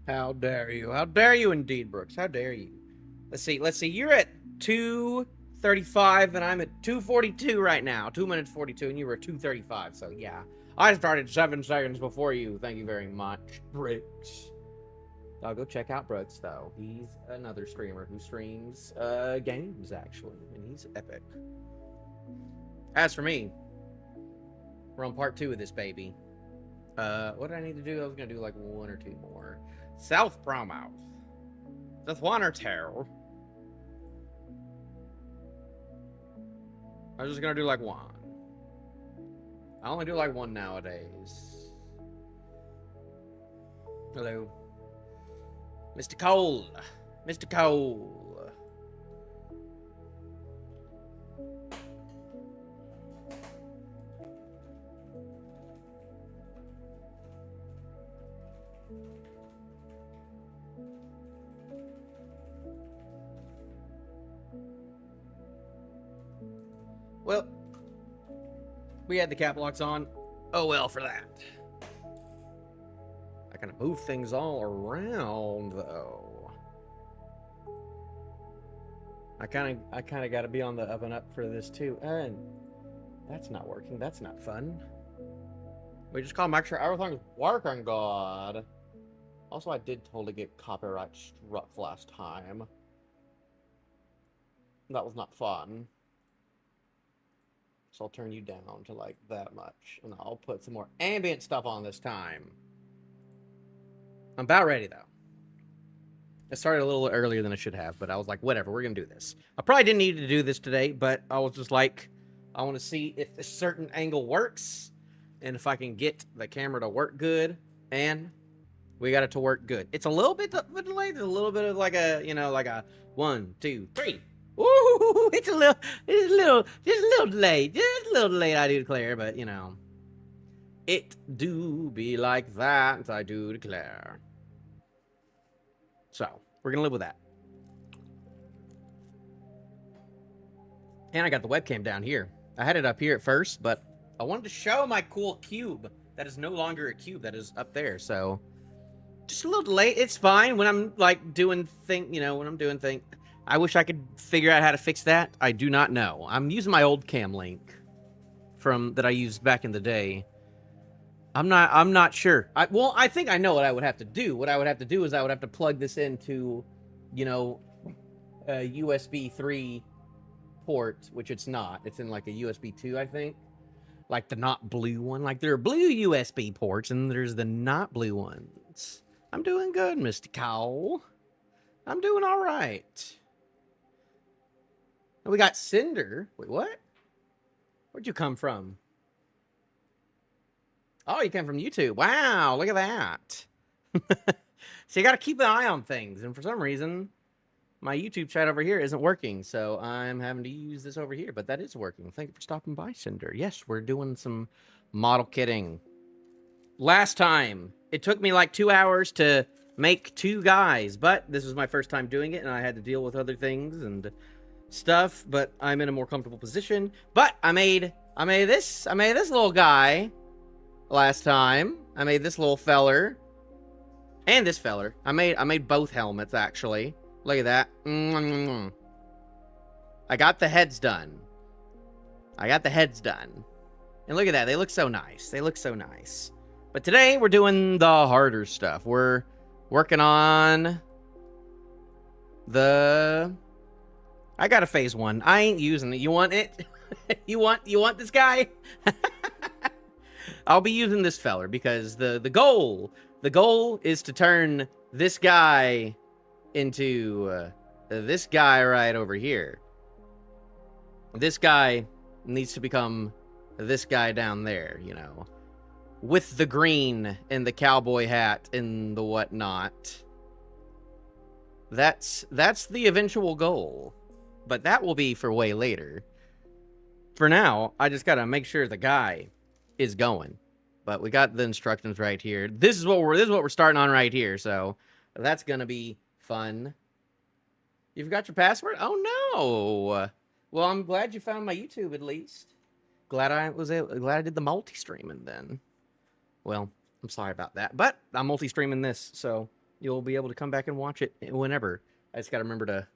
How dare you? How dare you indeed, Brooks? How dare you? Let's see. You're at 2:35 and I'm at 2:42 right now. 2 minutes 42 and you were at 2:35. So yeah. I started 7 seconds before you. Thank you very much, Brooks. I'll go check out Brooks though. He's another streamer who streams games actually, and he's epic. As for me, we're on part 2 of this baby. What did I need to do? I was gonna do like 1 or 2 more. South promo. Just 1 or 2. I was just gonna do like 1. I only do like 1 nowadays. Hello. Mr. Cole. Mr. Cole. Well, we had the cap locks on. Oh well for that. I kind of move things all around though. I kind of got to be on the up and up for this too. And that's not working. That's not fun. We just call make sure everything's working good. Also, I did totally get copyright struck last time. That was not fun. So I'll turn you down to like that much. And I'll put some more ambient stuff on this time. I'm about ready though. I started a little earlier than I should have, but I was like, whatever, we're gonna do this. I probably didn't need to do this today, but I was just like, I want to see if a certain angle works and if I can get the camera to work good, and we got it to work good. It's a little bit delayed. There's a little bit of like a, you know, like a 1, 2, 3. Ooh, it's a little delayed. Just a little delayed, I do declare, but you know, it do be like that, I do declare. So, we're gonna live with that. And I got the webcam down here. I had it up here at first, but I wanted to show my cool cube that is no longer a cube, that is up there, so just a little delay. It's fine when I'm like doing when I'm doing thing. I wish I could figure out how to fix that. I do not know. I'm using my old cam link that I used back in the day. I'm not sure. I think I know what I would have to do. What I would have to do is I would have to plug this into, a USB 3 port, which it's not. It's in like a USB 2, I think. Like the not blue one. Like there are blue USB ports and there's the not blue ones. I'm doing good, Mr. Cole. I'm doing all right. And we got Cinder. Wait, what? Where'd you come from? Oh, you came from YouTube. Wow, look at that. So you got to keep an eye on things. And for some reason, my YouTube chat over here isn't working. So I'm having to use this over here. But that is working. Thank you for stopping by, Cinder. Yes, we're doing some model kitting. Last time, it took me like 2 hours to make 2 guys. But this was my first time doing it. And I had to deal with other things and stuff. But I'm in a more comfortable position. But I made this little guy last time. I made this little feller and this feller. I made both helmets actually. Look at that. I got the heads done. And look at that. They look so nice. But today we're doing the harder stuff. We're working on I got a phase 1. I ain't using it. You want it? you want this guy? I'll be using this feller because the goal is to turn this guy into this guy right over here. This guy needs to become this guy down there, with the green and the cowboy hat and the whatnot. That's the eventual goal, but that will be for way later. For now, I just gotta make sure the guy is going. But we got the instructions right here. This is what we're starting on right here. So that's gonna be fun. You've got your password? Oh no! Well, I'm glad you found my YouTube at least. Glad I did the multi-streaming then. Well, I'm sorry about that, but I'm multi-streaming this, so you'll be able to come back and watch it whenever. I just got to remember to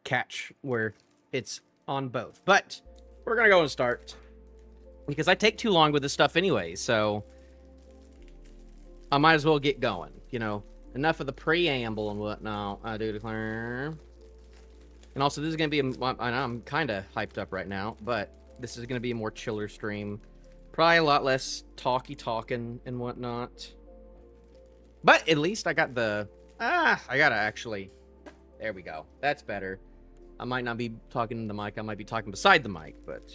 catch where it's on both. But we're gonna go and start because I take too long with this stuff anyway, so I might as well get going. You know, enough of the preamble and whatnot. I do declare. And also, this is gonna be I'm kind of hyped up right now, but this is gonna be a more chiller stream. Probably a lot less talking and whatnot. But at least I got the... I gotta actually... There we go. That's better. I might not be talking in the mic. I might be talking beside the mic, but...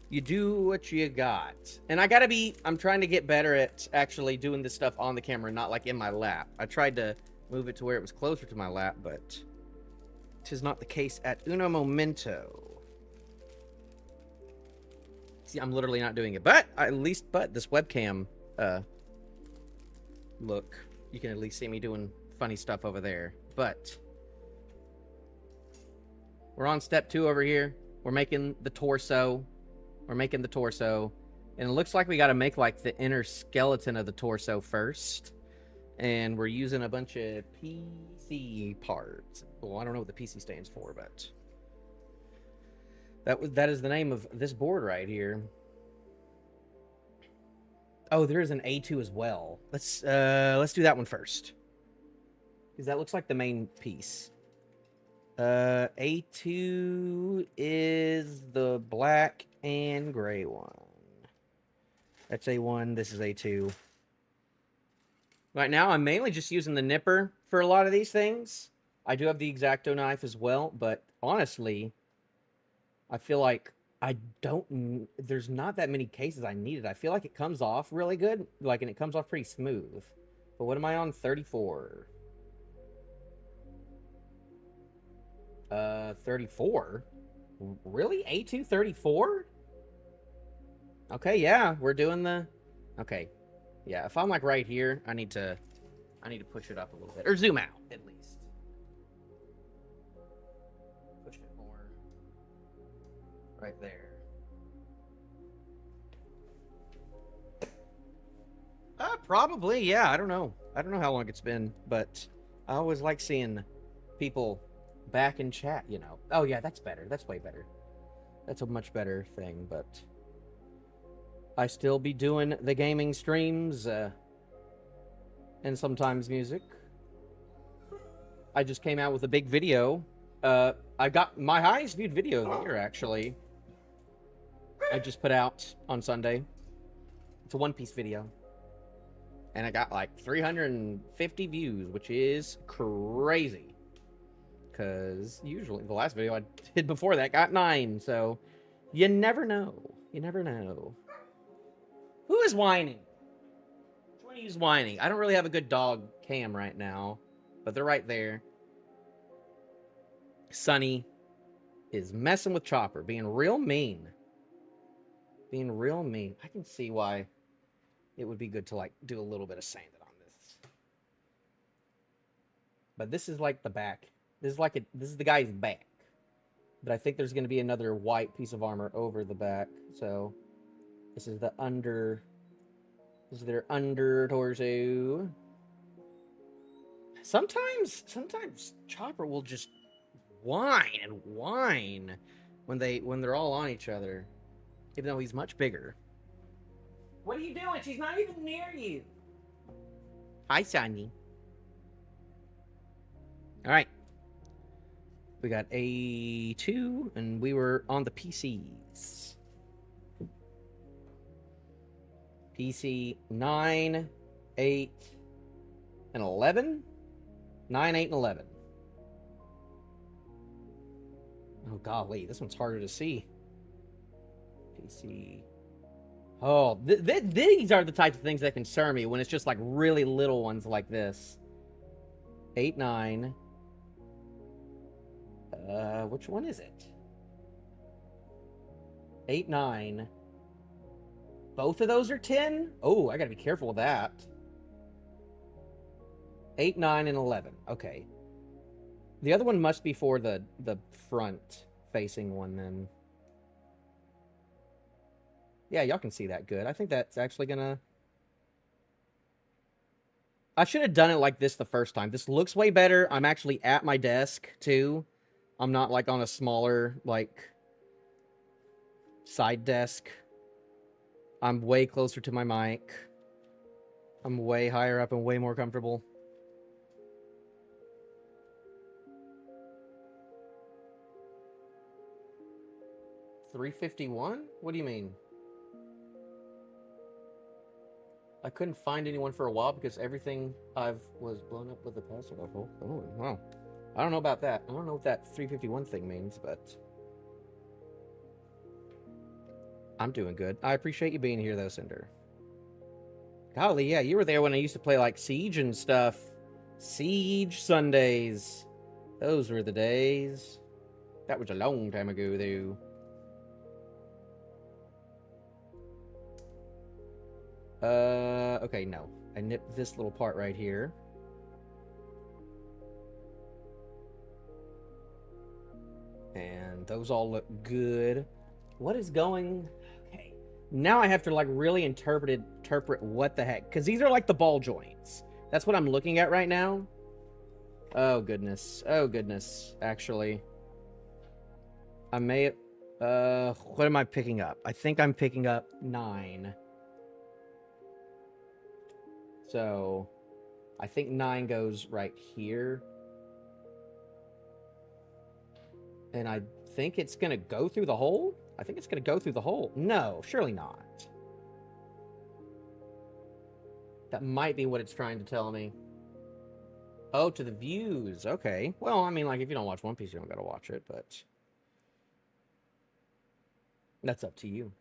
You do what you got. And I gotta be... I'm trying to get better at actually doing this stuff on the camera, not like in my lap. I tried to move it to where it was closer to my lap, but... 'Tis not the case at uno momento. See, I'm literally not doing it. But, this webcam, look, you can at least see me doing funny stuff over there. But, we're on step 2 over here. We're making the torso. And it looks like we got to make, like, the inner skeleton of the torso first. And we're using a bunch of PC parts. Well, I don't know what the PC stands for, but... That is the name of this board right here. Oh, there is an A2 as well. Let's do that one first. Because that looks like the main piece. A2 is the black and gray one. That's A1, this is A2. Right now, I'm mainly just using the nipper for a lot of these things. I do have the X-Acto knife as well, but honestly... I feel like there's not that many cases I needed. I feel like it comes off really good, and it comes off pretty smooth. But what am I on? 34. 34? Really? A2 34? Okay, yeah, we're doing the... Okay. Yeah, if I'm, like, right here, I need to push it up a little bit. Or zoom out, at least. Right there. Probably, yeah. I don't know. I don't know how long it's been, but I always like seeing people back in chat, you know. Oh, yeah, that's better. That's way better. That's a much better thing, but I still be doing the gaming streams, and sometimes music. I just came out with a big video. I got my highest viewed video of the year, actually. I just put out on Sunday. It's a One Piece video. And I got like 350 views, which is crazy. Because usually the last video I did before that got 9. So you never know. You never know. Who is whining? Which one of you is whining? I don't really have a good dog cam right now. But they're right there. Sunny is messing with Chopper. Being real mean. Being real mean. I can see why it would be good to, like, do a little bit of sanding on this. But this is, like, the back. This is the guy's back. But I think there's going to be another white piece of armor over the back. So, this is the under... This is their under torso. Sometimes Chopper will just whine and whine when they're all on each other. Even though he's much bigger. What are you doing? She's not even near you. Hi, Sonny. Alright. We got A2, and we were on the PCs. PC 9, 8, and 11? 9, 8, and 11. Oh, golly. This one's harder to see. PC. Oh, these are the types of things that concern me when it's just like really little ones like this. 8, 9. Which one is it? 8, 9. Both of those are 10? Oh, I gotta be careful with that. 8, 9, and 11. Okay. The other one must be for the front facing one then. Yeah, y'all can see that good. I think that's actually gonna... I should have done it like this the first time. This looks way better. I'm actually at my desk, too. I'm not, like, on a smaller, like, side desk. I'm way closer to my mic. I'm way higher up and way more comfortable. $351? What do you mean? I couldn't find anyone for a while because everything was blown up with the password. Oh, wow. I don't know about that. I don't know what that 351 thing means, but I'm doing good. I appreciate you being here, though, Cinder. Golly, yeah, you were there when I used to play, like, Siege and stuff. Siege Sundays. Those were the days. That was a long time ago, though. Okay, no. I nipped this little part right here. And those all look good. What is going... Okay. Now I have to, like, really interpret what the heck. Because these are, like, the ball joints. That's what I'm looking at right now. Oh, goodness. Oh, goodness. Actually. I may... what am I picking up? I think I'm picking up 9. So, I think 9 goes right here. And I think it's going to go through the hole? I think it's going to go through the hole. No, surely not. That might be what it's trying to tell me. Oh, to the views. Okay. Well, I mean, like, if you don't watch One Piece, you don't got to watch it, but... that's up to you.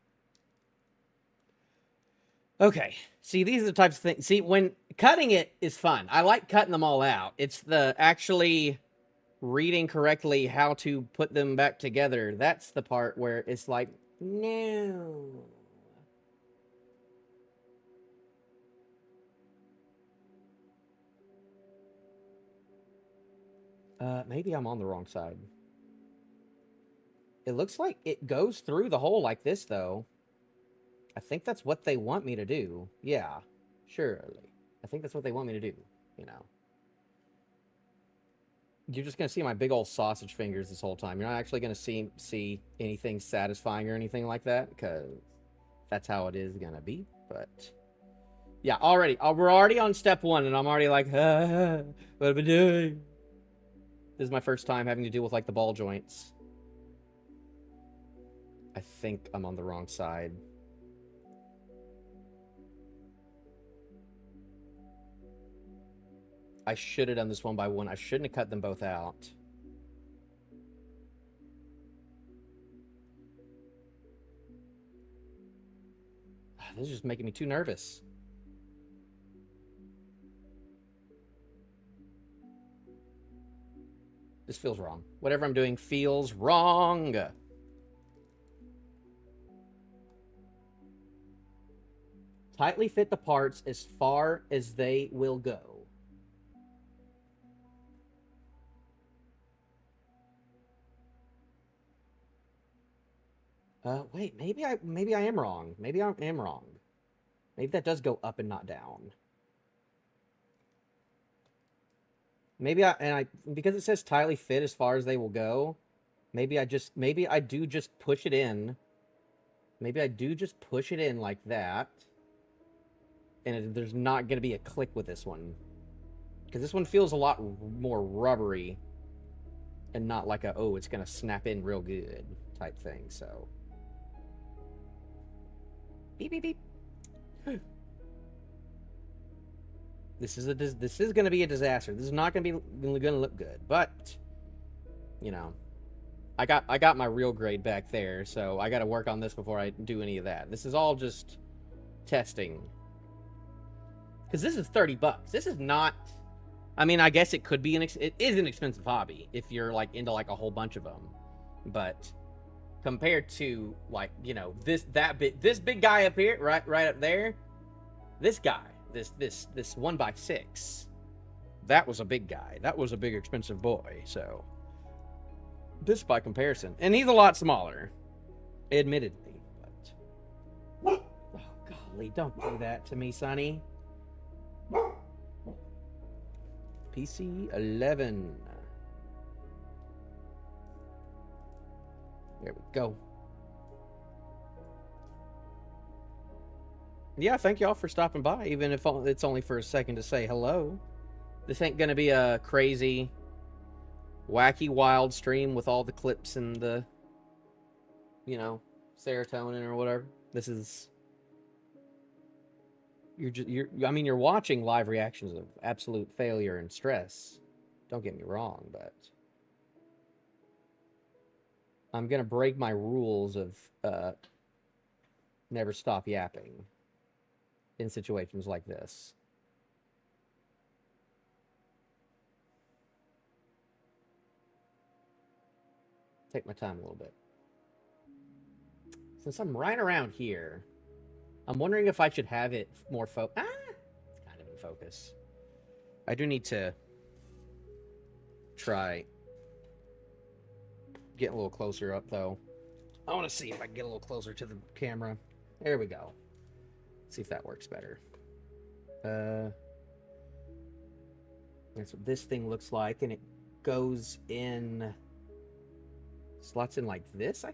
Okay, see, these are the types of things. See, when cutting it is fun. I like cutting them all out. It's the actually reading correctly how to put them back together. That's the part where it's like, no. Maybe I'm on the wrong side. It looks like it goes through the hole like this, though. I think that's what they want me to do. Yeah, surely. I think that's what they want me to do, you know. You're just going to see my big old sausage fingers this whole time. You're not actually going to see anything satisfying or anything like that, because that's how it is going to be. But, yeah, already. We're already on step 1, and I'm already like, what am I doing? This is my first time having to deal with, like, the ball joints. I think I'm on the wrong side. I should have done this one by one. I shouldn't have cut them both out. This is just making me too nervous. This feels wrong. Whatever I'm doing feels wrong. Tightly fit the parts as far as they will go. Wait, maybe I am wrong. Maybe I am wrong. Maybe that does go up and not down. Maybe because it says tightly fit as far as they will go, maybe I do just push it in. Maybe I do just push it in like that. And there's not going to be a click with this one. Because this one feels a lot more rubbery. And not like a, oh, it's going to snap in real good type thing, so... Beep, beep, beep. This is going to be a disaster. This is not going to look good, but you know, I got my real grade back there, so I got to work on this before I do any of that. This is all just testing. Cuz this is $30. This is not, I mean, I guess it could be it is an expensive hobby if you're like into like a whole bunch of them. But compared to, like, you know, this big guy up here, right up there, this guy, this 1x6, that was a big guy. That was a big expensive boy. So This by comparison. And he's a lot smaller, admittedly. But... Oh, golly, don't do that to me, Sonny. PC 11. There we go. Yeah, thank y'all for stopping by, even if it's only for a second to say hello. This ain't gonna be a crazy, wacky, wild stream with all the clips and the, you know, serotonin or whatever. This is... I mean, you're watching live reactions of absolute failure and stress. Don't get me wrong, but... I'm gonna break my rules of never stop yapping in situations like this. Take my time a little bit. Since I'm right around here, I'm wondering if I should have it more it's kind of in focus. I do need to try getting a little closer up, though. I want to see if I can get a little closer to the camera. There we go. See if that works better. That's what this thing looks like, and it goes in... slots in like this, I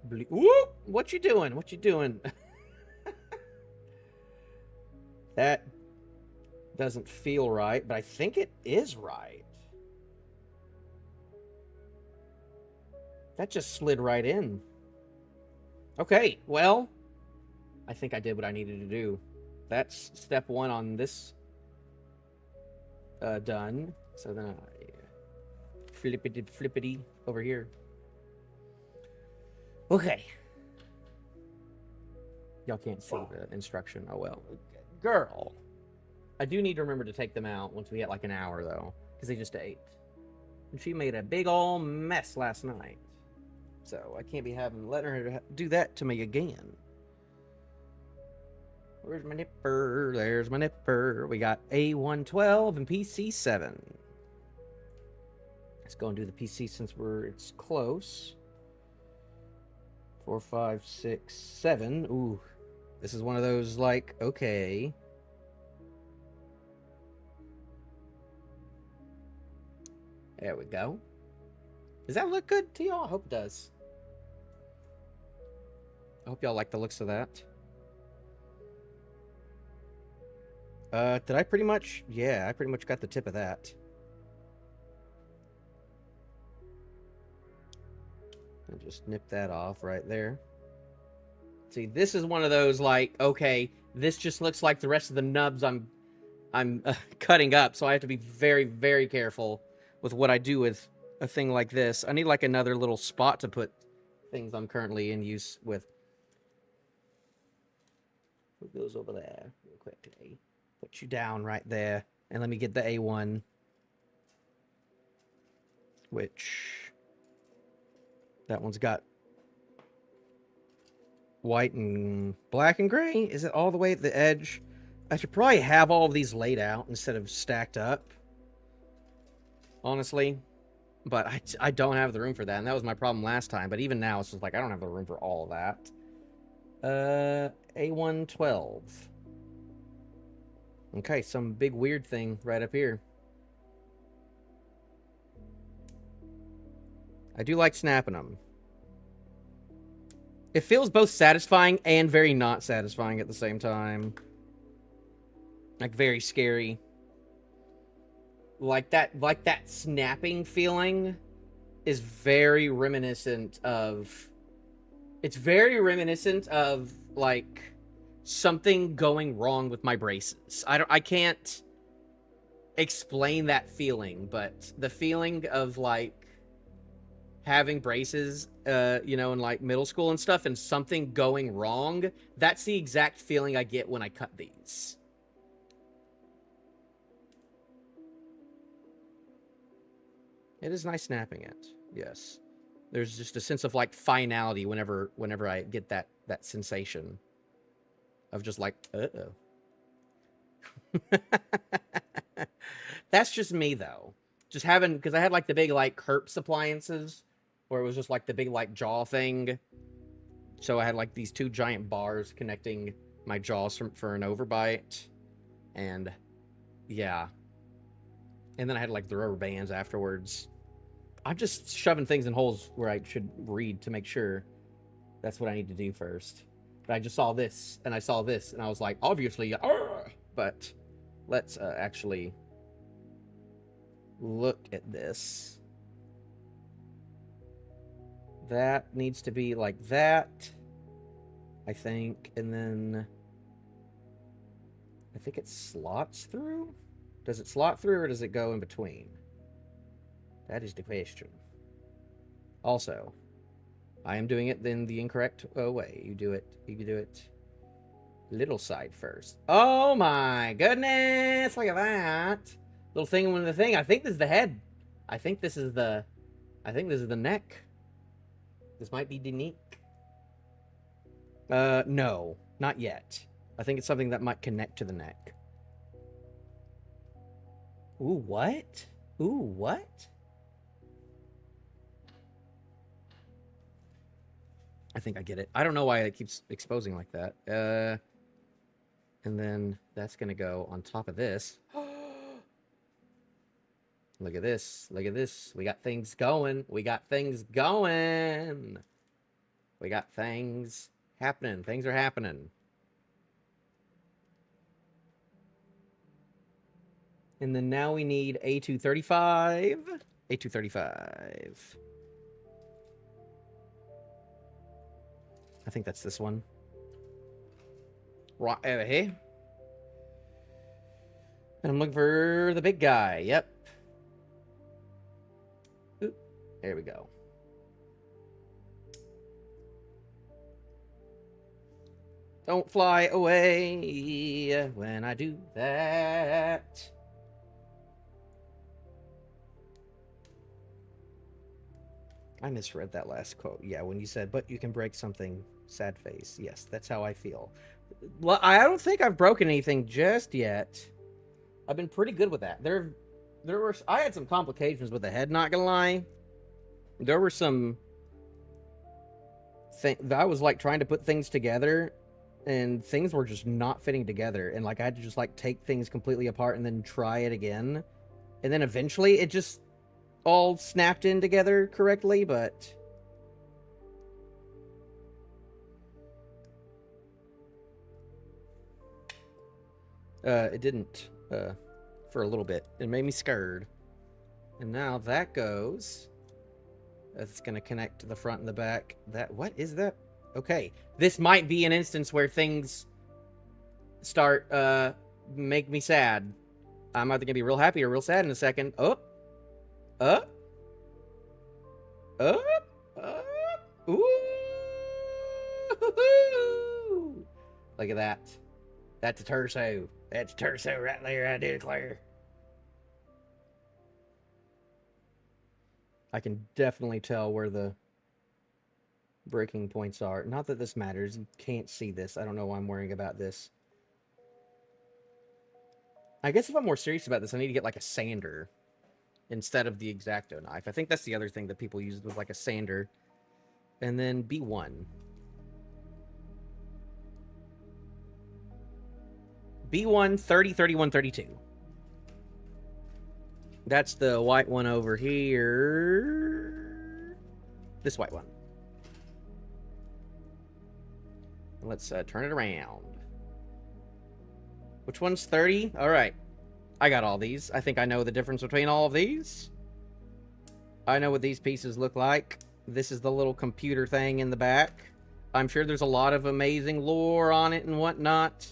believe. Whoop! What you doing? What you doing? That doesn't feel right, but I think it is right. That just slid right in. Okay, well, I think I did what I needed to do. That's step one on this done. So then I flippity over here. Okay. Y'all can't see the instruction. Oh well. Girl. I do need to remember to take them out once we get like an hour though, because they just ate. And she made a big ol' mess last night. So I can't be letting her do that to me again. Where's my nipper? There's my nipper. We got A112 and PC7. Let's go and do the PC since it's close. 4, 5, 6, 7. Ooh. This is one of those, like, okay. There we go. Does that look good to y'all? I hope it does. I hope y'all like the looks of that. Did I pretty much... Yeah, I pretty much got the tip of that. And just nip that off right there. See, this is one of those, like, okay, this just looks like the rest of the nubs I'm cutting up, so I have to be very, very careful with what I do with a thing like this. I need, like, another little spot to put things I'm currently in use with. What goes over there real quickly? Put you down right there, and let me get the A1, which that one's got white and black and gray. Is it all the way at the edge? I should probably have all of these laid out instead of stacked up, honestly, but I don't have the room for that, and that was my problem last time. But even now, it's just like I don't have the room for all of that. A112. Okay, some big weird thing right up here. I do like snapping them. It feels both satisfying and very not satisfying at the same time. Like, very scary. Like that snapping feeling is very reminiscent of... It's very reminiscent of, like, something going wrong with my braces. I can't explain that feeling, but the feeling of, like, having braces, you know, in, like, middle school and stuff, and something going wrong, that's the exact feeling I get when I cut these. It is nice snapping it, yes. There's just a sense of, like, finality whenever I get that sensation of just like, uh-oh. That's just me though. Just having, because I had like the big like Herps appliances, where it was just like the big like jaw thing. So I had like these two giant bars connecting my jaws for an overbite, and yeah, and then I had like the rubber bands afterwards. I'm just shoving things in holes where I should read to make sure that's what I need to do first. But I just saw this, and I saw this, and I was like, obviously, but let's actually look at this. That needs to be like that, I think, and then I think it slots through? Does it slot through, or does it go in between? That is the question. Also, I am doing it then the incorrect way. You do it little side first. Oh my goodness! Look at that. Little thing with the thing. I think this is the head. I think this is the neck. This might be the neck. No, not yet. I think it's something that might connect to the neck. Ooh, what? Ooh, what? I think I get it. I don't know why it keeps exposing like that. And then that's gonna go on top of this. Look at this. Look at this. We got things going. We got things going. We got things happening. Things are happening. And then now we need A235. A235. I think that's this one. Right over here. And I'm looking for the big guy. Yep. Oop. There we go. Don't fly away when I do that. I misread that last quote. Yeah, when you said, but you can break something, sad face. Yes, that's how I feel. Well, I don't think I've broken anything just yet. I've been pretty good with that. I had some complications with the head, not gonna lie. There were some things, I was like trying to put things together, and things were just not fitting together. And like I had to just like take things completely apart and then try it again. And then eventually it just all snapped in together correctly, but it didn't for a little bit. It made me scared. And now that goes. That's gonna connect to the front and the back. What is that? Okay, this might be an instance where things start make me sad. I'm either gonna be real happy or real sad in a second. Up. Ooh. Look at that. That's a torso. That's a torso right there, I declare. I can definitely tell where the breaking points are. Not that this matters. You can't see this. I don't know why I'm worrying about this. I guess if I'm more serious about this, I need to get like a sander instead of the X-Acto knife. I think that's the other thing that people use with like a sander. And then B1. B1, 30, 31, 32. That's the white one over here. This white one. Let's turn it around. Which one's 30? All right. I got all these. I think I know the difference between all of these. I know what these pieces look like. This is the little computer thing in the back. I'm sure there's a lot of amazing lore on it and whatnot.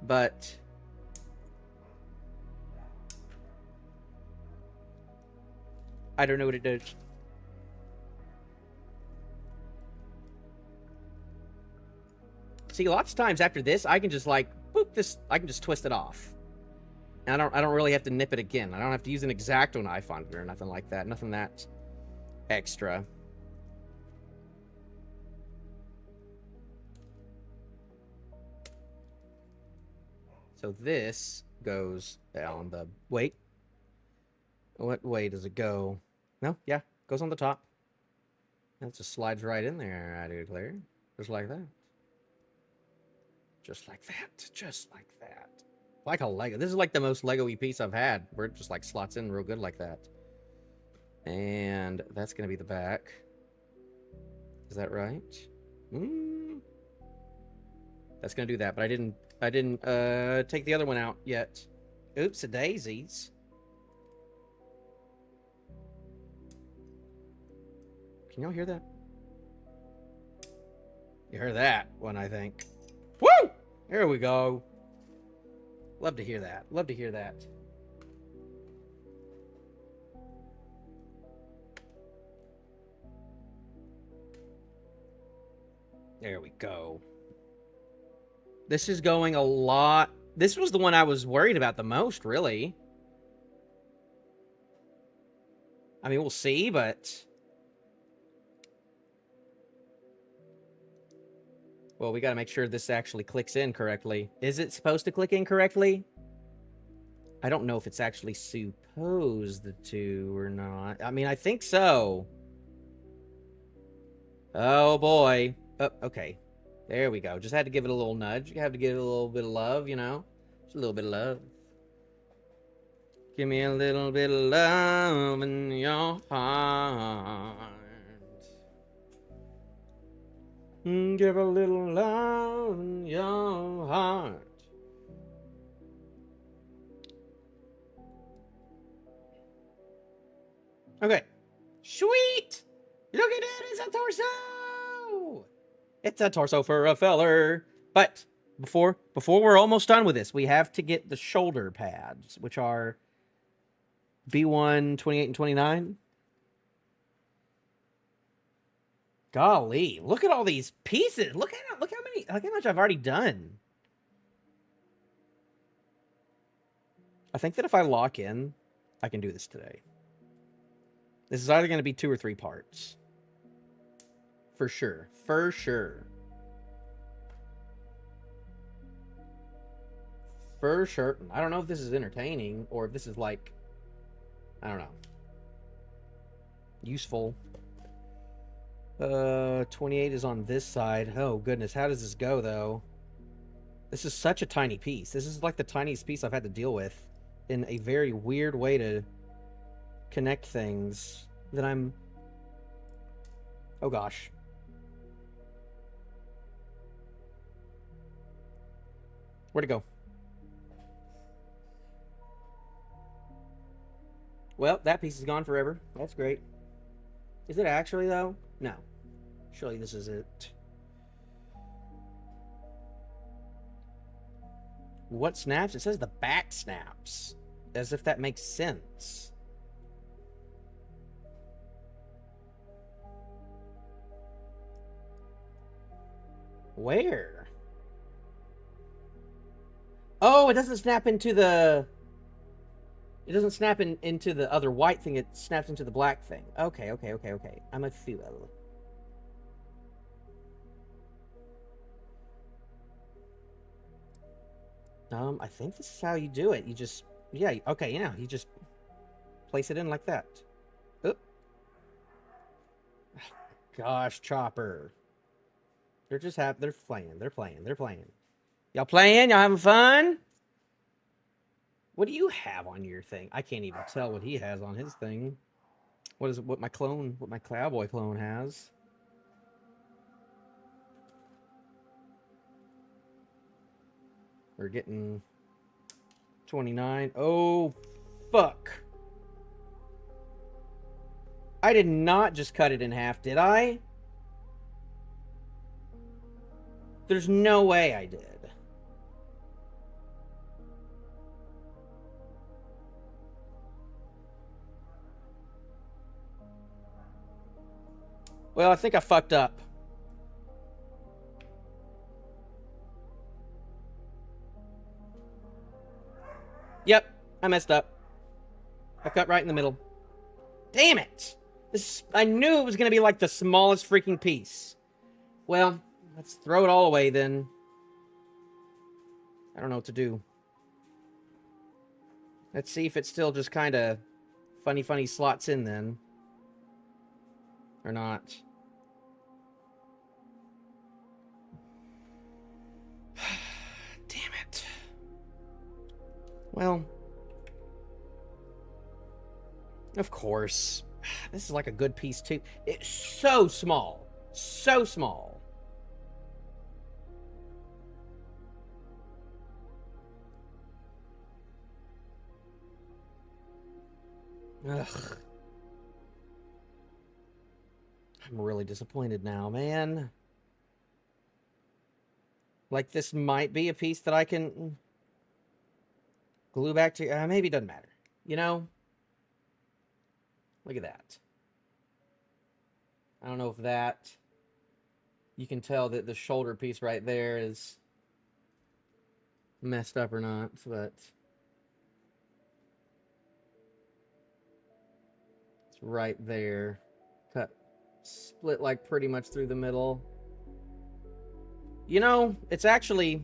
But I don't know what it does. See, lots of times after this, I can just like boop this. I can just twist it off. And I don't really have to nip it again. I don't have to use an X-Acto knife on it or nothing like that. Nothing that extra. So this goes on the... Wait. What way does it go? No, yeah, goes on the top. That just slides right in there, I declare. Just like that. Just like that. Just like that. Like a Lego. This is like the most Lego-y piece I've had, where it just like slots in real good like that. And that's going to be the back. Is that right? That's going to do that, but I didn't take the other one out yet. Oops, a daisies. Can y'all hear that? You heard that one, I think. Woo! There we go. Love to hear that. Love to hear that. There we go. This is going a lot. This was the one I was worried about the most, really. I mean, we'll see, but... Well, we got to make sure this actually clicks in correctly. Is it supposed to click in correctly? I don't know if it's actually supposed to or not. I mean, I think so. Oh, boy. Oh, okay. There we go. Just had to give it a little nudge. You have to give it a little bit of love, you know? Just a little bit of love. Give me a little bit of love in your heart. Give a little love in your heart. Okay. Sweet! Look at it, it's a torso! It's a torso for a feller. But before we're almost done with this, we have to get the shoulder pads, which are B1, 28, and 29. Golly, look at all these pieces. Look how much I've already done. I think that if I lock in, I can do this today. This is either going to be 2 or 3 parts. For sure. For sure. For sure. I don't know if this is entertaining or if this is like, I don't know, useful. 28 is on this side. Oh, goodness. How does this go, though? This is such a tiny piece. This is like the tiniest piece I've had to deal with in a very weird way to connect things that I'm... Oh, gosh. Where'd it go? Well, that piece is gone forever. That's great. Is it actually, though? No. Surely this is it. What snaps? It says the back snaps. As if that makes sense. Where? Oh, it doesn't snap into the... It doesn't snap into the other white thing. It snaps into the black thing. Okay. I'm a fool. I think this is how you do it. You just... Yeah, okay, yeah. You just place it in like that. Oop. Gosh, Chopper. They're just they're playing. They're playing. Y'all playing? Y'all having fun? What do you have on your thing? I can't even tell what he has on his thing. What is it? What my cowboy clone has? We're getting 29. Oh, fuck. I did not just cut it in half, did I? There's no way I did. Well, I think I fucked up. Yep, I messed up. I cut right in the middle. Damn it! I knew it was going to be like the smallest freaking piece. Well, let's throw it all away then. I don't know what to do. Let's see if it still just kind of funny slots in then. Or not. Damn it. Well, of course. This is like a good piece too. It's so small. So small. Ugh. I'm really disappointed now, man. Like, this might be a piece that I can glue back to. Maybe it doesn't matter. You know? Look at that. I don't know if that... You can tell that the shoulder piece right there is messed up or not, but... It's right there. Cut. Split, like, pretty much through the middle. You know, it's actually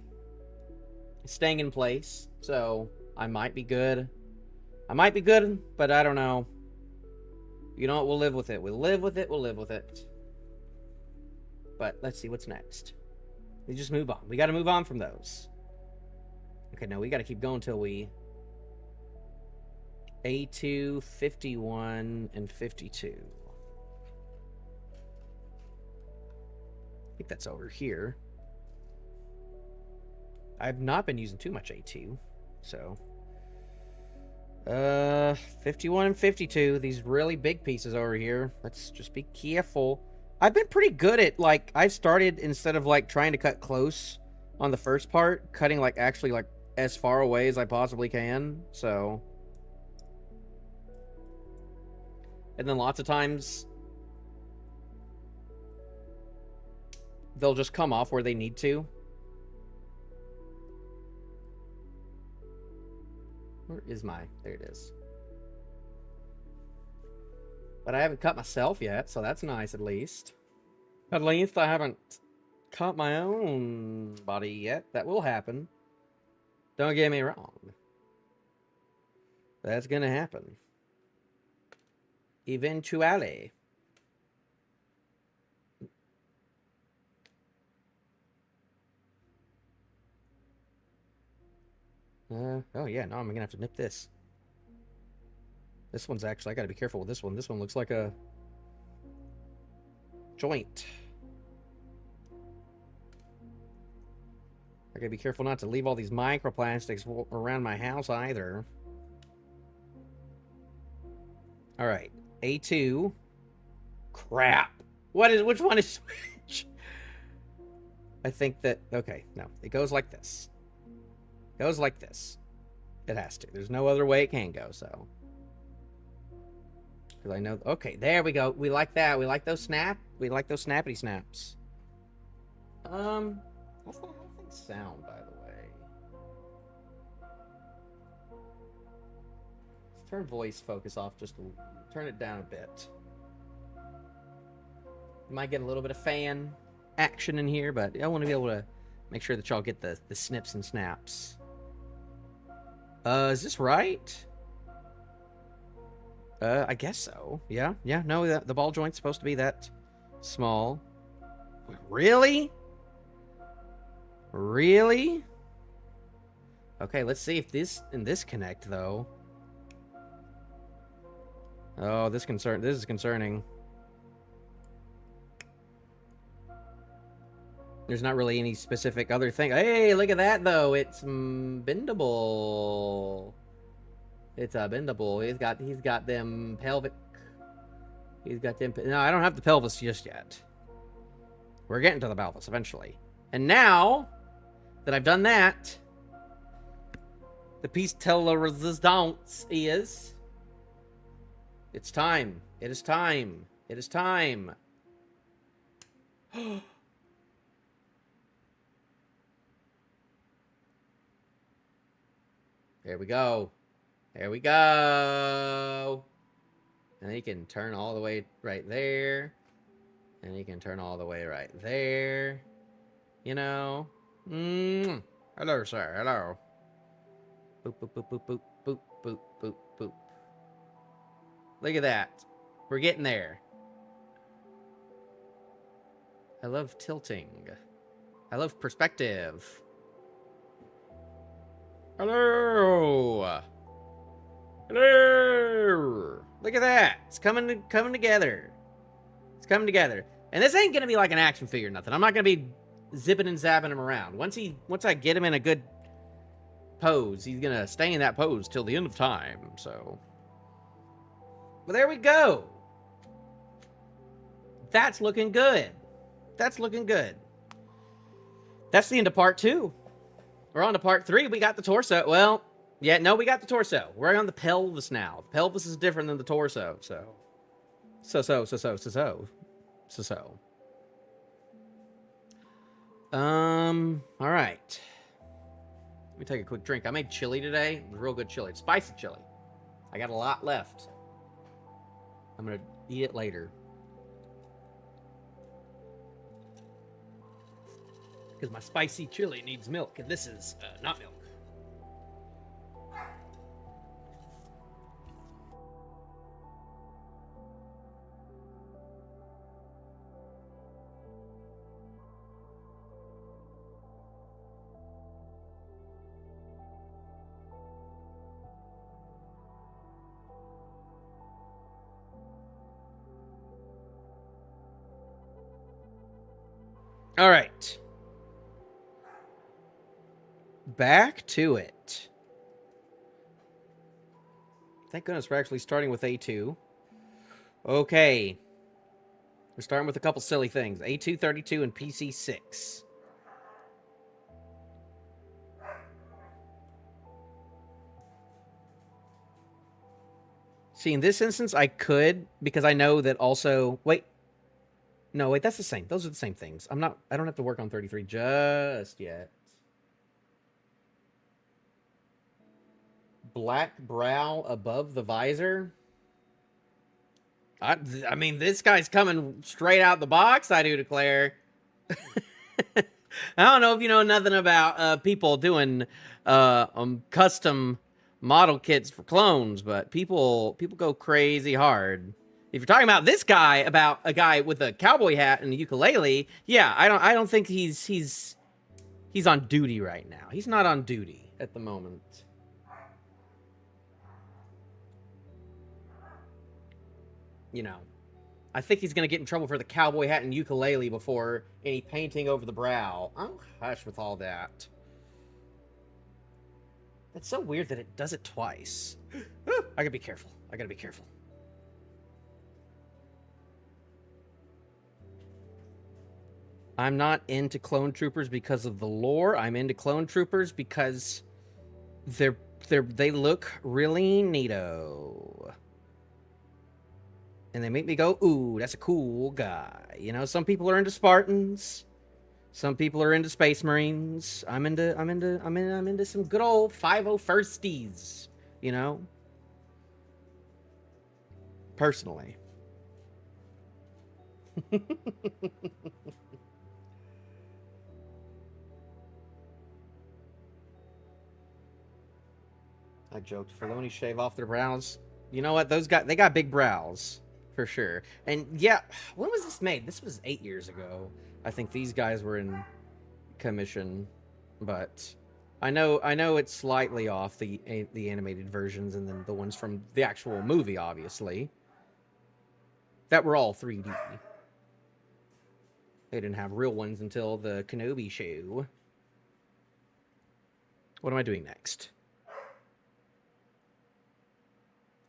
staying in place, so I might be good. I might be good, but I don't know. You know what? We'll live with it. We'll live with it. We'll live with it. But let's see what's next. We just move on. We got to move on from those. Okay, no, we got to keep going till we... A2, 51, and 52. I think that's over here. I've not been using too much A2, so... 51 and 52, these really big pieces over here. Let's just be careful. I've been pretty good at, like, I started, instead of, like, trying to cut close on the first part, cutting, like, actually, like, as far away as I possibly can, so... And then lots of times, they'll just come off where they need to. Where is my... There it is. But I haven't cut myself yet, so that's nice at least. At least I haven't cut my own body yet. That will happen. Don't get me wrong. That's gonna happen. Eventually. Oh yeah, no, I'm gonna have to nip this. This one's actually, I gotta be careful with this one. This one looks like a joint. I gotta be careful not to leave all these microplastics around my house either. Alright, A2. Crap. Which one is which? I think that, okay, no, it goes like this. Goes like this. It has to. There's no other way it can go, so. Because I know, okay, there we go. We like that. We like those we like those snappity snaps. That's not how things sound, by the way. Let's turn voice focus off, just turn it down a bit. You might get a little bit of fan action in here, but I want to be able to make sure that y'all get the snips and snaps. Is this right? I guess so. Yeah, no, the ball joint's supposed to be that small. Really? Really? Okay, let's see if this connect, though. Oh, this is concerning. There's not really any specific other thing. Hey, look at that, though. It's bendable. It's bendable. He's got them pelvic. He's got them. No, I don't have the pelvis just yet. We're getting to the pelvis eventually. And now that I've done that, the piece de la resistance is... It's time. It is time. It is time. There we go. There we go. And he can turn all the way right there. And he can turn all the way right there. You know. Hello, sir. Hello. Boop, boop, boop, boop, boop, boop, boop, boop, boop. Look at that. We're getting there. I love tilting. I love perspective. Hello. Hello. Look at that. It's coming together. It's coming together. And this ain't gonna be like an action figure or nothing. I'm not gonna be zipping and zapping him around. Once I get him in a good pose, he's gonna stay in that pose till the end of time. So, well, there we go. That's looking good. That's looking good. That's the end of part 2. We're on to part 3. We got the torso. Well, yeah, no, we got the torso. We're on the pelvis now. The pelvis is different than the torso, so. All right. Let me take a quick drink. I made chili today. It was real good chili. It's spicy chili. I got a lot left. I'm gonna eat it later. Because my spicy chili needs milk, and this is not milk. All right. Back to it. Thank goodness we're actually starting with A2. Okay. We're starting with a couple silly things. A2, 32, and PC 6. See, in this instance, I could, because I know that also... Wait. No, wait, that's the same. Those are the same things. I don't have to work on 33 just yet. Black brow above the visor. I mean, this guy's coming straight out the box, I do declare. I don't know if you know nothing about people doing custom model kits for clones, but people go crazy hard. If you're talking about this guy, about a guy with a cowboy hat and a ukulele, yeah, I don't think he's on duty right now. He's not on duty at the moment. You know, I think he's going to get in trouble for the cowboy hat and ukulele before any painting over the brow. Oh, hush with all that. That's so weird that it does it twice. I gotta be careful. I gotta be careful. I'm not into clone troopers because of the lore. I'm into clone troopers because they look really neato. And they make me go, ooh, that's a cool guy. You know, some people are into Spartans. Some people are into Space Marines. I'm into some good old 501sties, you know? Personally. I joked, Filoni shave off their brows. You know what? They got big brows. For sure. And yeah, when was this made? This was 8 years ago. I think these guys were in commission, but I know it's slightly off the animated versions, and then the ones from the actual movie, obviously, that were all 3D. They didn't have real ones until the Kenobi show. What am I doing next?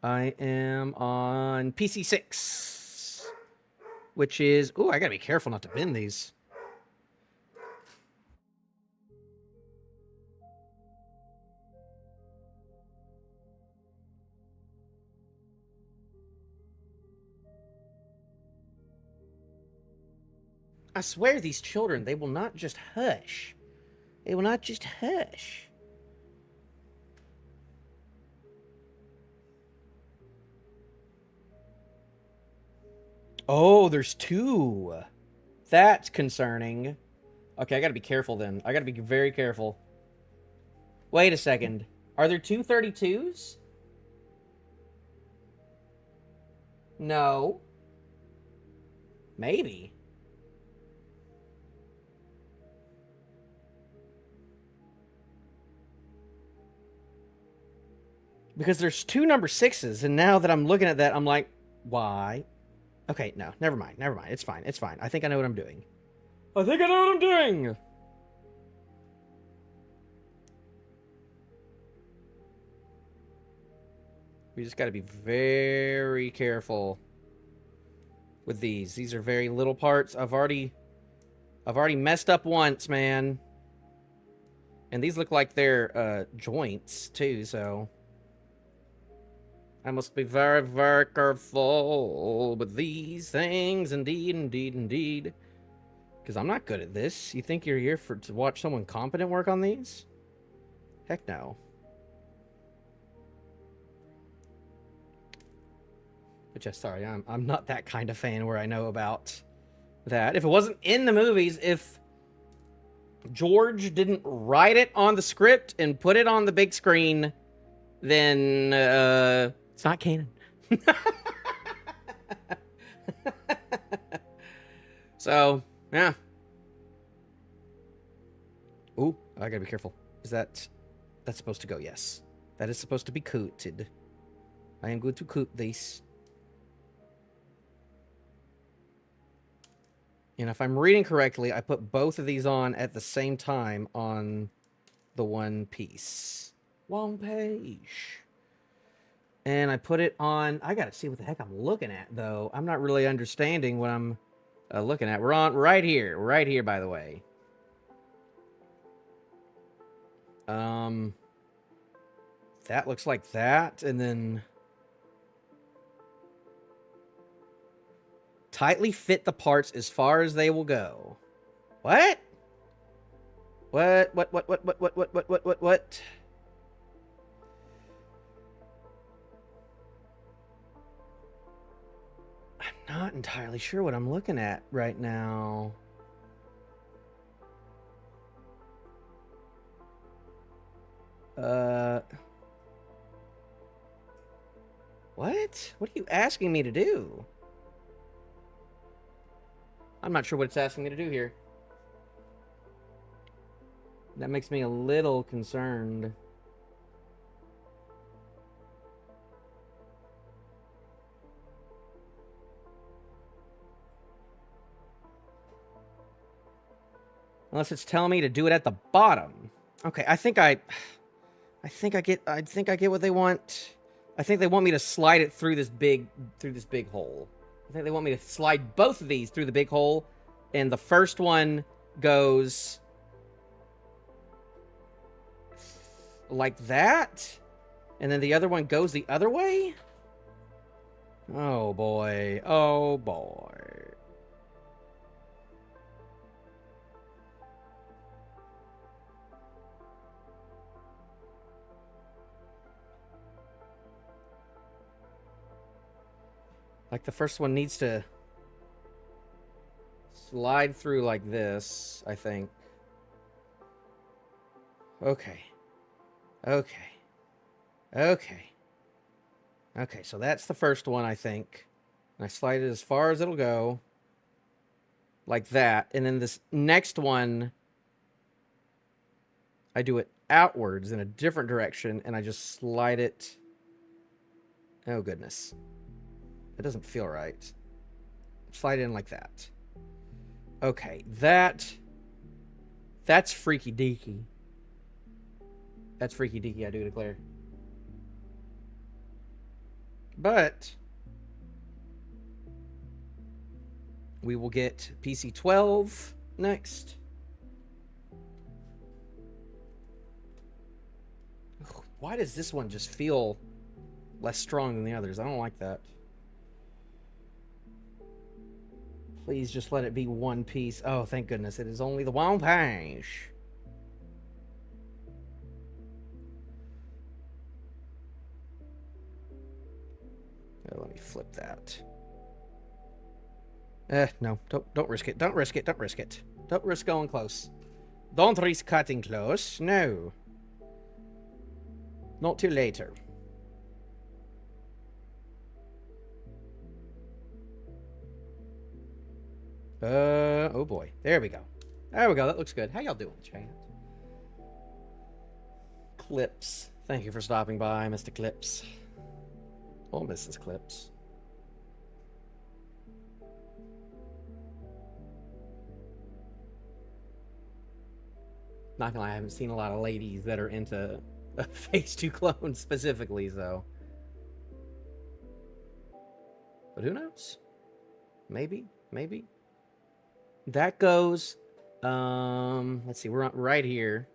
I am on PC 6, which is... Ooh, I gotta be careful not to bend these. I swear these children, they will not just hush. They will not just hush. Oh, there's 2. That's concerning. Okay, I gotta be careful then. I gotta be very careful. Wait a second. Are there 2 32s? No. Maybe. Because there's 2 number 6s, and now that I'm looking at that, I'm like, why? Okay, no, never mind. Never mind. It's fine. It's fine. I think I know what I'm doing. I think I know what I'm doing! We just got to be very careful with these. These are very little parts. I've already messed up once, man. And these look like they're joints too, so I must be very, very careful with these things. Indeed, indeed, indeed. Because I'm not good at this. You think you're here to watch someone competent work on these? Heck no. But yeah, sorry, I'm not that kind of fan where I know about that. If it wasn't in the movies, if George didn't write it on the script and put it on the big screen, then it's not canon. So, yeah. Ooh, I gotta be careful. Is that's supposed to go? Yes. That is supposed to be coated. I am going to coat this. And if I'm reading correctly, I put both of these on at the same time on the one piece. One page. And I put it on... I gotta see what the heck I'm looking at, though. I'm not really understanding what I'm looking at. We're on right here. Right here, by the way. That looks like that, and then... Tightly fit the parts as far as they will go. What? What? I'm not entirely sure what I'm looking at right now. What? What are you asking me to do? I'm not sure what it's asking me to do here. That makes me a little concerned. Unless it's telling me to do it at the bottom. Okay, I think I get what they want. I think they want me to slide it through this big hole. I think they want me to slide both of these through the big hole, and the first one goes like that, and then the other one goes the other way? Oh boy. Oh boy. Like, the first one needs to slide through like this, I think. Okay. Okay. Okay. Okay, so that's the first one, I think. And I slide it as far as it'll go. Like that. And then this next one, I do it outwards in a different direction, and I just slide it. Oh, goodness. It doesn't feel right. Slide in like that. Okay, that's freaky deaky. That's freaky deaky, I do declare. But we will get PC 12 next. Why does this one just feel less strong than the others? I don't like that. Please just let it be one piece. Oh, thank goodness. It is only the one page. Oh, let me flip that. No. Don't risk it. Don't risk it. Don't risk it. Don't risk going close. Don't risk cutting close. No. Not till later. Oh boy. There we go. There we go. That looks good. How y'all doing, chat? Clips. Thank you for stopping by, Mr. Clips. Or Mrs. Clips. Not gonna lie, I haven't seen a lot of ladies that are into Phase 2 clones specifically, so. But who knows? Maybe, maybe. That goes, let's see, we're right here.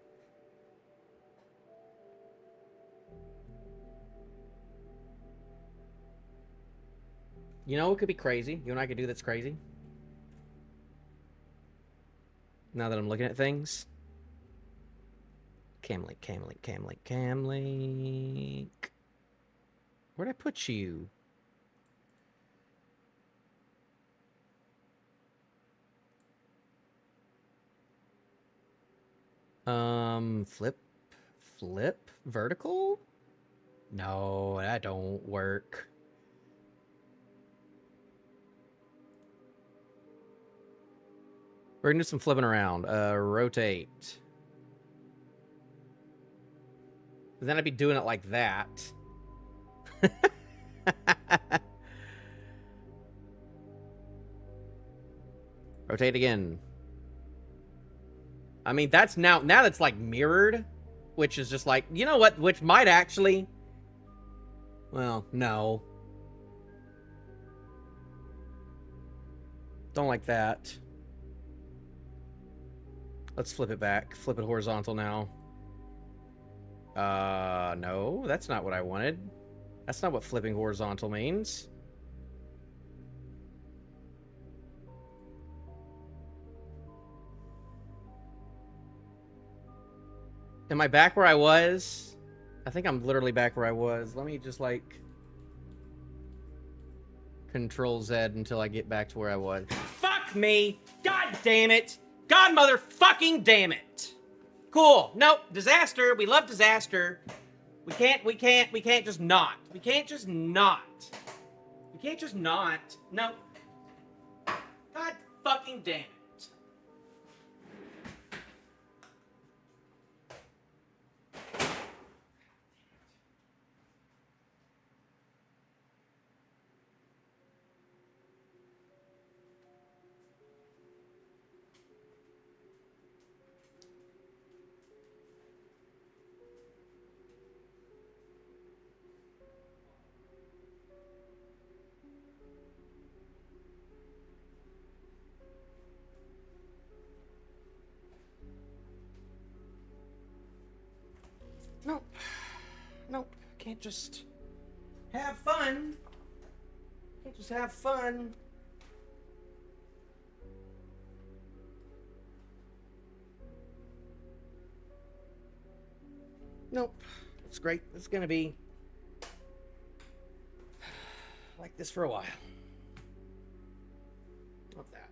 You know what could be crazy? You and I could do that's crazy? Now that I'm looking at things. Camlink. Where'd I put you? Flip, vertical? No, that don't work. We're gonna do some flipping around. Rotate. Then I'd be doing it like that. Rotate again. I mean, that's now that's like mirrored, which is just like, you know what, which might actually, well, no. Don't like that. Let's flip it back. Flip it horizontal now. No, that's not what I wanted. That's not what flipping horizontal means. Am I back where I was? I think I'm literally back where I was. Let me just, like, Control Z until I get back to where I was. Fuck me! God damn it! God motherfucking damn it! Cool. Nope. Disaster. We love disaster. We can't just not. We can't just not. We can't just not. No. God fucking damn it. Nope. Nope. Can't just have fun. Can't just have fun. Nope. It's great. It's gonna be like this for a while. Love that.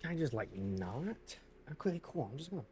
Can I just, like, not? Okay, cool. I'm just gonna...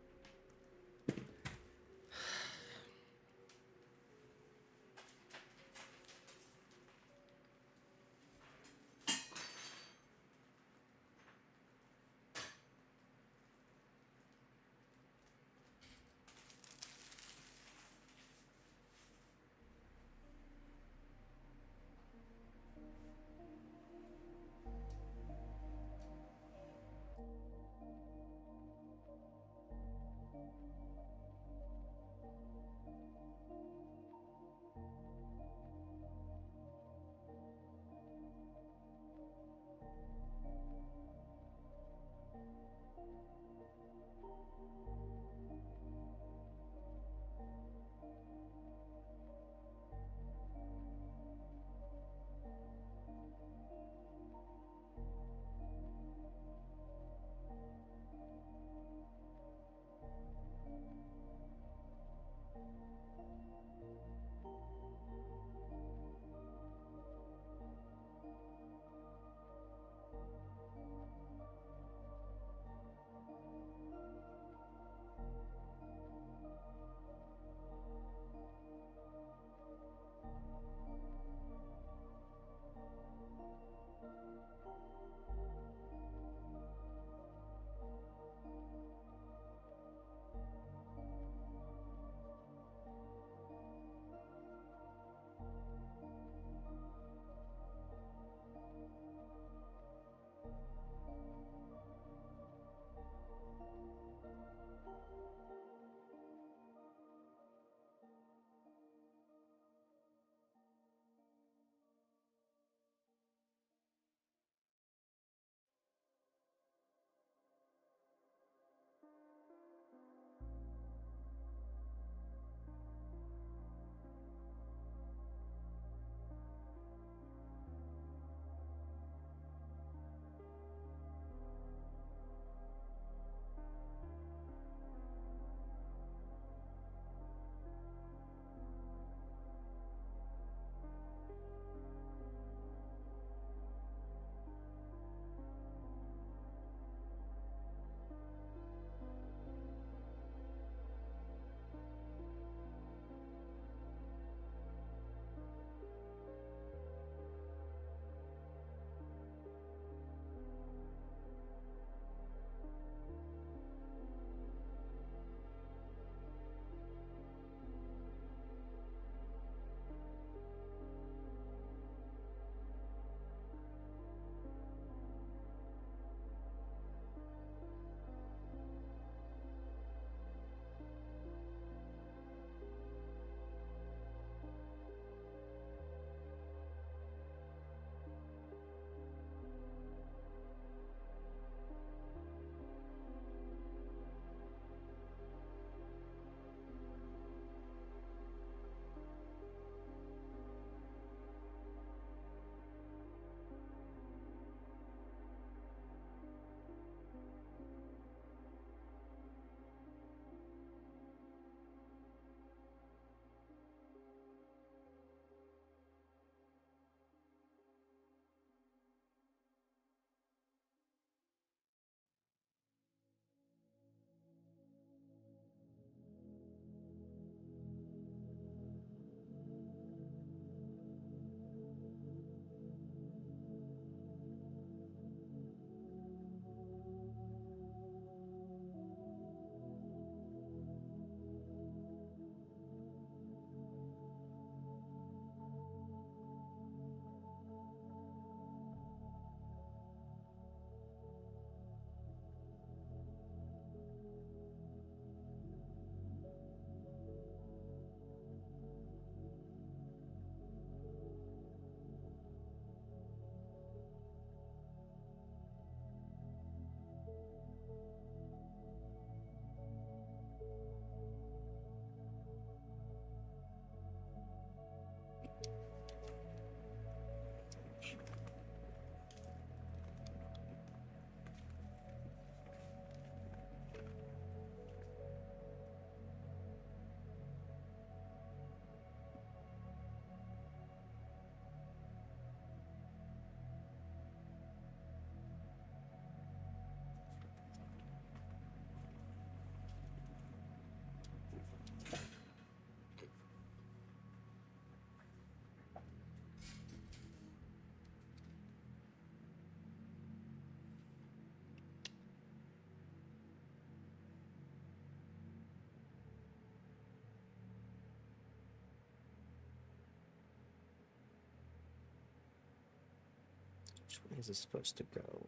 Which way is this supposed to go?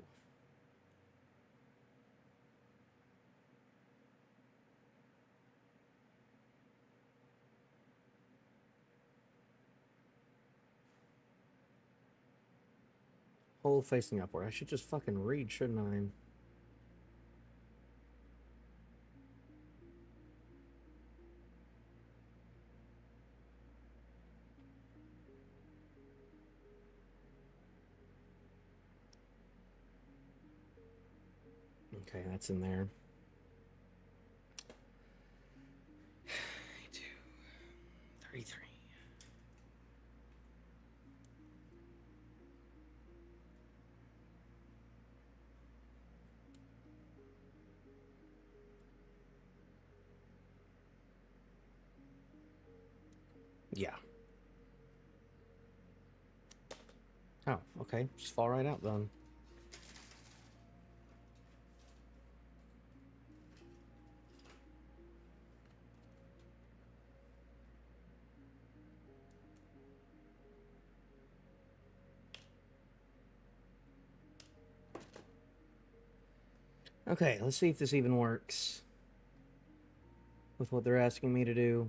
Hole facing upward. I should just fucking read, shouldn't I? Okay, that's in there. 32, 33. Yeah. Oh, okay. Just fall right out then. Okay, let's see if this even works with what they're asking me to do.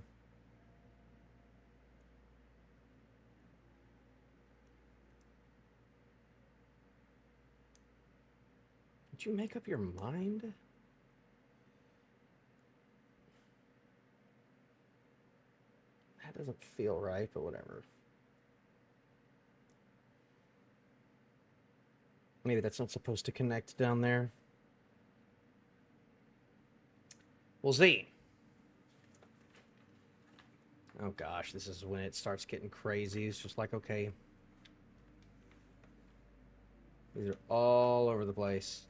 Did you make up your mind? That doesn't feel right, but whatever. Maybe that's not supposed to connect down there. We'll see. Oh gosh, this is when it starts getting crazy. It's just like, okay. These are all over the place.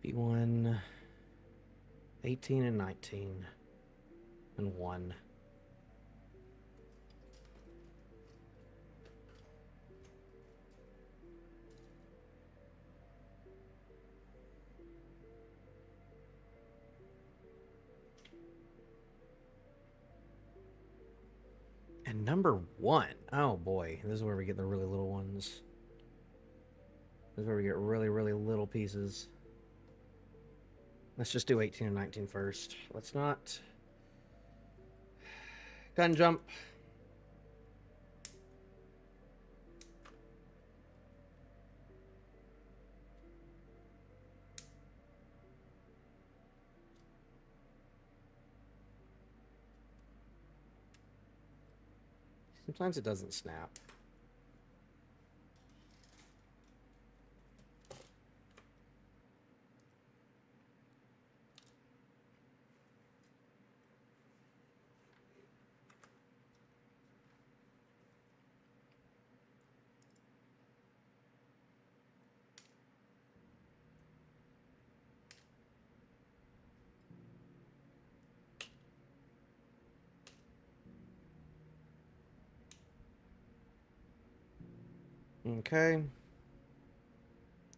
B1, 18 and 19, and 1. And number 1. Oh boy, this is where we get the really little ones. This is where we get really, really little pieces. Let's just do 18 and 19 first. Let's not gun jump. Sometimes it doesn't snap. Okay.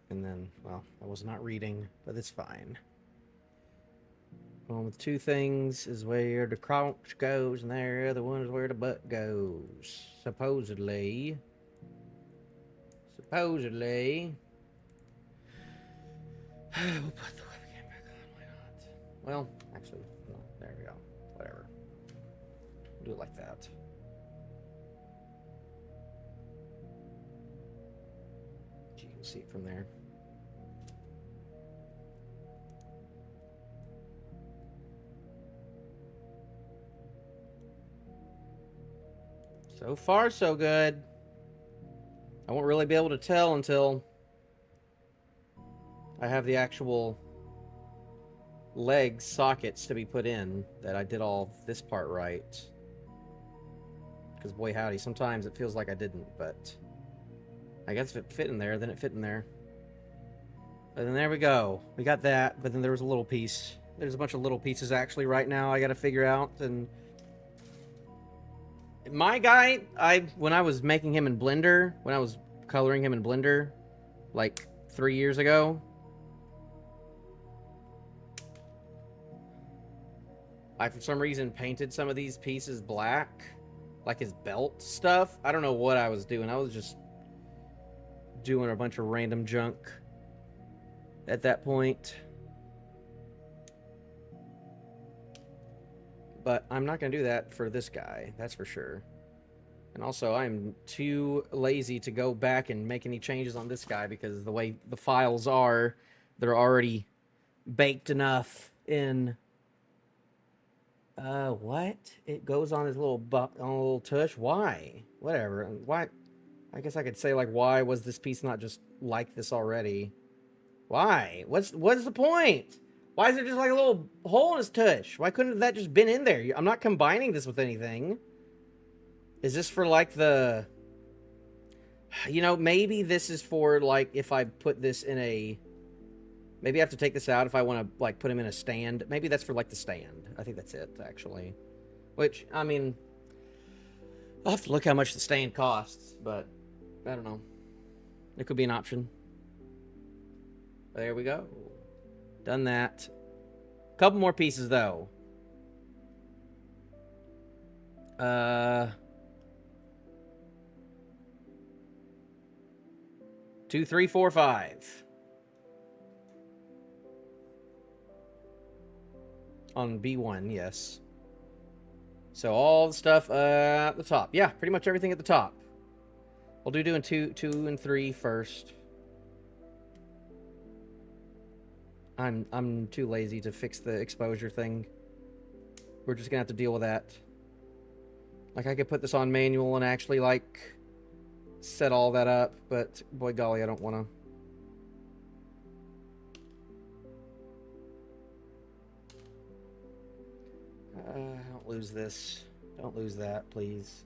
And then, well, I was not reading, but it's fine. One with 2 things is where the crouch goes, and the other one is where the butt goes. Supposedly. Supposedly. We'll put the webcam back on, why not? Well, actually, no, there we go. Whatever. We'll do it like that. You can see it from there. So far, so good. I won't really be able to tell until I have the actual leg sockets to be put in that I did all this part right. Because boy howdy, sometimes it feels like I didn't, but I guess if it fit in there, then it fit in there. And then there we go. We got that, but then there was a little piece. There's a bunch of little pieces actually right now I gotta figure out, and My guy, when I was making him in Blender, when I was coloring him in Blender, like 3 years ago, I for some reason painted some of these pieces black, like his belt stuff. I don't know what I was doing. I was just doing a bunch of random junk at that point. But I'm not going to do that for this guy, that's for sure. And also, I'm too lazy to go back and make any changes on this guy because the way the files are, they're already baked enough in. What? It goes on his little tush? Why? Whatever. Why? I guess I could say, like, why was this piece not just like this already? Why? What's the point? Why is there just like a little hole in his tush? Why couldn't that just been in there? I'm not combining this with anything. Is this for like the... You know, maybe this is for like if I put this in a... Maybe I have to take this out if I want to like put him in a stand. Maybe that's for like the stand. I think that's it, actually. Which, I mean... I'll have to look how much the stand costs, but I don't know. It could be an option. There we go. Done that. Couple more pieces, though. 2, 3, 4, 5. On B1, yes. So all the stuff at the top. Yeah, pretty much everything at the top. We'll do doing 2 and 3 first. I'm too lazy to fix the exposure thing. We're just gonna have to deal with that. Like, I could put this on manual and actually, like, set all that up, but boy golly, I don't want to. Don't lose this. Don't lose that, please.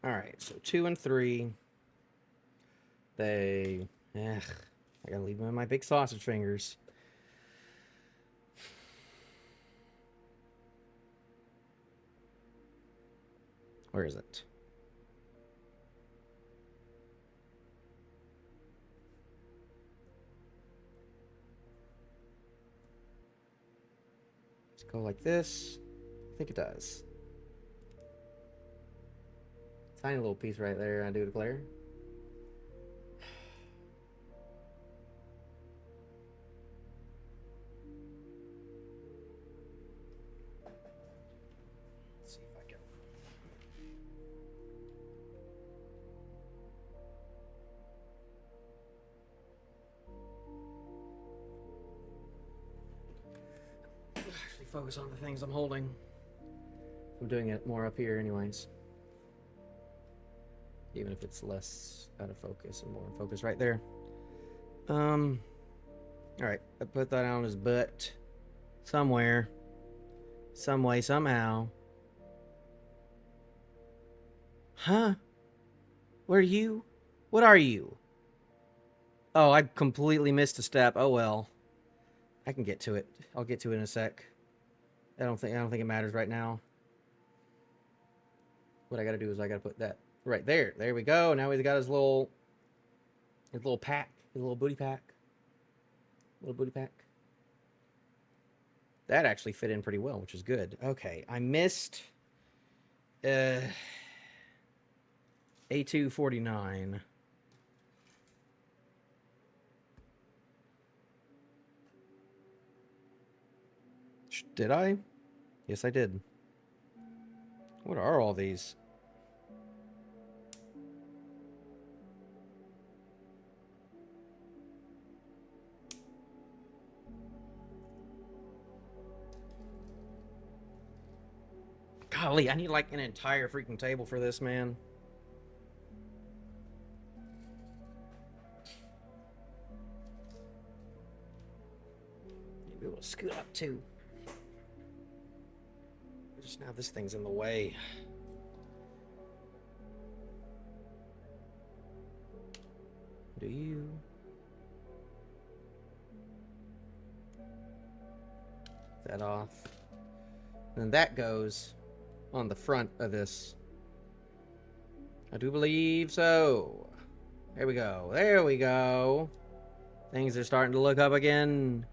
All right, so 2 and 3. I gotta leave them in my big sausage fingers. Where is it? Let's go like this. I think it does. Tiny little piece right there, I do declare. Let's see if I can. Actually focus on the things I'm holding. I'm doing it more up here anyways. Even if it's less out of focus and more in focus right there. Alright, I put that on his butt. Somewhere. Some way, somehow. Huh? Where are you? What are you? Oh, I completely missed a step. Oh well. I can get to it. I'll get to it in a sec. I don't think it matters right now. What I gotta do is I gotta put that right there. There we go. Now he's got his little pack, his little booty pack. Little booty pack. That actually fit in pretty well, which is good. Okay, I missed A249. Did I? Yes, I did. What are all these? Golly, I need like an entire freaking table for this, man. Maybe we'll scoot up too. Now this thing's in the way. Do you? That off. And that goes on the front of this. I do believe so. There we go. There we go. Things are starting to look up again.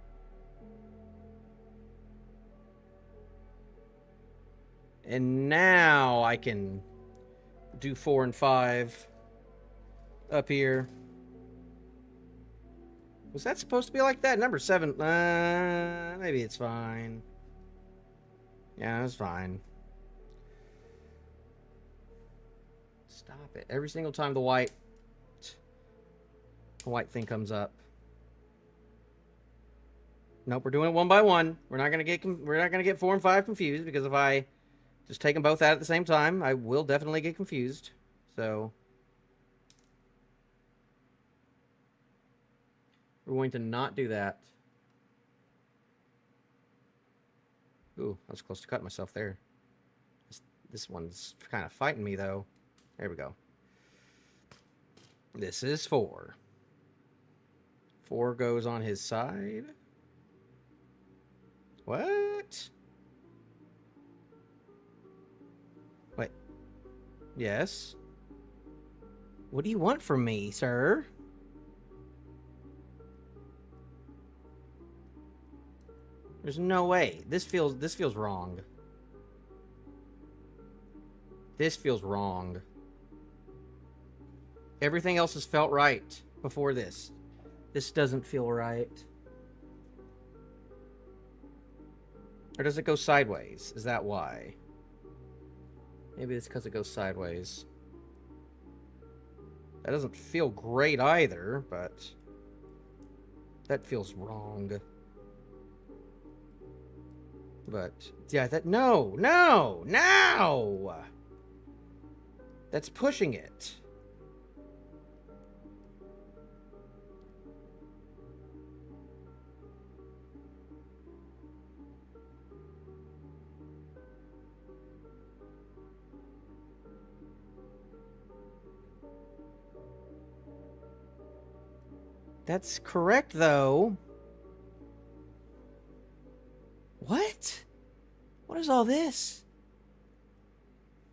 And now I can do 4 and 5 up here. Was that supposed to be like that? Number 7. Maybe it's fine. Yeah, it's fine. Stop it. Every single time the white thing comes up. Nope, we're doing it one by one. We're not gonna get 4 and 5 confused, because if I just take them both out at the same time, I will definitely get confused. So we're going to not do that. Ooh, I was close to cutting myself there. This one's kind of fighting me, though. There we go. This is 4. 4 goes on his side. What? Wait. Yes? What do you want from me, sir? There's no way. This feels wrong. This feels wrong. Everything else has felt right before this. This doesn't feel right. Or does it go sideways? Is that why? Maybe it's because it goes sideways. That doesn't feel great either, but that feels wrong. But yeah, no! That's pushing it. That's correct, though. What? What is all this?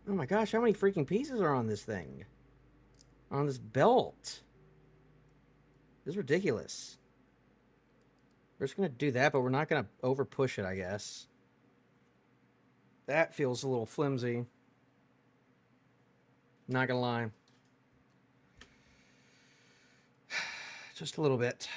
Oh my gosh, how many freaking pieces are on this thing? On this belt? This is ridiculous. We're just going to do that, but we're not going to over push it, I guess. That feels a little flimsy. Not going to lie. Just a little bit.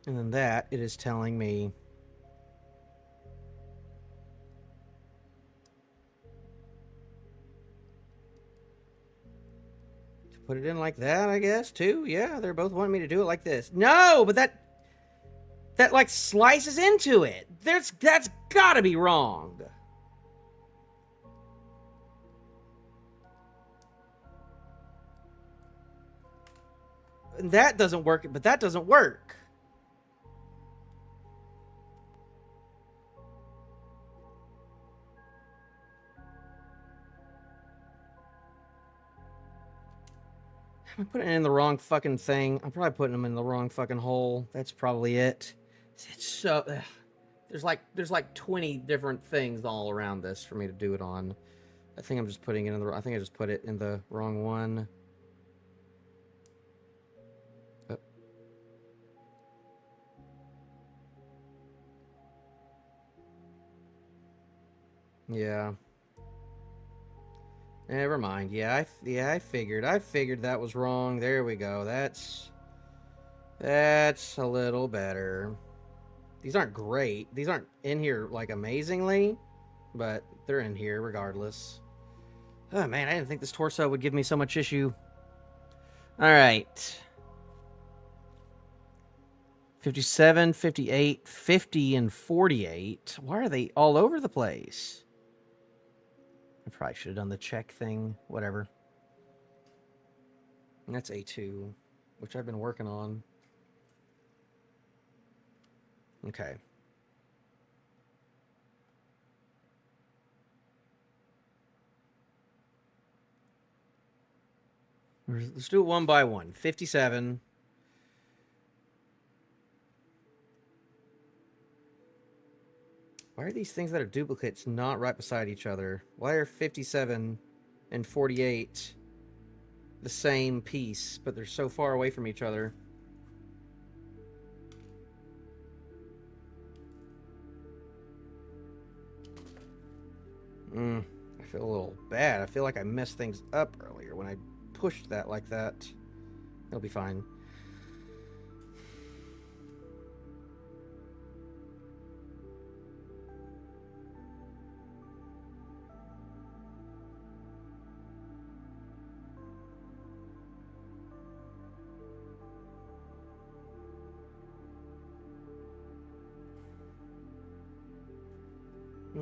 And then that, it is telling me to put it in like that, I guess, too. Yeah, they're both wanting me to do it like this. No, but that like slices into it. That's gotta be wrong. And that doesn't work, but that doesn't work. I'm putting it in the wrong fucking thing. I'm probably putting them in the wrong fucking hole. That's probably it. It's so... There's like 20 different things all around this for me to do it on. I think I'm just putting it in the... I think I just put it in the wrong one. Oh. Yeah. Never mind. Yeah, I figured that was wrong. There we go. That's a little better. These aren't great. These aren't in here like amazingly, but they're in here regardless. Oh, man, I didn't think this torso would give me so much issue. All right. 57, 58, 50, and 48. Why are they all over the place? I probably should have done the check thing. Whatever. And that's A2, which I've been working on. Okay. Let's do it one by one. 57. Why are these things that are duplicates not right beside each other? Why are 57 and 48 the same piece, but they're so far away from each other? I feel a little bad. I feel like I messed things up earlier when I pushed that like that. It'll be fine.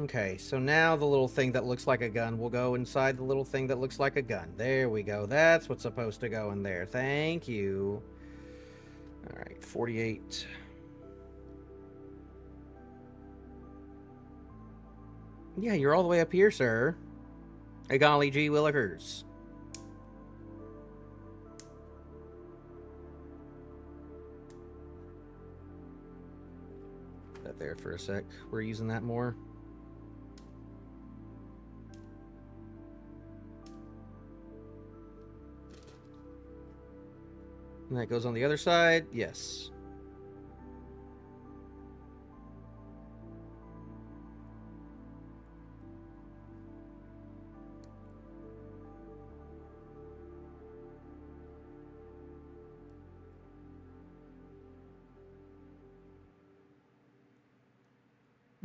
Okay, so now the little thing that looks like a gun will go inside the little thing that looks like a gun. There we go. That's what's supposed to go in there. Thank you. All right, 48. Yeah, you're all the way up here, sir. A golly gee willikers. Put that there for a sec. We're using that more. And that goes on the other side. Yes.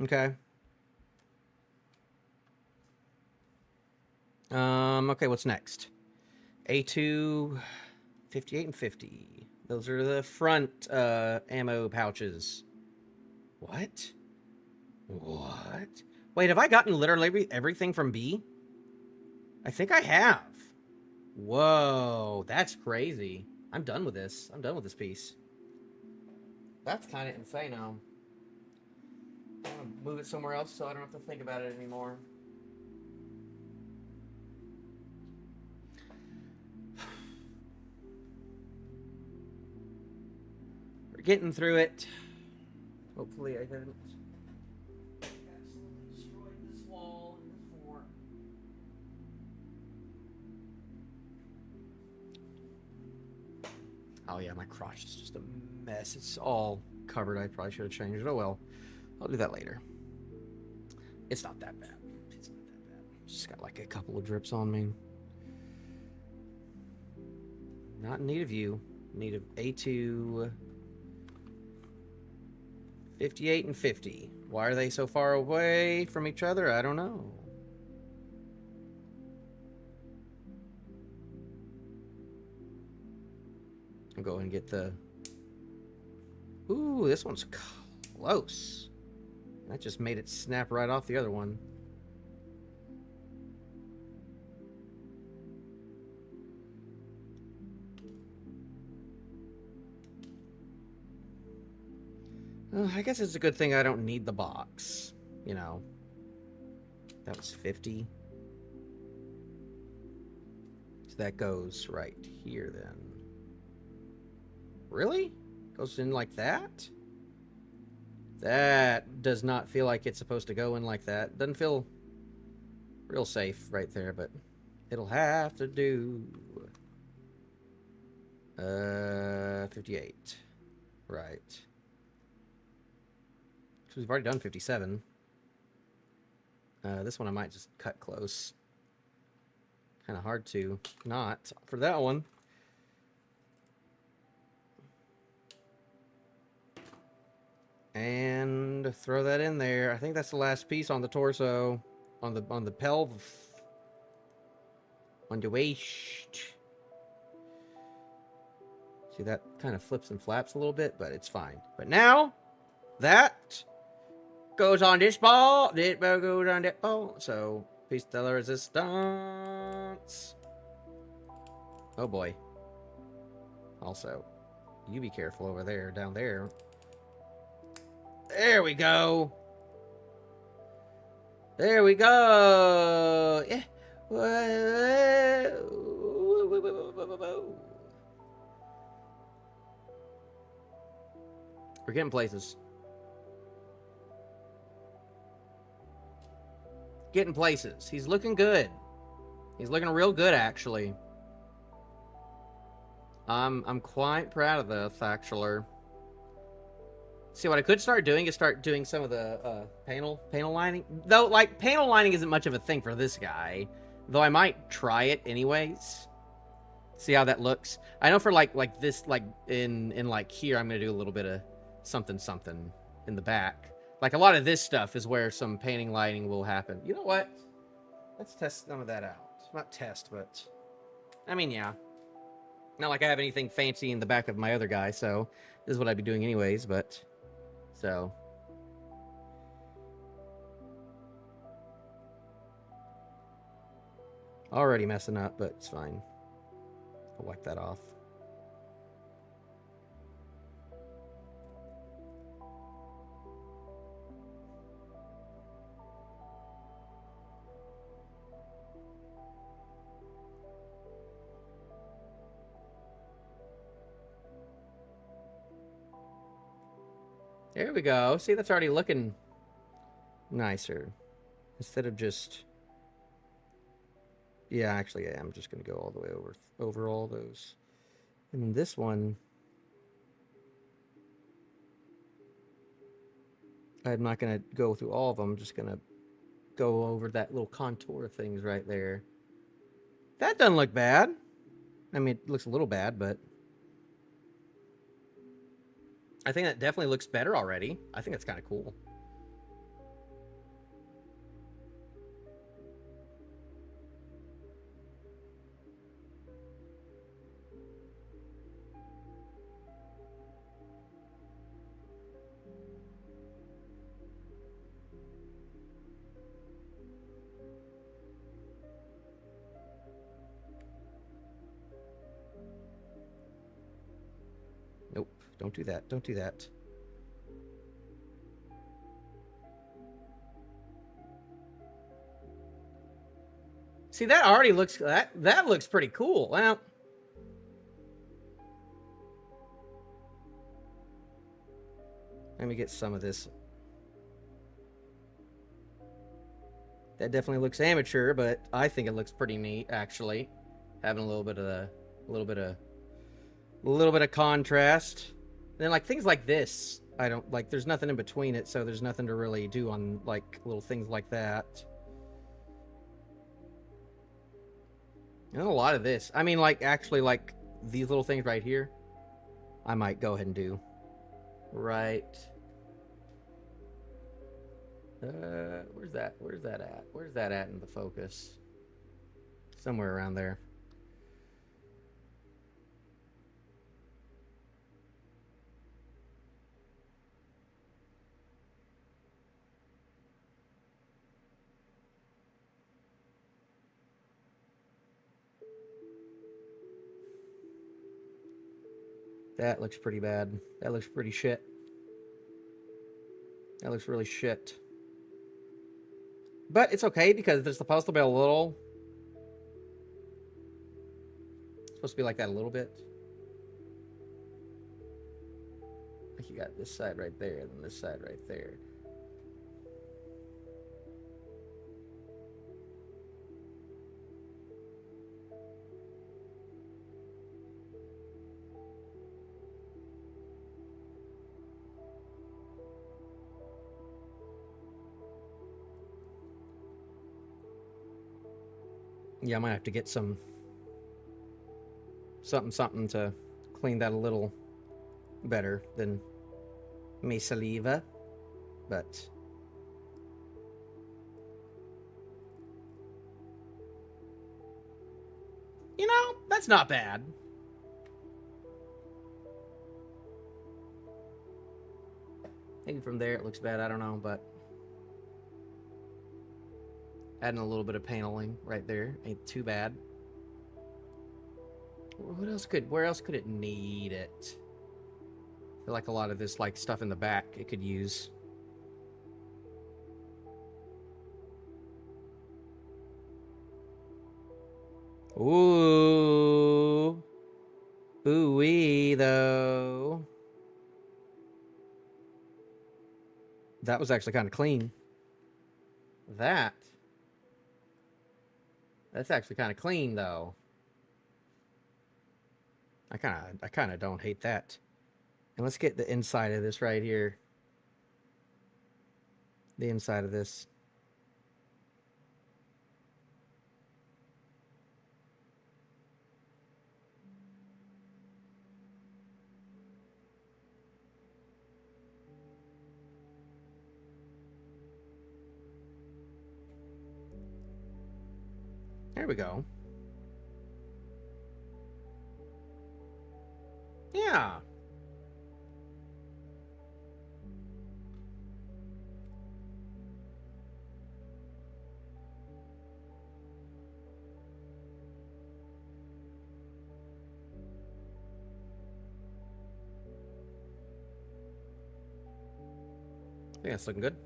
Okay. Okay, what's next? A2, 58 and 50. Those are the front ammo pouches. What? What? Wait, have I gotten literally everything from B? I think I have. Whoa, that's crazy. I'm done with this. I'm done with this piece. That's kind of insane now. I'm gonna move it somewhere else so I don't have to think about it anymore. We're getting through it. Hopefully I haven't absolutely destroyed this wall and this floor. Oh yeah, my crotch is just a mess. It's all covered. I probably should have changed it. Oh well. I'll do that later. It's not that bad. It's not that bad. Just got like a couple of drips on me. Not in need of you. Need of A2, 58 and 50. Why are they so far away from each other? I don't know. I'll go ahead and get the... Ooh, this one's close. That just made it snap right off the other one. I guess it's a good thing I don't need the box. You know. That was 50. So that goes right here then. Really? Goes in like that? That does not feel like it's supposed to go in like that. Doesn't feel real safe right there, but it'll have to do. 58. Right. So we've already done 57. This one I might just cut close. Kind of hard to not for that one. And throw that in there. I think that's the last piece on the torso, on the pelv. On the waist. See, that kind of flips and flaps a little bit, but it's fine. But now, that goes on this ball. This ball goes on that ball. So, piece de la resistance. Oh boy. Also, you be careful over there, down there. There we go. There we go. Yeah. We're getting places. Getting places. He's looking good. He's looking real good, actually. I'm quite proud of this, actually. See, what I could start doing is start doing some of the panel lining. Though, like, panel lining isn't much of a thing for this guy. Though I might try it anyways. See how that looks. I know for like this, like in like here, I'm gonna do a little bit of something in the back. Like a lot of this stuff is where some painting lighting will happen. You know what? Let's test some of that out. Not test, but I mean, yeah. Not like I have anything fancy in the back of my other guy, so this is what I'd be doing anyways, but so. Already messing up, but it's fine. I'll wipe that off. There we go. See, that's already looking nicer. Instead of just... Yeah, actually, I'm just going to go all the way over all those. And then this one... I'm not going to go through all of them. I'm just going to go over that little contour things right there. That doesn't look bad. I mean, it looks a little bad, but... I think that definitely looks better already. I think that's kind of cool. Nope, don't do that. Don't do that. See, that already looks... That looks pretty cool. Well... Let me get some of this. That definitely looks amateur, but I think it looks pretty neat, actually. Having a little bit of contrast. And then, like, things like this, I don't like. There's nothing in between it, so there's nothing to really do on like little things like that. And a lot of this. I mean, like, actually, like these little things right here, I might go ahead and do. Right. Where's that? Where's that at? Where's that at in the focus? Somewhere around there. That looks pretty bad. That looks pretty shit. That looks really shit. But it's okay because there's supposed to be a little... It's supposed to be like that a little bit. Like you got this side right there, and then this side right there. Yeah, I might have to get some something to clean that a little better than me saliva, but You know, that's not bad. Maybe from there it looks bad, I don't know, but adding a little bit of paneling right there ain't too bad. Where else could it need it? I feel like a lot of this like stuff in the back it could use. Ooh. Ooh-wee, though. That was actually kind of clean. That's actually kind of clean, though. I kind of don't hate that. And let's get the inside of this right here. The inside of this. There we go. Yeah. I think that's looking good.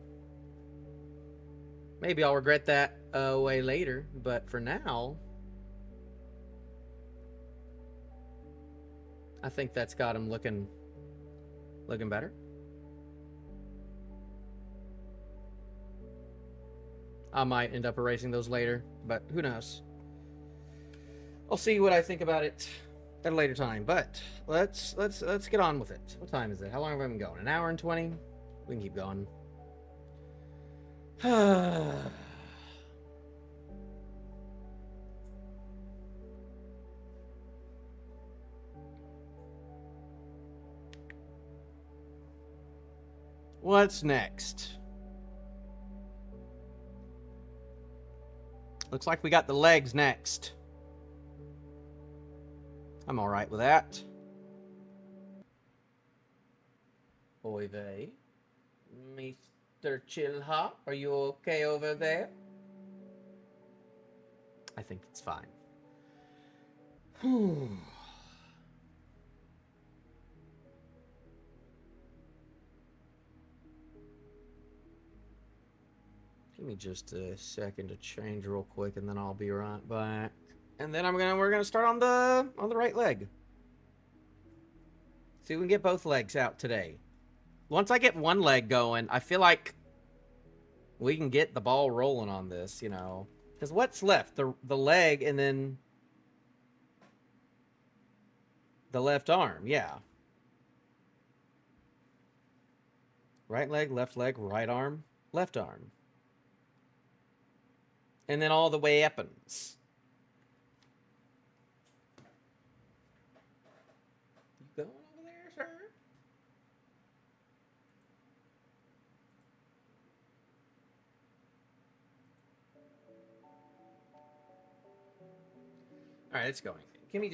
Maybe I'll regret that way later, but for now, I think that's got him looking better. I might end up erasing those later, but who knows? I'll see what I think about it at a later time. But let's get on with it. What time is it? How long have I been going? An hour and 20? We can keep going. What's next? Looks like we got the legs next. I'm all right with that. Oy vey. Mr. Chillhop, are you okay over there? I think it's fine. Give me just a second to change real quick, and then I'll be right back. And then we're gonna start on the right leg. See if we can get both legs out today. Once I get one leg going, I feel like we can get the ball rolling on this, you know. Because what's left? The leg and then the left arm, yeah. Right leg, right arm, left arm. And then all the weapons. You going over there, sir? All right, it's going. Give me a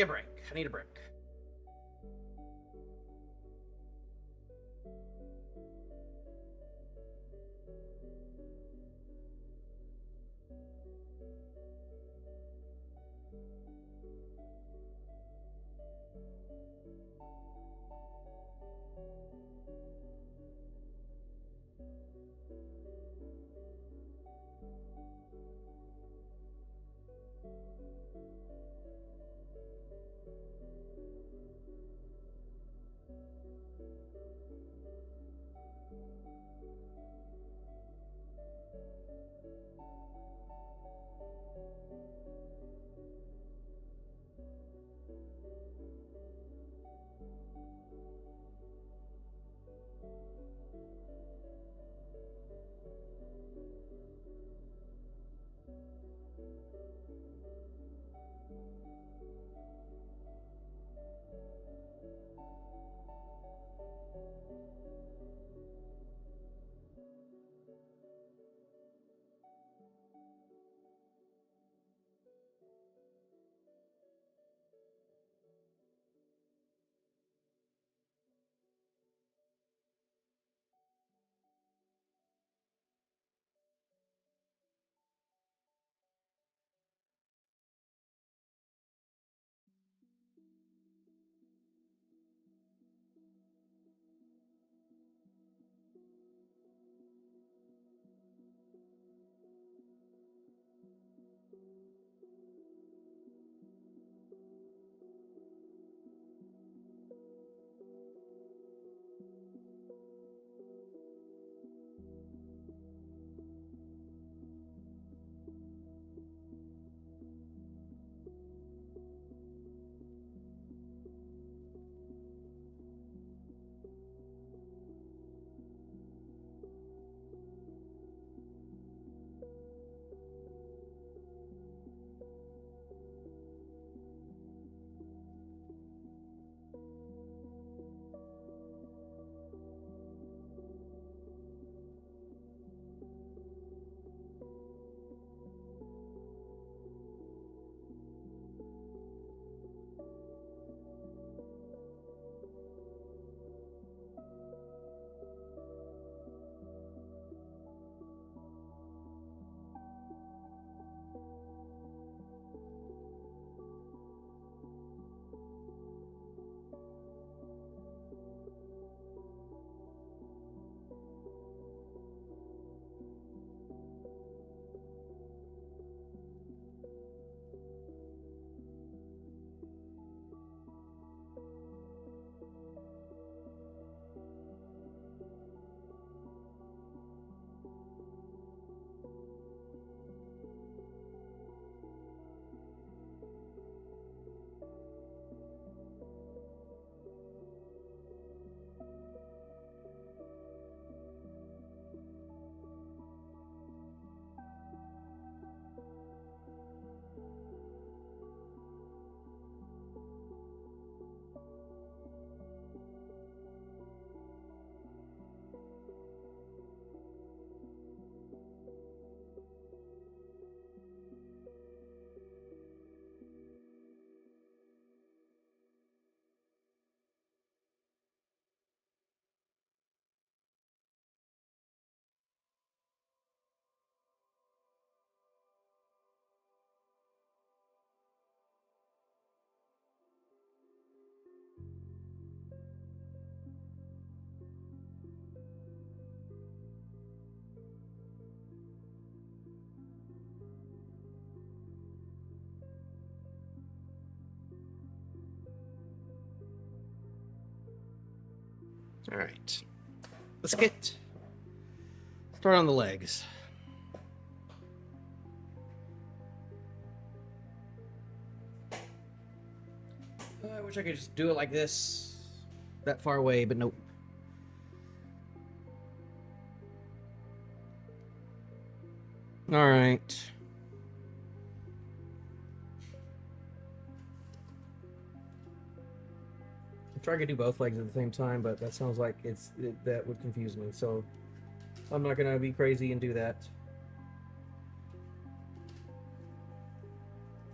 break. I need a break. All right. Let's start on the legs. I wish I could just do it like this, that far away, but nope. All right. I'm trying to do both legs at the same time, but that sounds like that would confuse me. So I'm not gonna be crazy and do that.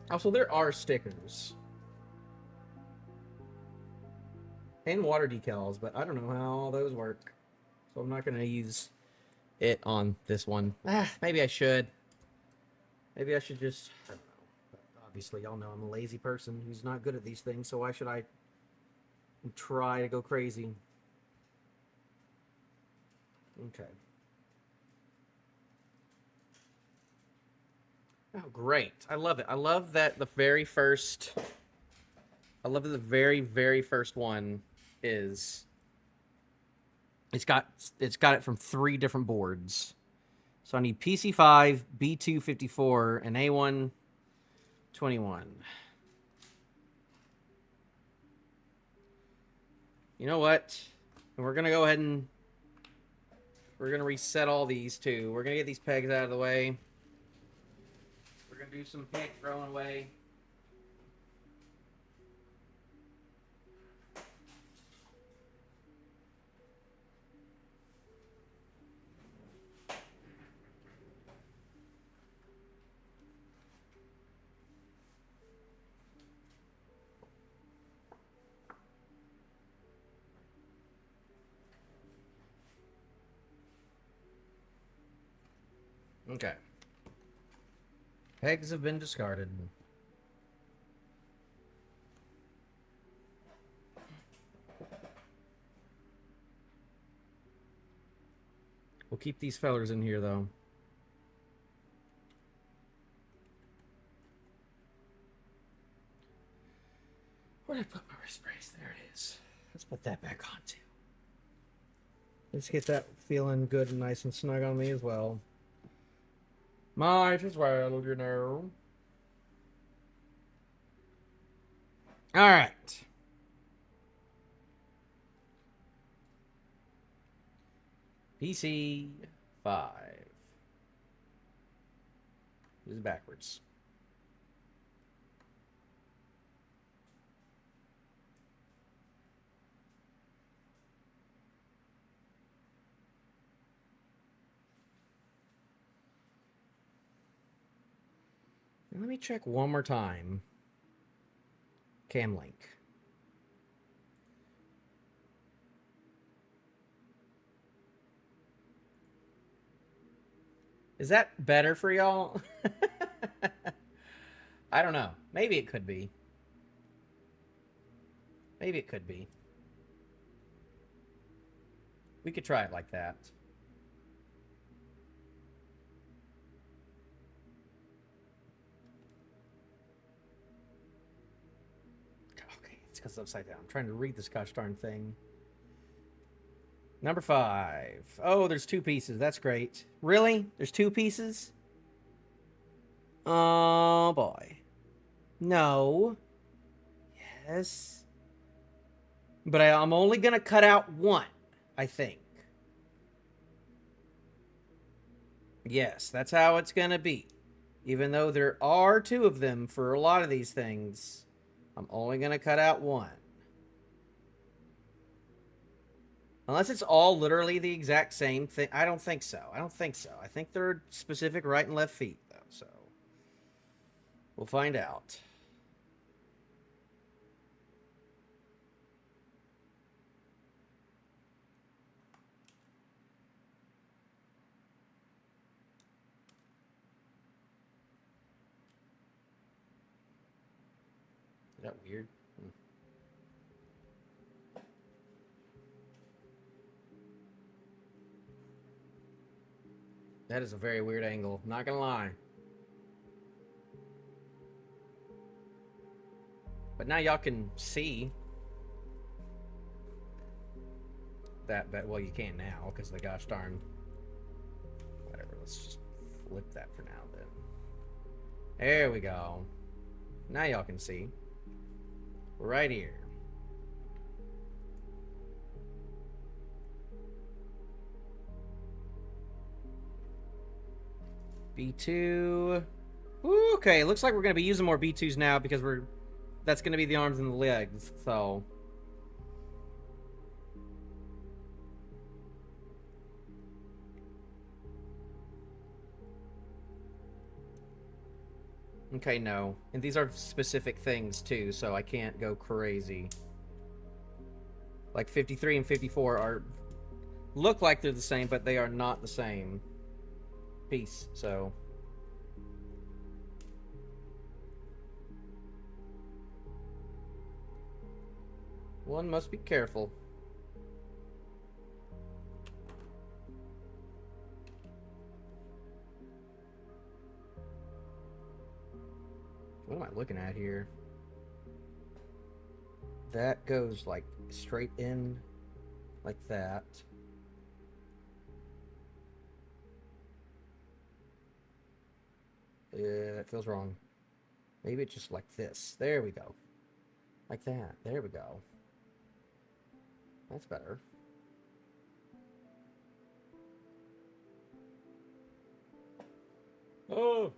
Also, there are stickers and water decals, but I don't know how those work. So I'm not gonna use it on this one. Maybe I should. Maybe I should just, I don't know. But obviously, y'all know I'm a lazy person who's not good at these things, so why should I try to go crazy? Okay. Oh, great. I love it. I love that the very first... I love that the very, very first one is... It's got it from 3 different boards. So I need PC5, B254, and A121. You know what? We're going to go ahead and... We're going to reset all these, too. We're going to get these pegs out of the way. We're going to do some peg throwing away. Okay. Pegs have been discarded. We'll keep these fellers in here, though. Where did I put my wrist brace? There it is. Let's put that back on, too. Let's get that feeling good and nice and snug on me as well. Might as well, you know. Alright. PC 5. This is backwards. Let me check one more time. Cam link. Is that better for y'all? I don't know. Maybe it could be. Maybe it could be. We could try it like that. Okay, it's because it's upside down. I'm trying to read this gosh darn thing. Number 5. Oh, there's 2 pieces. That's great. Really? There's 2 pieces? Oh, boy. No. Yes. But I'm only going to cut out 1, I think. Yes, that's how it's going to be. Even though there are 2 of them for a lot of these things, I'm only going to cut out 1. Unless it's all literally the exact same thing. I don't think so. I think there are specific right and left feet, though. So we'll find out. Is that weird? That is a very weird angle. Not gonna lie. But now y'all can see that, but well, you can't now because the gosh darn. Whatever. Let's just flip that for now then. There we go. Now y'all can see. Right here. B2. Ooh, okay, looks like we're going to be using more B2s now because that's going to be the arms and the legs, so. Okay, no. And these are specific things too, so I can't go crazy. Like 53 and 54 look like they're the same, but they are not the same piece, so. One must be careful. What am I looking at here? That goes like straight in like that. It feels wrong. Maybe it's just like this. There we go. Like that. There we go. That's better. Oh!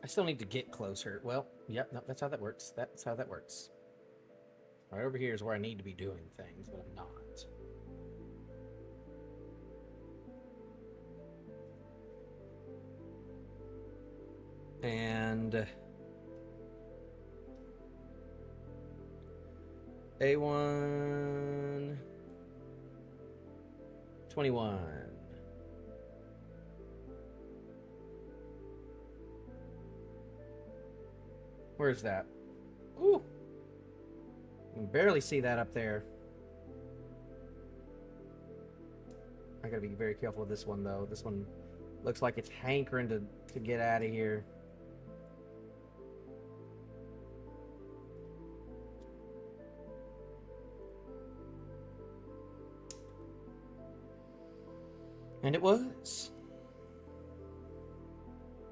I still need to get closer. Well, yep, no, that's how that works. That's how that works. Right over here is where I need to be doing things, but I'm not. And A1 21. Where's that? Ooh! I can barely see that up there. I gotta be very careful with this one, though. This one looks like it's hankering to get out of here. And it was.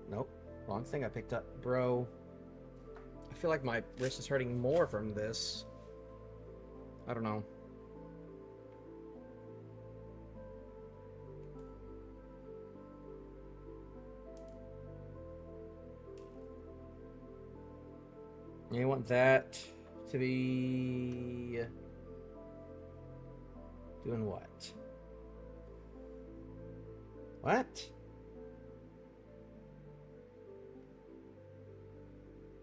Nope. Wrong thing I picked up. Bro. I feel like my wrist is hurting more from this. I don't know. You want that to be doing what? What?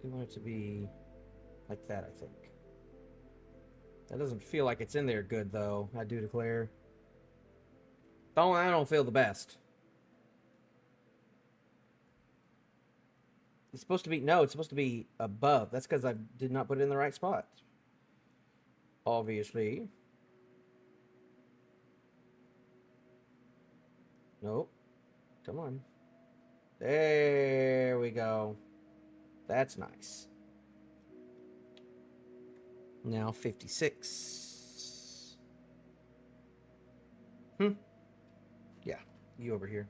We want it to be like that, I think. That doesn't feel like it's in there good, though. I do declare. I don't feel the best. It's supposed to be, no, it's supposed to be above. That's because I did not put it in the right spot. Obviously. Nope. Come on. There we go. That's nice. Now 56. Yeah, you over here.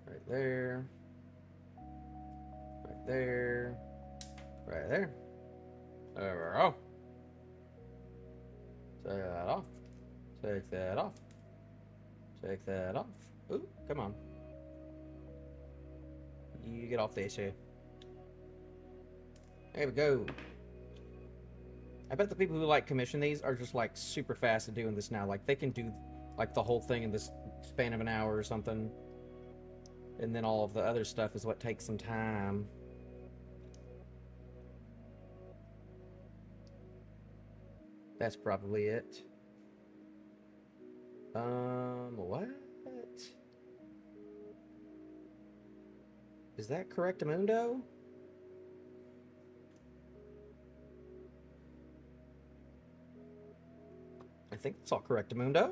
Right there. Right there. Right there. There we go. Take that off. Take that off. Take that off. Ooh, come on. You get off this here. There we go. I bet the people who like commission these are just like super fast at doing this now. Like they can do like the whole thing in this span of an hour or something. And then all of the other stuff is what takes some time. That's probably it. What? Is that Correctamundo? I think it's all Correctamundo.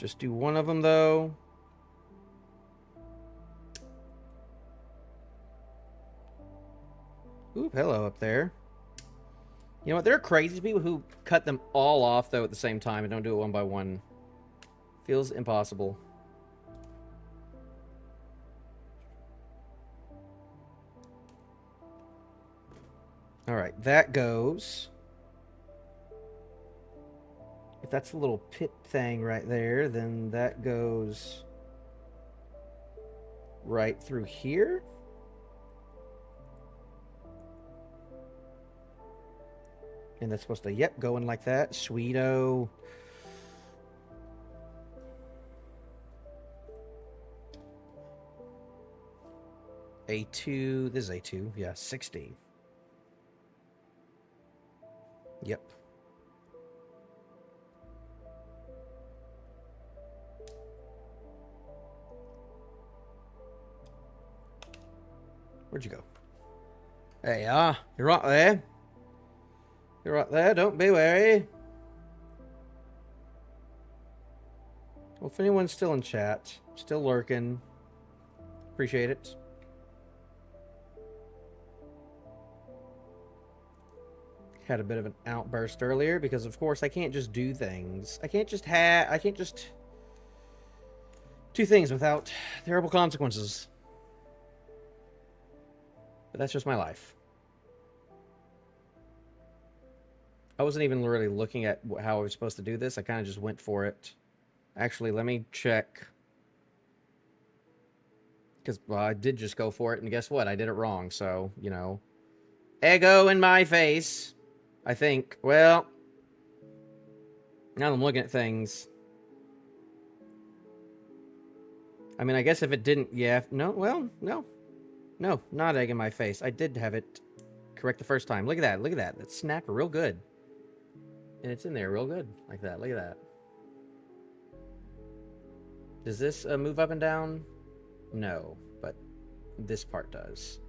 just do one of them, though. Ooh, hello up there. You know what? There are crazy people who cut them all off, though, at the same time and don't do it one by one. Feels impossible. All right, that goes. If that's a little pit thing right there, then that goes right through here. And that's supposed to, yep, go in like that. Sweeto. A2, this is A2, yeah, 60. Yep. Where'd you go? There you are. You're right there. You're right there. Don't be wary. Well, if anyone's still in chat, still lurking, appreciate it. Had a bit of an outburst earlier because, of course, I can't just do things. I can't just do things without terrible consequences. But that's just my life. I wasn't even really looking at how I was supposed to do this. I kind of just went for it. Actually, let me check. Because, well, I did just go for it, and guess what? I did it wrong, so, you know. Ego in my face, I think. Well, now that I'm looking at things. I mean, I guess if it didn't, yeah, no, well, no. No, not egg in my face. I did have it correct the first time. Look at that, look at that. That snapped real good. And it's in there real good, like that, look at that. Does this move up and down? No, but this part does.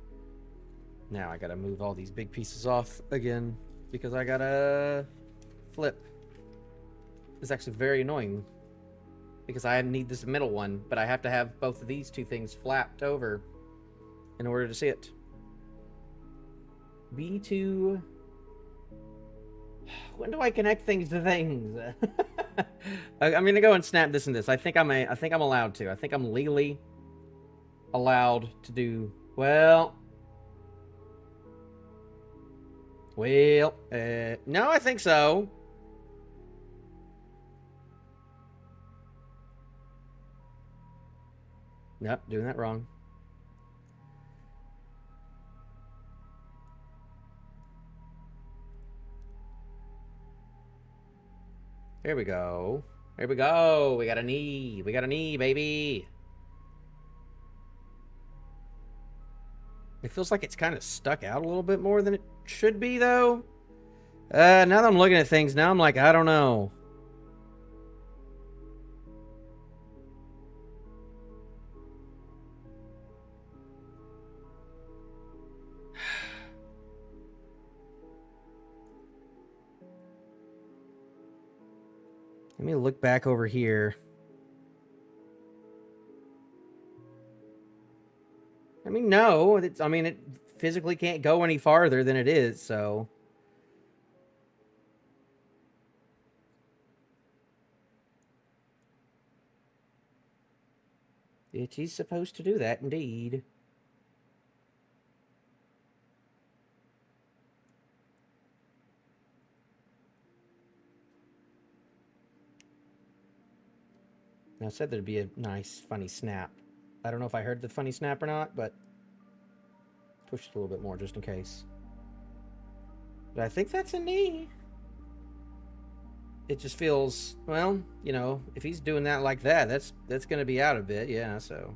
Now I gotta move all these big pieces off again because I gotta flip. It's actually very annoying because I need this middle one, but I have to have both of these two things flapped over in order to see it. B2. When do I connect things to things? I'm gonna go and snap this and this. I think I'm allowed to. I think I'm legally allowed to do well. No, I think so. Nope, doing that wrong. Here we go. Here we go. We got a knee. We got a knee, baby. It feels like it's kind of stuck out a little bit more than it should be, though. Now that I'm looking at things, now I'm like, I don't know. Let me look back over here. I mean, no. I mean, it physically can't go any farther than it is, so. It is supposed to do that, indeed. I said there'd be a nice, funny snap. I don't know if I heard the funny snap or not, but push it a little bit more just in case. But I think that's a knee. It just feels, well, you know, if he's doing that like that, that's going to be out a bit, yeah, so.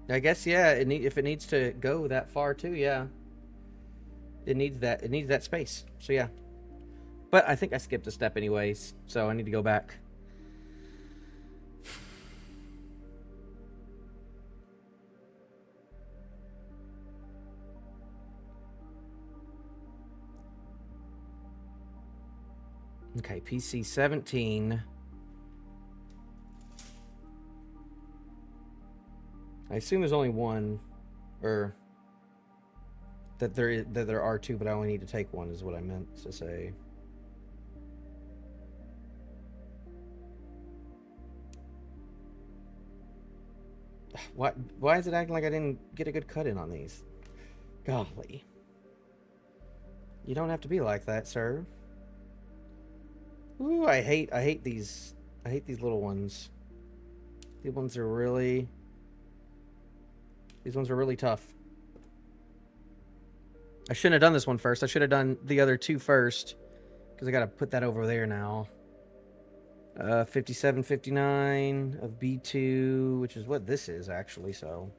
I guess, yeah, if it needs to go that far too, yeah. It needs that space, so yeah. But I think I skipped a step anyways, so I need to go back. Okay, PC 17. I assume there's only one, or that there are two, but I only need to take one is what I meant to say. Why is it acting like I didn't get a good cut in on these? Golly. You don't have to be like that, sir. Ooh, I hate these little ones. These ones are really tough. I shouldn't have done this one first. I should have done the other two first, because I got to put that over there now. 57, 59 of B2, which is what this is actually, so.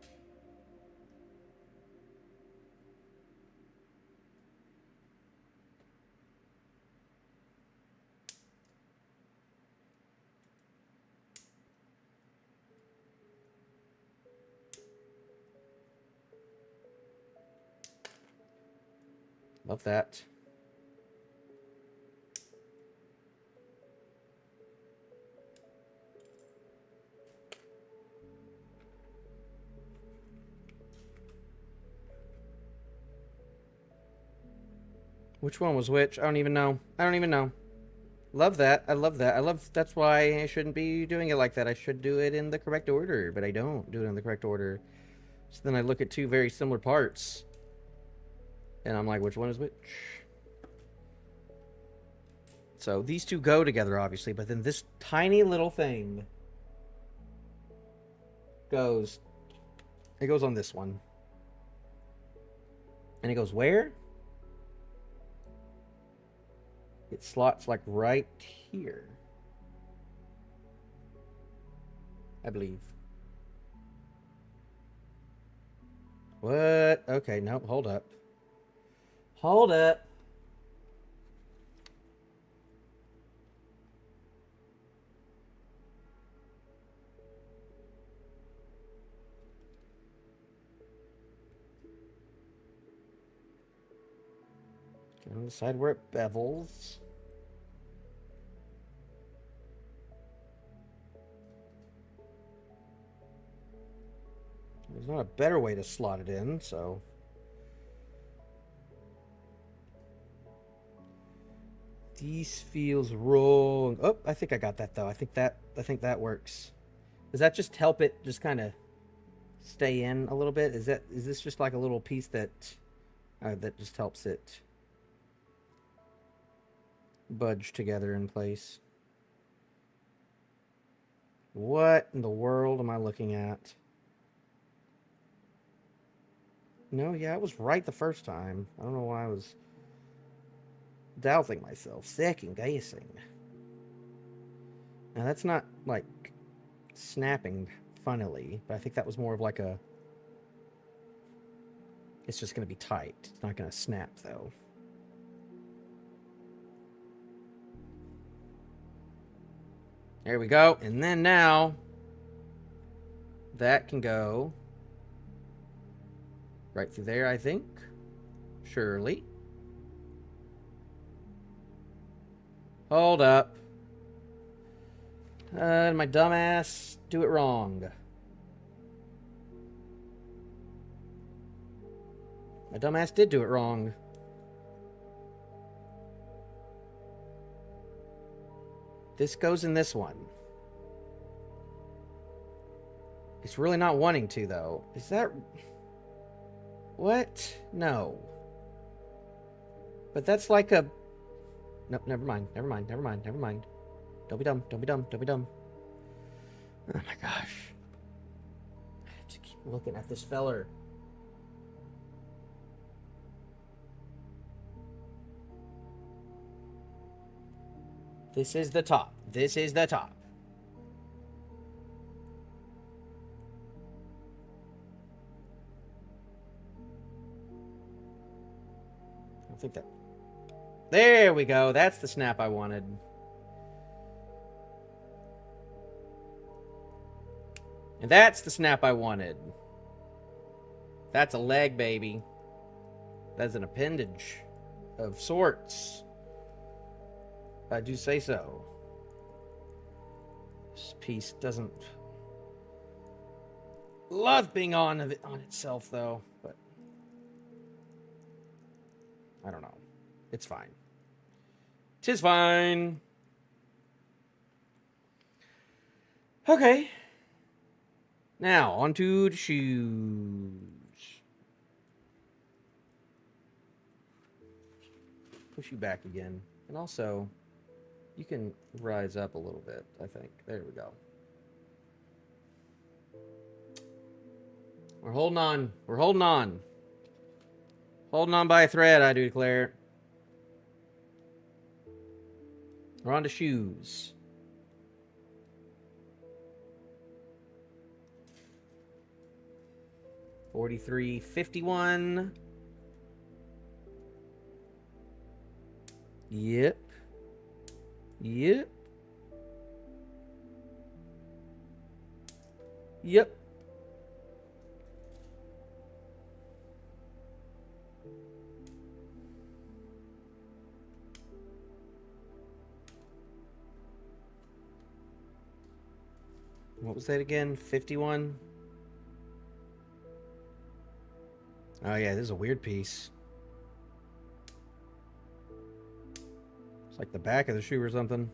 Love that. Which one was which? I don't even know. Love that. I love that. That's why I shouldn't be doing it like that. I should do it in the correct order, but I don't do it in the correct order. So then I look at two very similar parts, and I'm like, which one is which? So these two go together, obviously, but then this tiny little thing goes... It goes on this one. And it goes where? It slots like right here, I believe. What? Okay, no, hold up. Hold up. Get on the side where it bevels. There's not a better way to slot it in, so. These feels wrong. Oh, I think I got that though. I think that works. Does that just help it just kind of stay in a little bit? Is this just like a little piece that just helps it budge together in place? What in the world am I looking at? No, yeah, I was right the first time. I don't know why I was doubting myself, second guessing. Now that's not like snapping funnily, but I think that was more of like a... It's just going to be tight. It's not going to snap though. There we go. And then now that can go right through there, I think. Surely. Hold up. My dumbass do it wrong. My dumbass did do it wrong. This goes in this one. It's really not wanting to, though. Is that... What? No. But that's like a... No, never mind. Don't be dumb. Oh my gosh. I have to keep looking at this feller. This is the top. I think that... There we go. That's the snap I wanted. And that's the snap I wanted. That's a leg, baby. That's an appendage of sorts. I do say so. This piece doesn't love being on itself, though, but I don't know. It's fine. 'Tis fine. Okay. Now, on to the shoes. Push you back again. And also, you can rise up a little bit, I think. There we go. We're holding on. We're holding on. Holding on by a thread, I do declare. We're on to shoes. $43.51. Yep. Yep. Yep. What was that again? 51? Oh yeah, this is a weird piece. It's like the back of the shoe or something.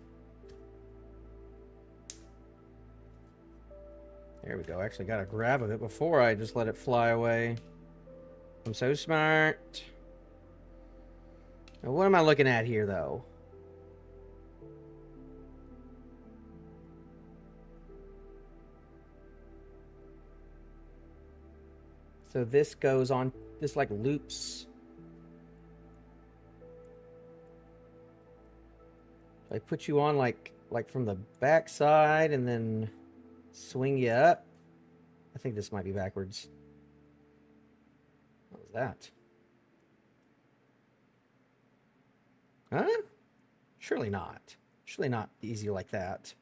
There we go. Actually got a grab of it before I just let it fly away. I'm so smart. Now, what am I looking at here, though? So this goes on, this like loops. I put you on like from the back side and then swing you up. I think this might be backwards. What was that? Huh? Surely not. Surely not easy like that.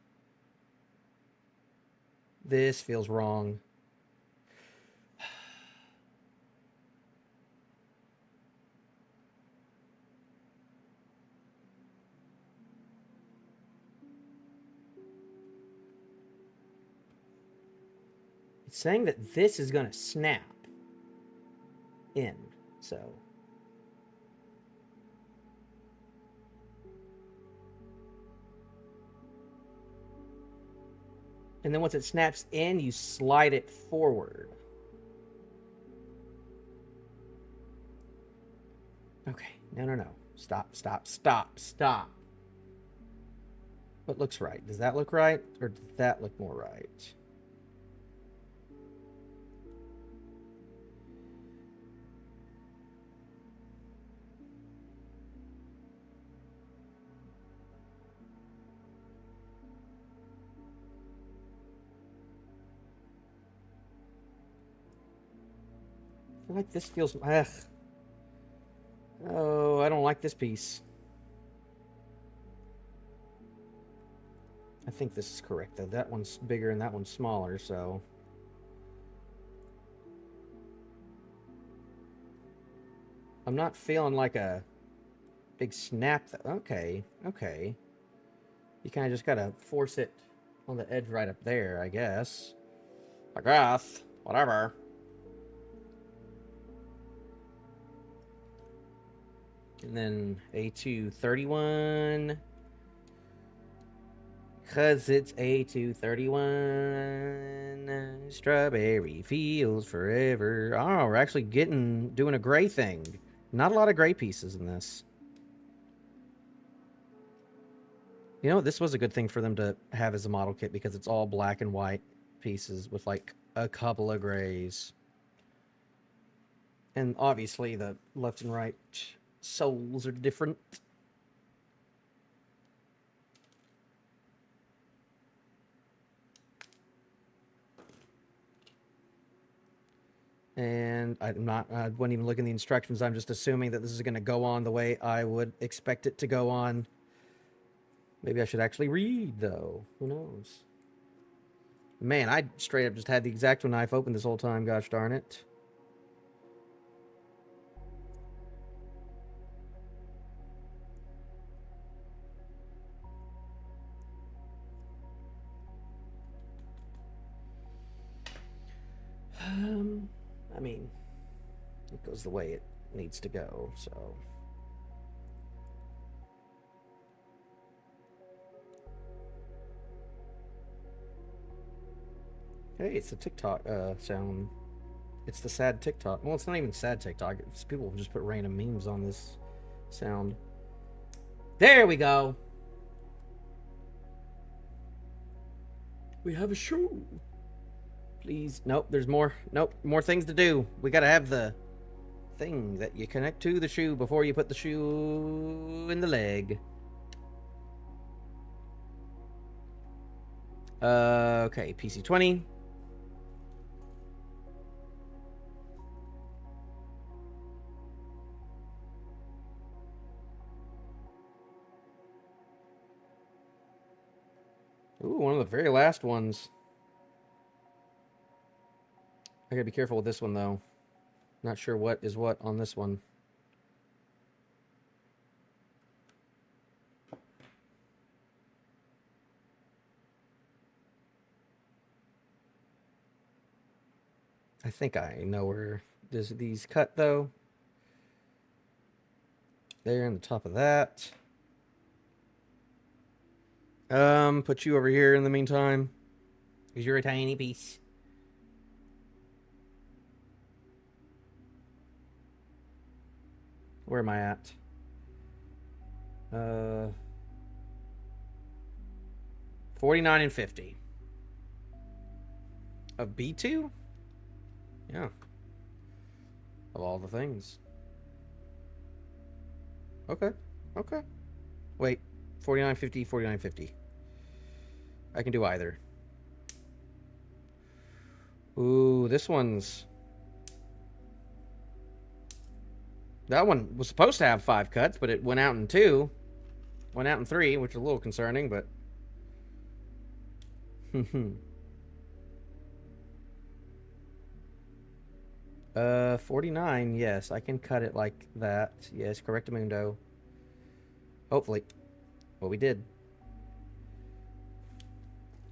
This feels wrong. It's saying that this is going to snap in, so. And then once it snaps in, you slide it forward. Okay, no. Stop. What looks right? Does that look right? Or does that look more right? I feel like this feels... Ugh. Oh, I don't like this piece. I think this is correct, though. That one's bigger and that one's smaller, so... I'm not feeling like a big snap. Okay. You kind of just gotta force it on the edge right up there, I guess. I guess. Whatever. And then A231. Because it's A231. Strawberry fields forever. Oh, we're actually doing a gray thing. Not a lot of gray pieces in this. You know, this was a good thing for them to have as a model kit because it's all black and white pieces with like a couple of grays. And obviously the left and right soles are different. And I wasn't even looking at the instructions. I'm just assuming that this is going to go on the way I would expect it to go on. Maybe I should actually read, though. Who knows? Man, I straight up just had the X-Acto knife open this whole time. Gosh darn it. I mean, it goes the way it needs to go, so. Hey, it's the TikTok sound. It's the sad TikTok. Well, it's not even sad TikTok. It's people just put random memes on this sound. There we go. We have a show. Please. Nope, there's more. Nope, more things to do. We gotta have the thing that you connect to the shoe before you put the shoe in the leg. Okay, PC20. Ooh, one of the very last ones. I gotta be careful with this one, though. Not sure what is what on this one. I think I know where these cut, though. There on the top of that. Put you over here in the meantime. Because you're a tiny piece. Where am I at? 49 and 50. Of B2? Yeah. Of all the things. Okay. Okay. Wait. 49.50, 49.50. I can do either. Ooh, this one's... That one was supposed to have 5 cuts, but it went out in 2. Went out in 3, which is a little concerning, but... 49, yes. I can cut it like that. Yes, correctamundo. Hopefully. Well, we did.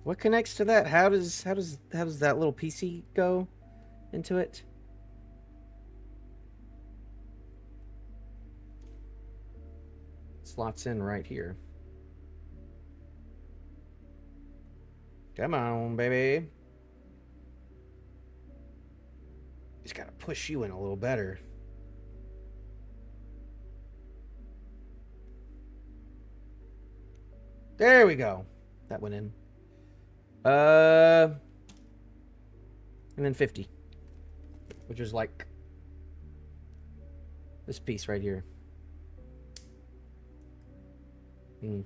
What connects to that? How does that little PC go into it? Slots in right here. Come on, baby. Just gotta push you in a little better. There we go. That went in. And then 50. Which is like this piece right here. And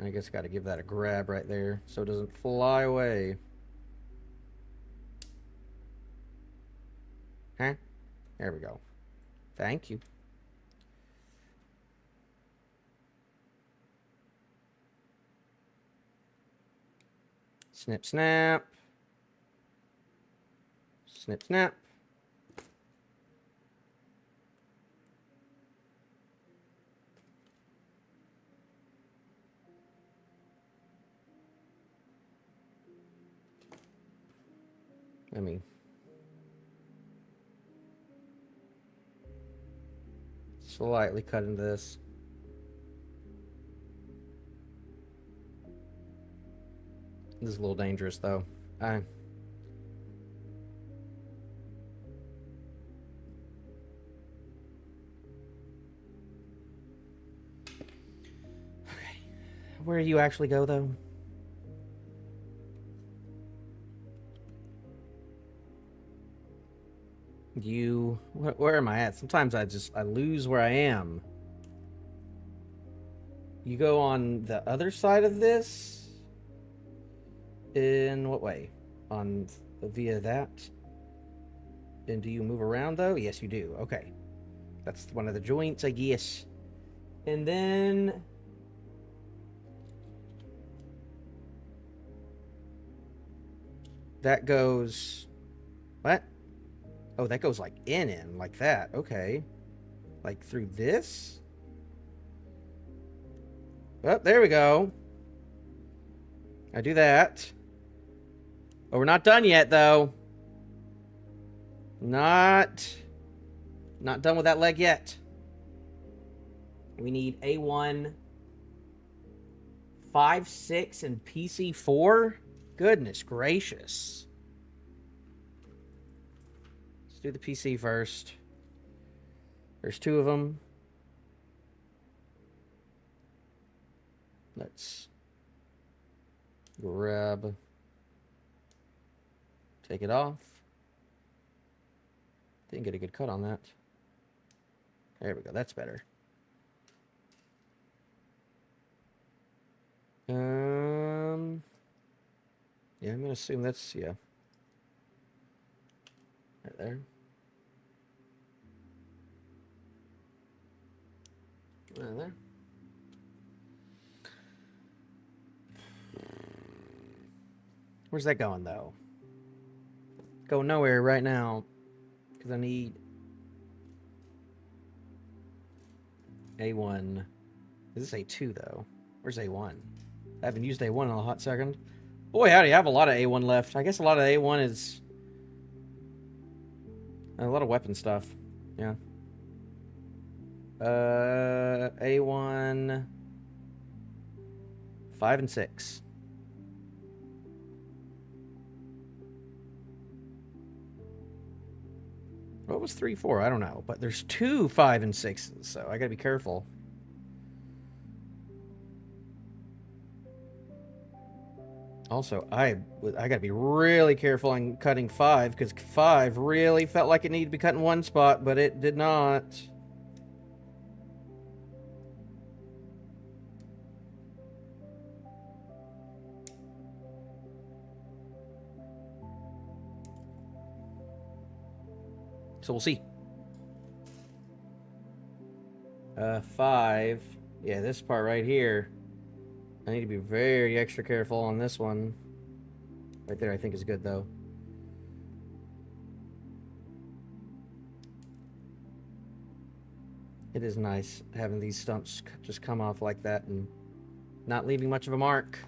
I guess gotta give that a grab right there so it doesn't fly away. Huh? There we go. Thank you. Snip, snap. Snip, snap. I mean, slightly cut into this. This is a little dangerous, though. Okay. Where do you actually go, though? Where am I at? Sometimes I lose where I am. You go on the other side of this? In what way? Via that? And do you move around, though? Yes, you do. Okay. That's one of the joints, I guess. And then... that goes... What? Oh, that goes like in, like that. Okay. Like through this? Oh, there we go. I do that. Oh, we're not done yet, though. Not done with that leg yet. We need A1, 5, 6, and PC4. Goodness gracious. Let's do the PC first. There's 2 of them. Let's grab, take it off. Didn't get a good cut on that. There we go, that's better. Yeah, I'm gonna assume that's, yeah. Right there. Right there. Where's that going, though? Going nowhere right now. Because I need A1. Is this A2, though? Where's A1? I haven't used A1 in a hot second. Boy, howdy, I have a lot of A1 left. I guess a lot of A1 is a lot of weapon stuff. Yeah. A1, 5, and 6. What was 3, 4? I don't know. But there's 2 5 and 6s, so I gotta be careful. Also, I gotta be really careful on cutting 5, because 5 really felt like it needed to be cut in one spot, but it did not. So we'll see. 5. Yeah, this part right here. I need to be very extra careful on this one. Right there, I think is good, though. It is nice having these stumps just come off like that and not leaving much of a mark.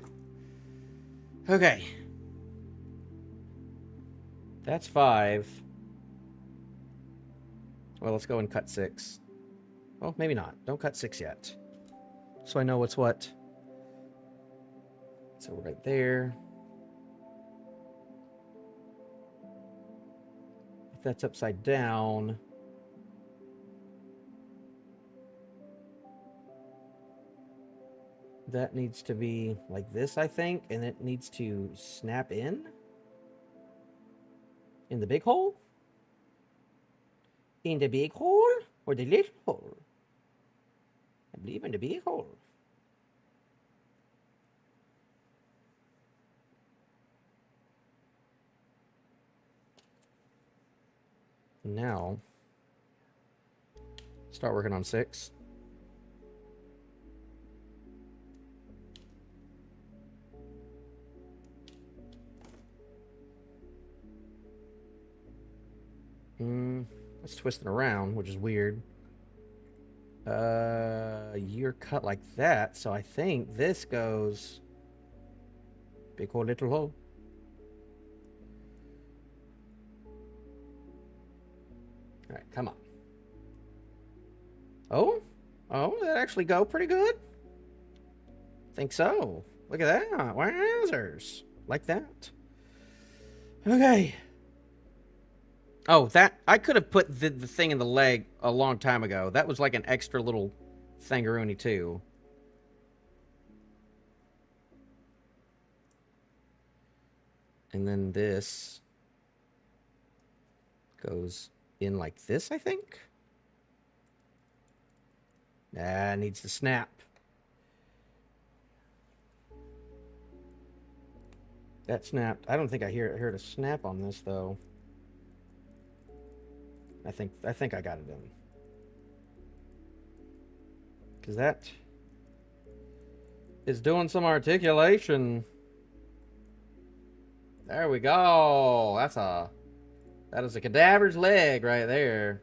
Okay. That's 5. Well, let's go and cut 6. Well, maybe not. Don't cut 6 yet. So I know what's what. So right there. If that's upside down, that needs to be like this, I think, and it needs to snap in the big hole? In the big hole or the little hole? I believe in the big hole. Now, start working on 6. It's twisting around, which is weird. You're cut like that, so I think this goes big hole, little hole. All right, come on. Oh, that actually go pretty good. Think so. Look at that. Wowzers. Like that. Okay. Oh, that I could have put the thing in the leg a long time ago. That was like an extra little thangaroonie too. And then this goes in like this, I think. Nah, it needs to snap. That snapped. I don't think I heard a snap on this though. I think I got it in. Because that is doing some articulation. There we go. That is a cadaver's leg right there.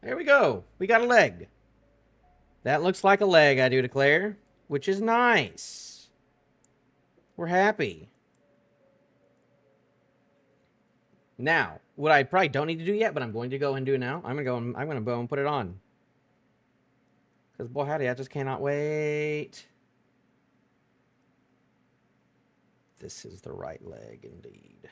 There we go. We got a leg. That looks like a leg, I do declare, which is nice. We're happy. Now, what I probably don't need to do yet, but I'm going to go and do now. I'm going to go and put it on. Because, boy, howdy, I just cannot wait. This is the right leg, indeed.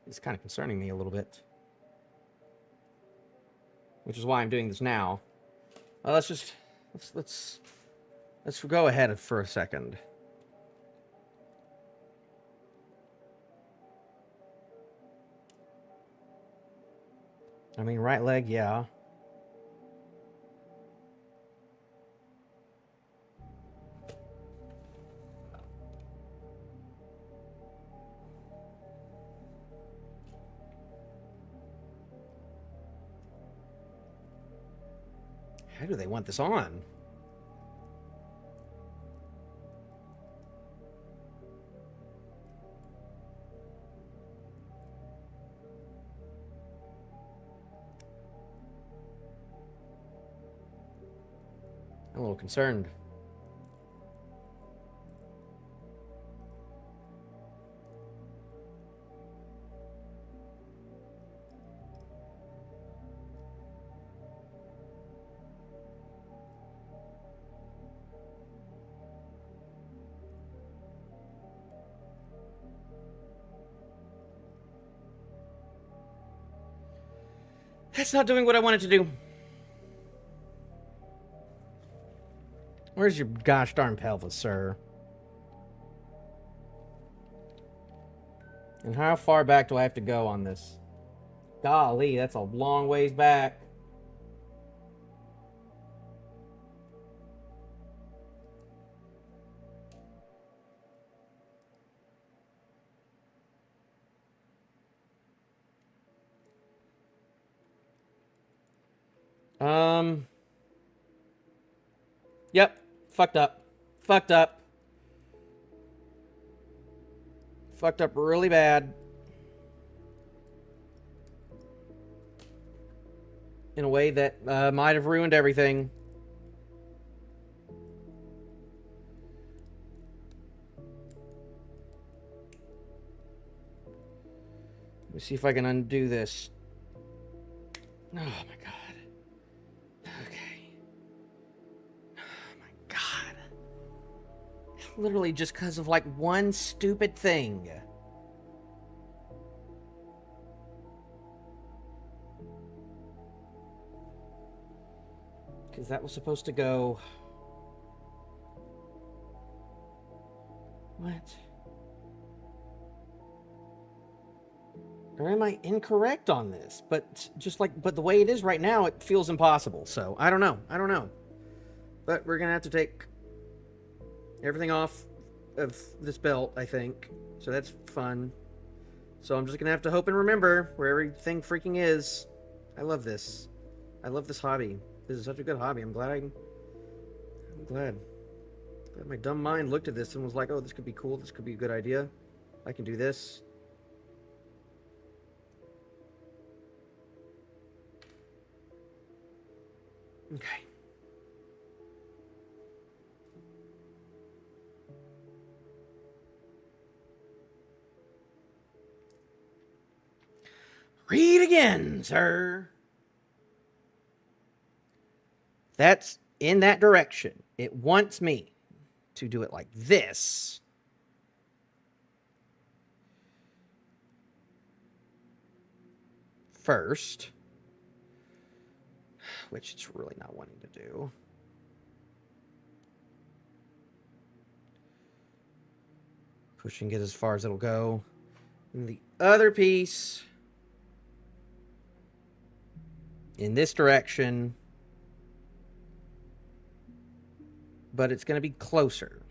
It's kind of concerning me a little bit, which is why I'm doing this now. Let's go ahead for a second. I mean, right leg, yeah. How do they want this on? I'm a little concerned. That's not doing what I wanted to do. Where's your gosh darn pelvis, sir? And how far back do I have to go on this? Golly, that's a long ways back. Yep. Fucked up. Fucked up. Fucked up really bad. In a way that might have ruined everything. Let me see if I can undo this. Oh my god. Okay. Oh my god. Literally just because of like one stupid thing. Because that was supposed to go... What? Or am I incorrect on this? But the way it is right now, it feels impossible. So, I don't know. But we're going to have to take everything off of this belt, I think. So that's fun. So I'm just going to have to hope and remember where everything freaking is. I love this. I love this hobby. This is such a good hobby. I'm glad my dumb mind looked at this and was like, oh, this could be cool. This could be a good idea. I can do this. Okay. Read again, sir. That's in that direction. It wants me to do it like this. First. Which it's really not wanting to do. Pushing it as far as it'll go. And the other piece in this direction, but it's going to be closer.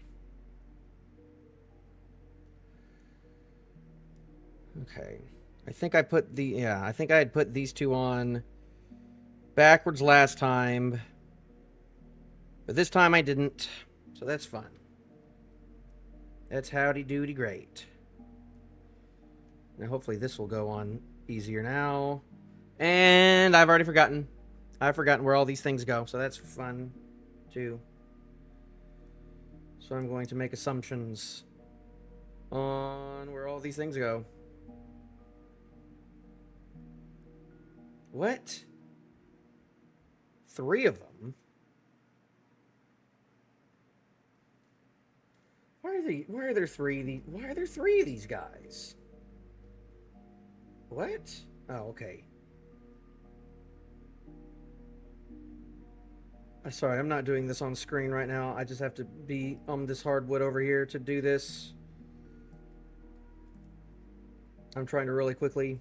Okay. I think I had put these two on backwards last time, but this time I didn't, so that's fine. That's howdy doody great. Now hopefully this will go on easier now. And I've already forgotten. I've forgotten where all these things go, so that's fun too. So I'm going to make assumptions on where all these things go. What? 3 of them? Why are there 3 of these guys? What? Oh, okay. Sorry, I'm not doing this on screen right now. I just have to be on this hardwood over here to do this. I'm trying to really quickly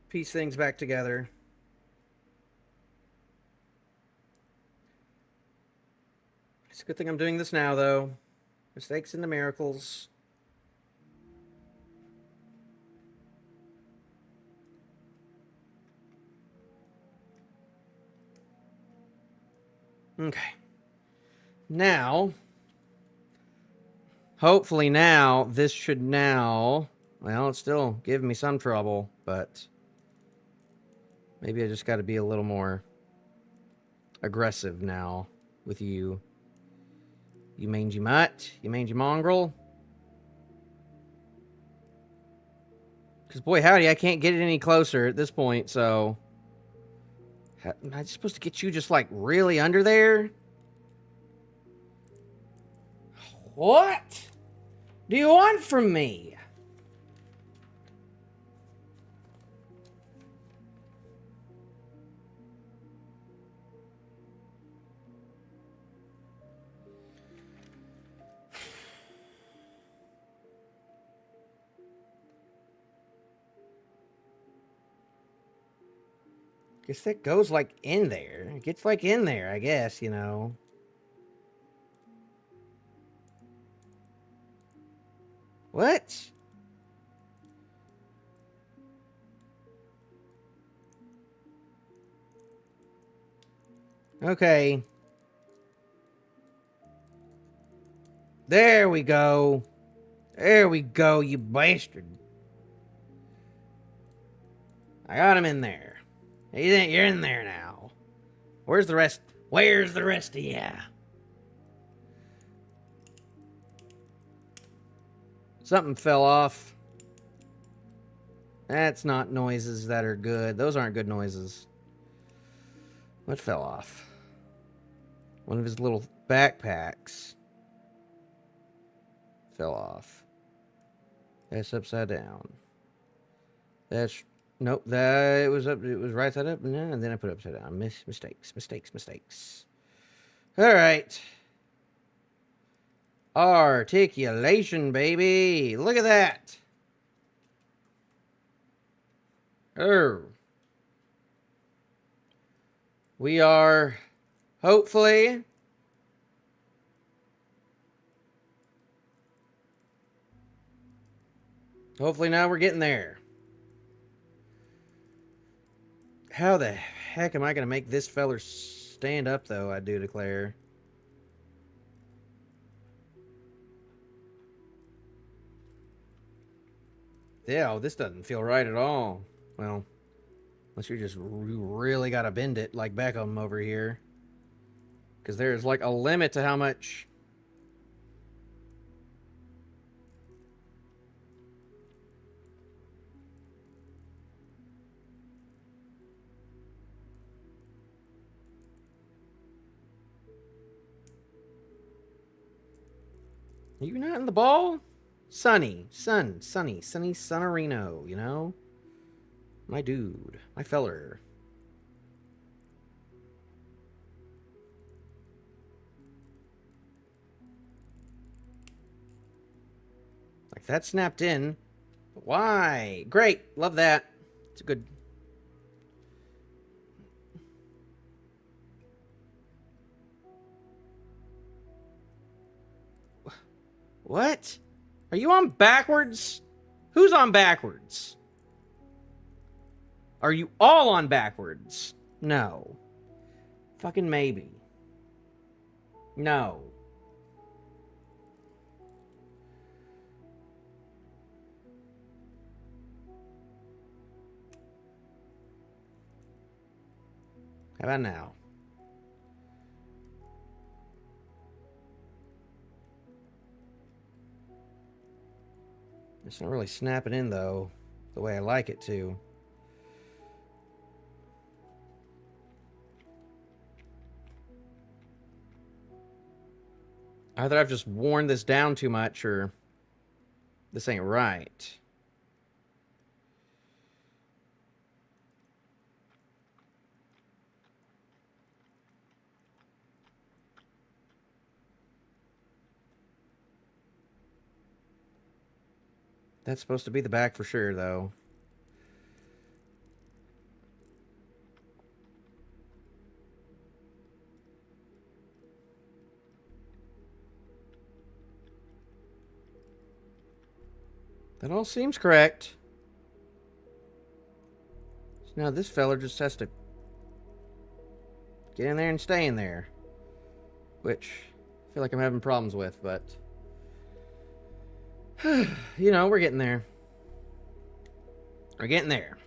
piece things back together. It's a good thing I'm doing this now, though. Mistakes into miracles. Okay. Now, hopefully now, this should now... Well, it's still giving me some trouble, but... Maybe I just got to be a little more aggressive now with you. You mangy mutt. You mangy mongrel. Because, boy, howdy, I can't get it any closer at this point, so... Am I just supposed to get you just, like, really under there? What do you want from me? Guess that goes, like, in there. It gets, like, in there, I guess, you know. What? Okay. There we go. There we go, you bastard. I got him in there. You're in there now. Where's the rest? Where's the rest of ya? Something fell off. That's not noises that are good. Those aren't good noises. What fell off? One of his little backpacks fell off. That's upside down. That's... Nope, that it was up. It was right side up, and then I put it upside down. Mistakes. All right. Articulation, baby. Look at that. Oh. We are hopefully now we're getting there. How the heck am I going to make this feller stand up, though, I do declare. Yeah, oh, this doesn't feel right at all. Well, unless you really got to bend it like Beckham over here. Because there's like a limit to how much... Are you not in the ball? Sonny, Sonarino, you know? My dude, my feller. Like that snapped in. Why? Great, love that. It's a good... What? Are you on backwards? Who's on backwards? Are you all on backwards? No. Fucking maybe. No. How about now? It's not really snapping in, though, the way I like it to. Either I've just worn this down too much, or this ain't right. That's supposed to be the back for sure, though. That all seems correct. So now this feller just has to get in there and stay in there. Which I feel like I'm having problems with, but... you know, we're getting there. We're getting there.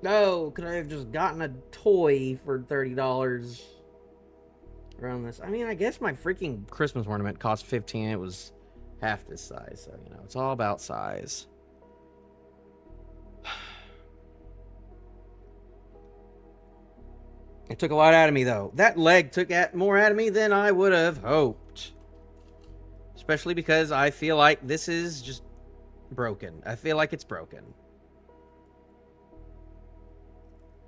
Oh, could I have just gotten a toy for $30 around this? I mean, I guess my freaking Christmas ornament cost $15. It was half this size, so, you know, it's all about size. It took a lot out of me, though. That leg took more out of me than I would have hoped. Especially because I feel like this is just broken. I feel like it's broken.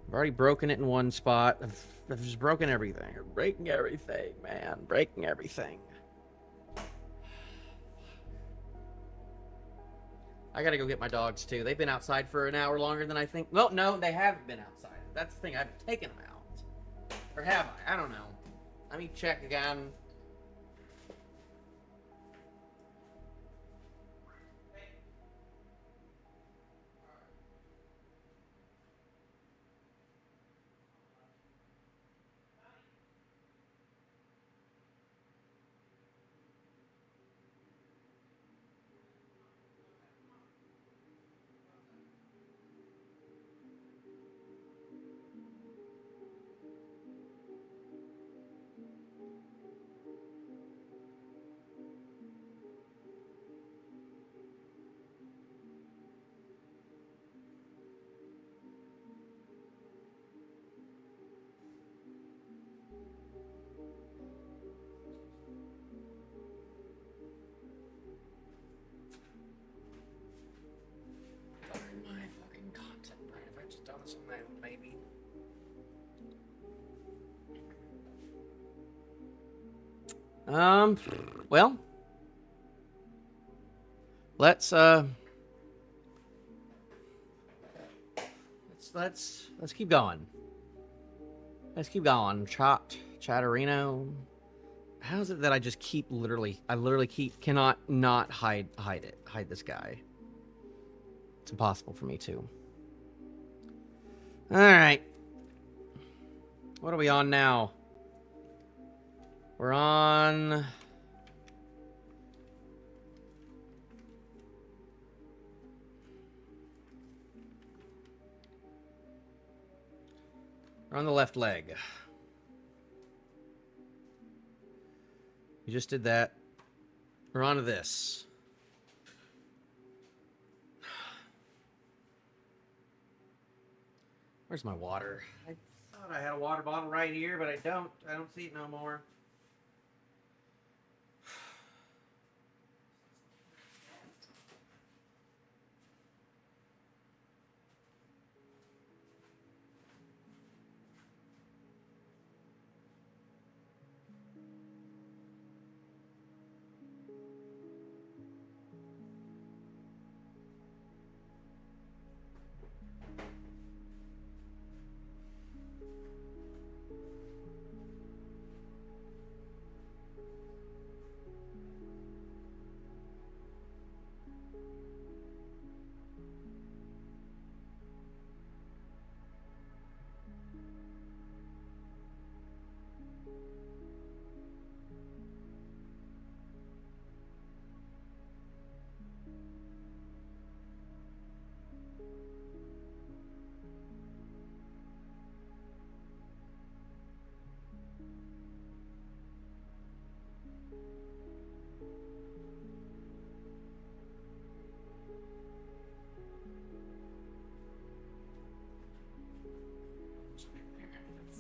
I've already broken it in one spot. I've just broken everything. I'm breaking everything, man. Breaking everything. I gotta go get my dogs, too. They've been outside for an hour longer than I think. Well, no, they haven't been outside. That's the thing. I've taken them out. Or have I? I don't know. Let me check again. Maybe. Well, let's keep going. Let's keep going. Chatterino. How is it that I just keep I literally cannot not hide this guy? It's impossible for me to. All right. What are we on now? We're on... We're on the left leg. We just did that. We're on to this. Where's my water? I thought I had a water bottle right here, but I don't. I don't see it no more.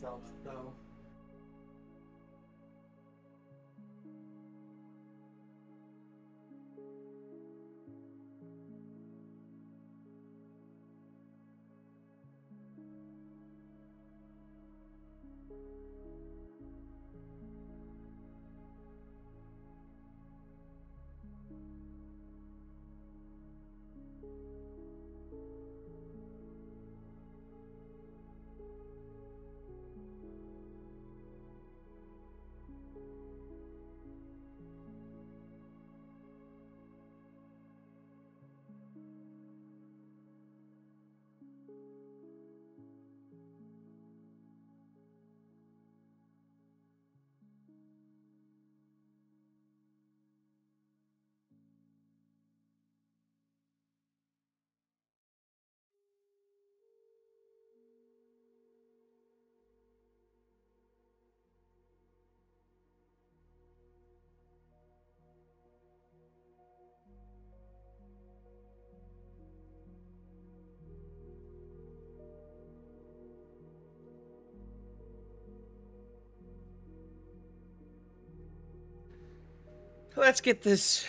themselves, though. Let's get this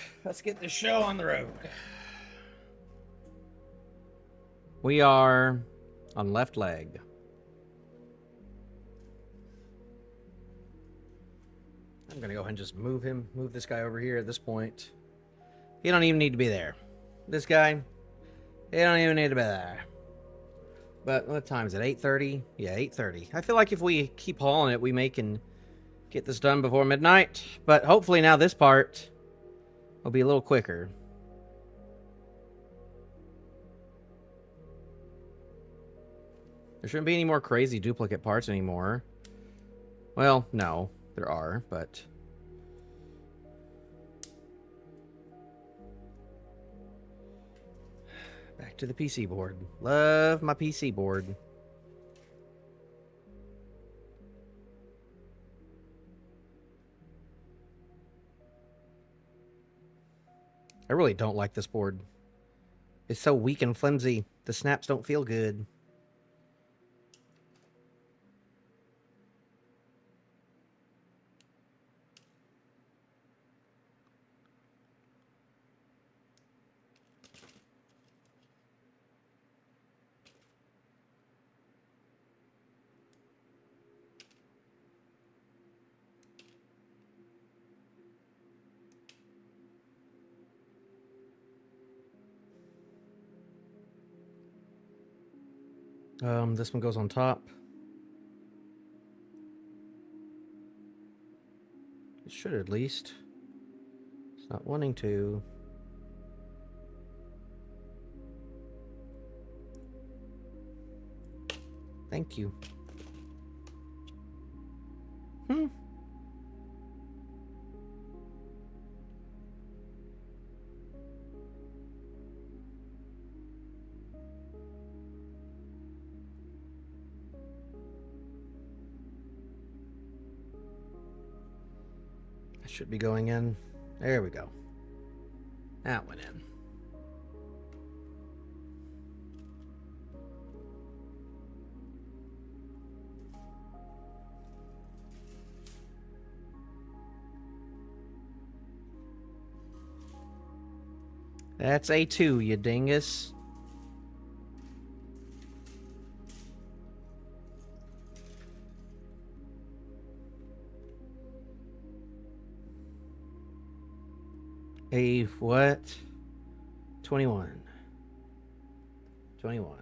show on the road. We are on left leg. I'm gonna go ahead and just move this guy over here at this point. He don't even need to be there. This guy, he don't even need to be there. But what time is it? 8:30? Yeah, 8:30. I feel like if we keep hauling it, we can get this done before midnight. But hopefully now this part will be a little quicker. There shouldn't be any more crazy duplicate parts anymore. Well, no, there are, but... Back to the PC board. Love my PC board. I really don't like this board. It's so weak and flimsy. The snaps don't feel good. This one goes on top. It should at least. It's not wanting to. Thank you. Should be going in. There we go. That went in. That's A2, you dingus. A what? 21. 21.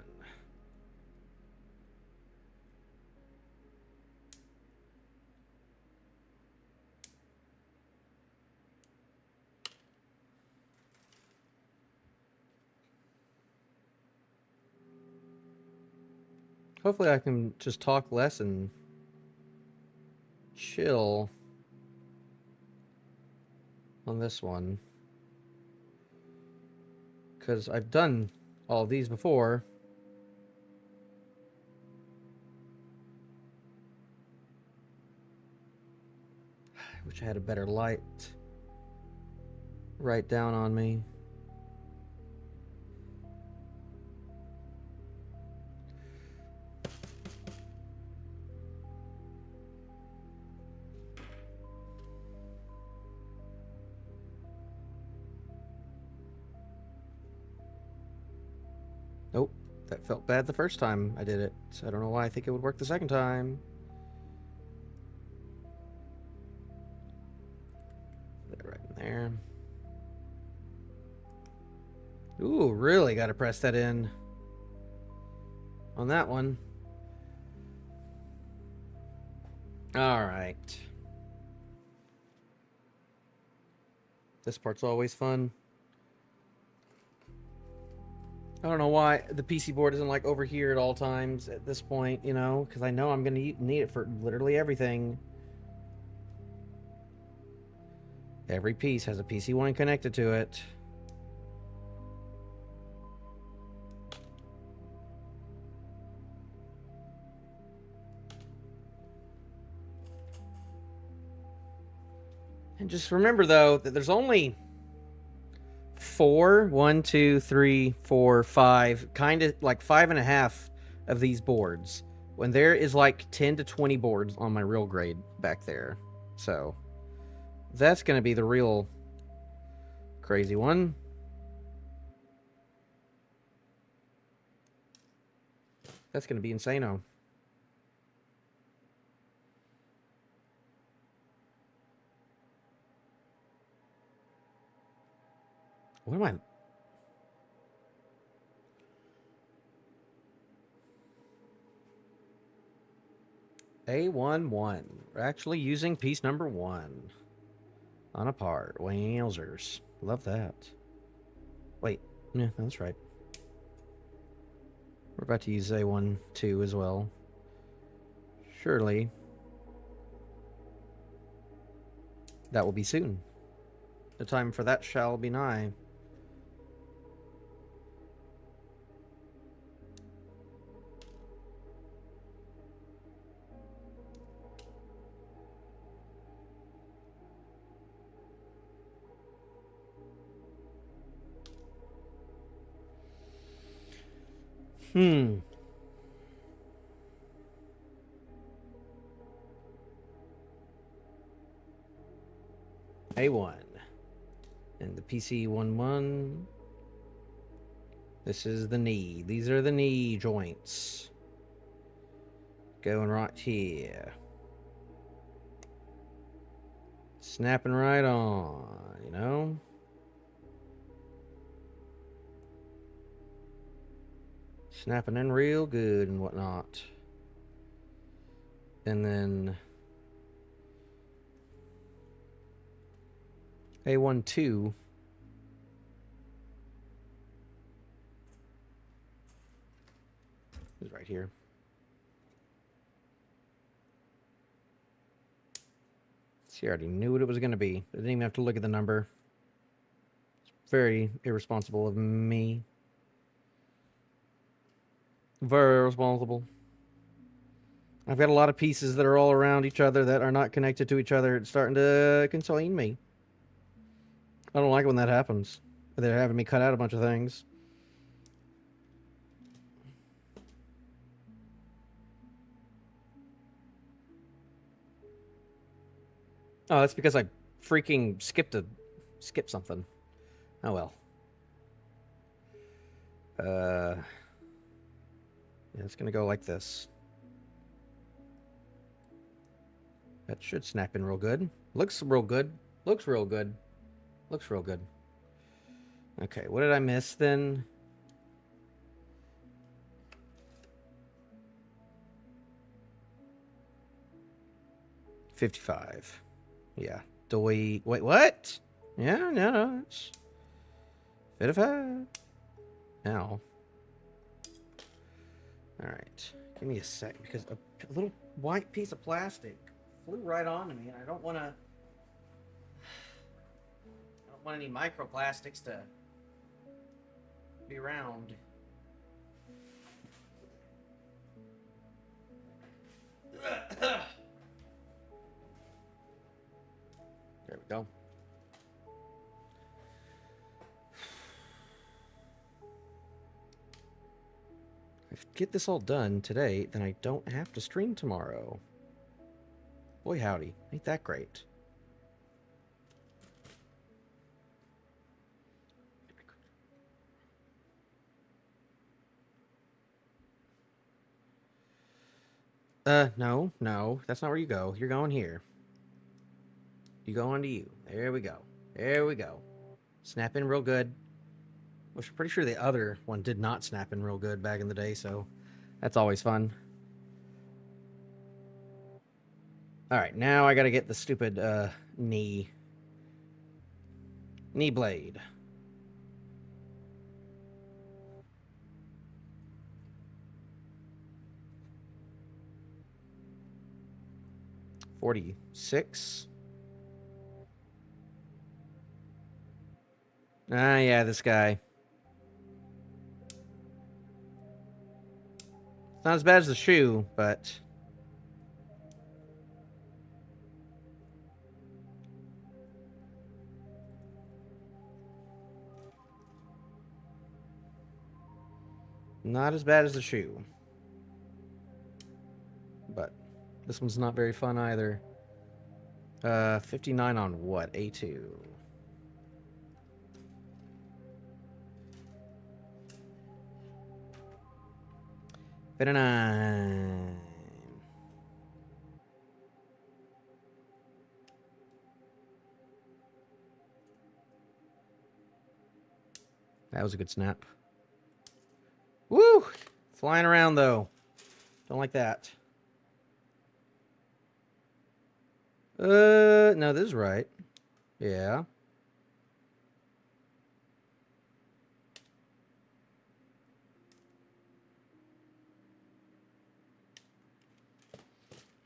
Hopefully I can just talk less and chill on this one. Because I've done all these before. I wish I had a better light right down on me. That felt bad the first time I did it. So I don't know why I think it would work the second time. Put it right in there. Ooh, really got to press that in on that one. All right. This part's always fun. I don't know why the PC board isn't like over here at all times at this point, you know, because I know I'm going to need it for literally everything. Every piece has a PC1 connected to it. And just remember, though, that there's only 4, 1, 2, 3, 4, 5, kind of like 5.5 of these boards. When there is like 10 to 20 boards on my real grade back there. So that's going to be the real crazy one. That's going to be insano. What am I? A11. We're actually using piece number 1 on a part. Wowzers. Love that. Wait. Yeah, that's right. We're about to use A1, 2 as well. Surely. That will be soon. The time for that shall be nigh. A1. And the PC11. This is the knee. These are the knee joints. Going right here. Snapping right on, you know? Snapping in real good and whatnot. And then A12 is right here. See, I already knew what it was going to be. I didn't even have to look at the number. It's very irresponsible of me. Very irresponsible. I've got a lot of pieces that are all around each other that are not connected to each other. It's starting to concern me. I don't like when that happens. They're having me cut out a bunch of things. Oh, that's because I freaking skipped something. Oh well. Yeah, it's gonna go like this. That should snap in real good. Looks real good. Looks real good. Looks real good. Okay, what did I miss then? $55. Yeah. Wait, what? Yeah, no. It's 55. Now. Alright. Give me a sec, because a little white piece of plastic flew right onto me, and I don't want any microplastics to be around. There we go. If I get this all done today, then I don't have to stream tomorrow. Boy howdy, ain't that great. No, no, that's not where you go. You're going here. You go onto you. There we go. There we go. Snap in real good. Which I'm pretty sure the other one did not snap in real good back in the day, so that's always fun. Alright, now I gotta get the stupid knee blade. $46. Ah, yeah, this guy. It's not as bad as the shoe, but not as bad as the shoe. But this one's not very fun either. 59 on what? A2. $59. That was a good snap. Woo! Flying around though. Don't like that. No, this is right. Yeah.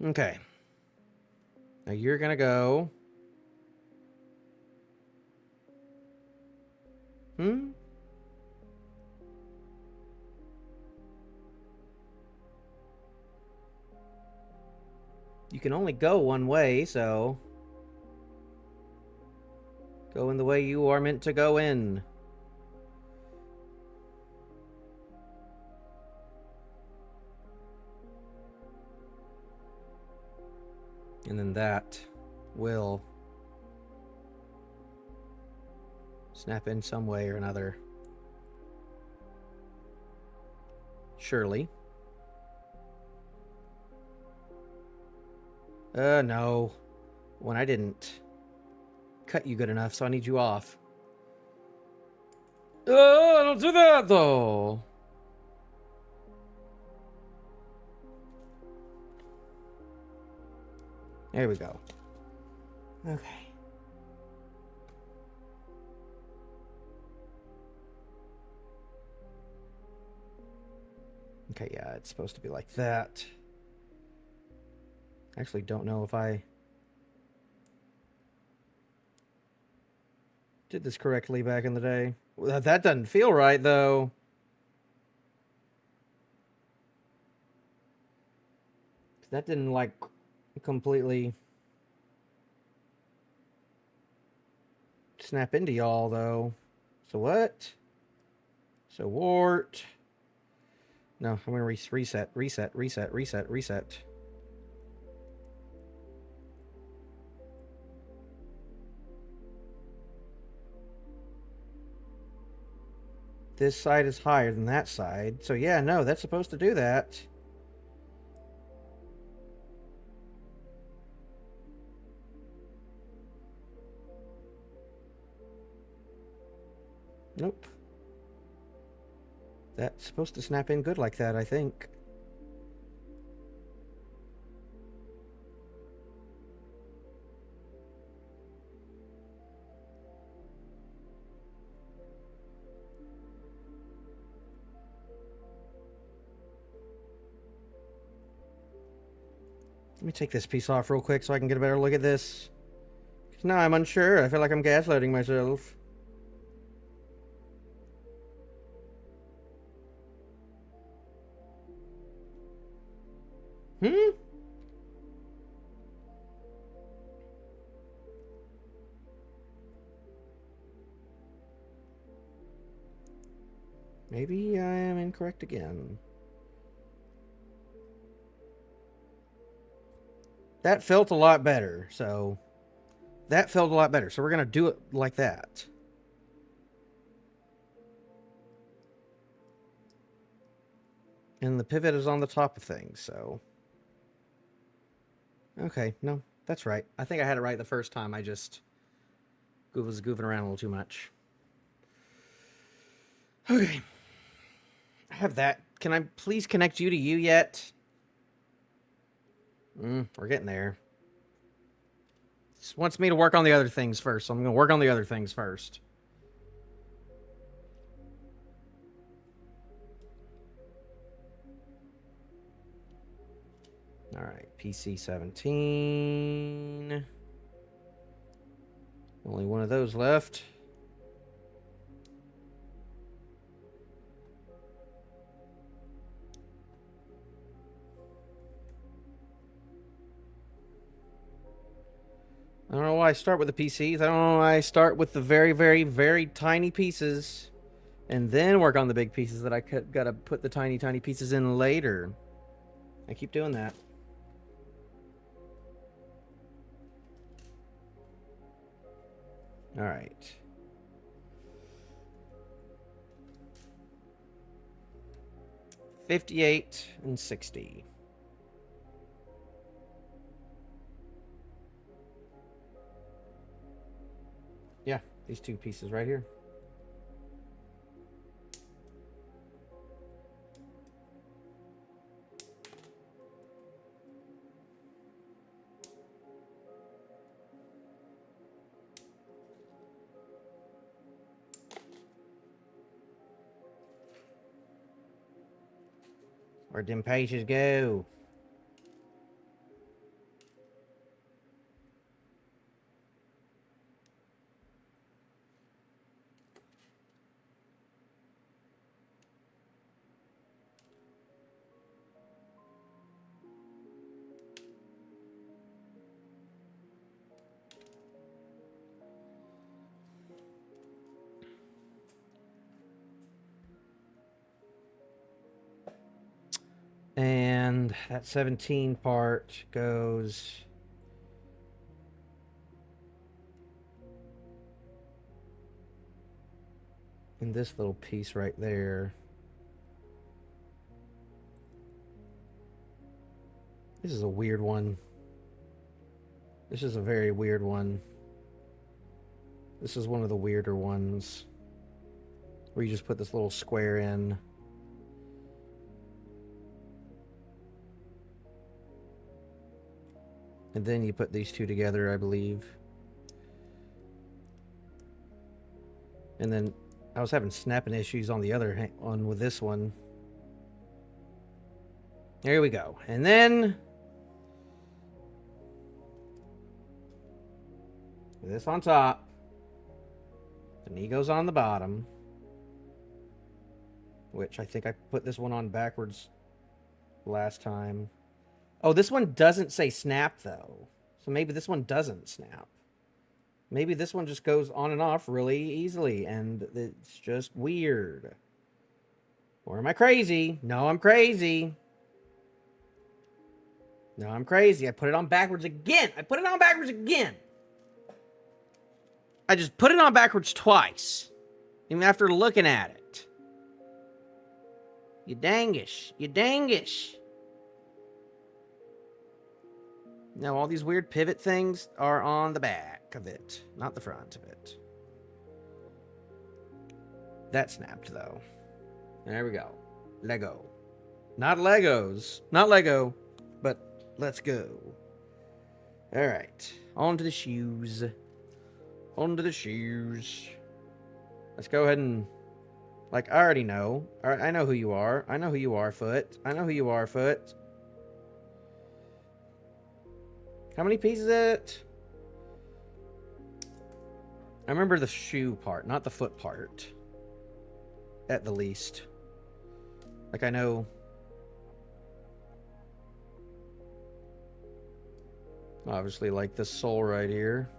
Okay. Now you're gonna go. Hmm? You can only go one way, so go in the way you are meant to go in. And then that will snap in some way or another. Surely. No. When I didn't cut you good enough, so I need you off. Don't do that, though. There we go. Okay. Okay, yeah, it's supposed to be like that. I actually don't know if I did this correctly back in the day. Well, that doesn't feel right, though. That didn't, like, completely snap into y'all, though. So what? So wart. No, I'm going to reset. This side is higher than that side. So yeah, no, that's supposed to do that. Nope. That's supposed to snap in good like that, I think. Let me take this piece off real quick so I can get a better look at this. Because now I'm unsure. I feel like I'm gaslighting myself. Hmm? Maybe I am incorrect again. That felt a lot better, so... That felt a lot better, so we're going to do it like that. And the pivot is on the top of things, so... Okay, no, that's right. I think I had it right the first time. I just was goofing around a little too much. Okay. I have that. Can I please connect you to you yet? We're getting there. Just wants me to work on the other things first, so I'm going to work on the other things first. All right, PC 17. Only one of those left. I don't know why I start with the PCs. I don't know why I start with the very, very, very tiny pieces and then work on the big pieces that I gotta put the tiny, tiny pieces in later. I keep doing that. All right. $58 and $60. Yeah, these two pieces right here. Where'd them pages go? And that 17 part goes in this little piece right there. This is a weird one. This is a very weird one. This is one of the weirder ones, where you just put this little square in. And then you put these two together, I believe. And then I was having snapping issues on the other one with this one. There we go. And then this on top. The knee goes on the bottom. Which I think I put this one on backwards last time. Oh, this one doesn't say snap, though. So maybe this one doesn't snap. Maybe this one just goes on and off really easily, and it's just weird. Or am I crazy? No, I'm crazy. No, I'm crazy. I put it on backwards again. I put it on backwards again. I just put it on backwards twice. Even after looking at it. You dangish. You dangish. No, all these weird pivot things are on the back of it, not the front of it. That snapped, though. There we go. Lego. Not Legos. Not Lego, but let's go. All right. On to the shoes. On to the shoes. Let's go ahead and... Like, I already know. I know who you are. I know who you are, Foot. I know who you are, Foot. How many pieces is it? I remember the shoe part, not the foot part. At the least. Like, I know... Obviously, like this sole right here.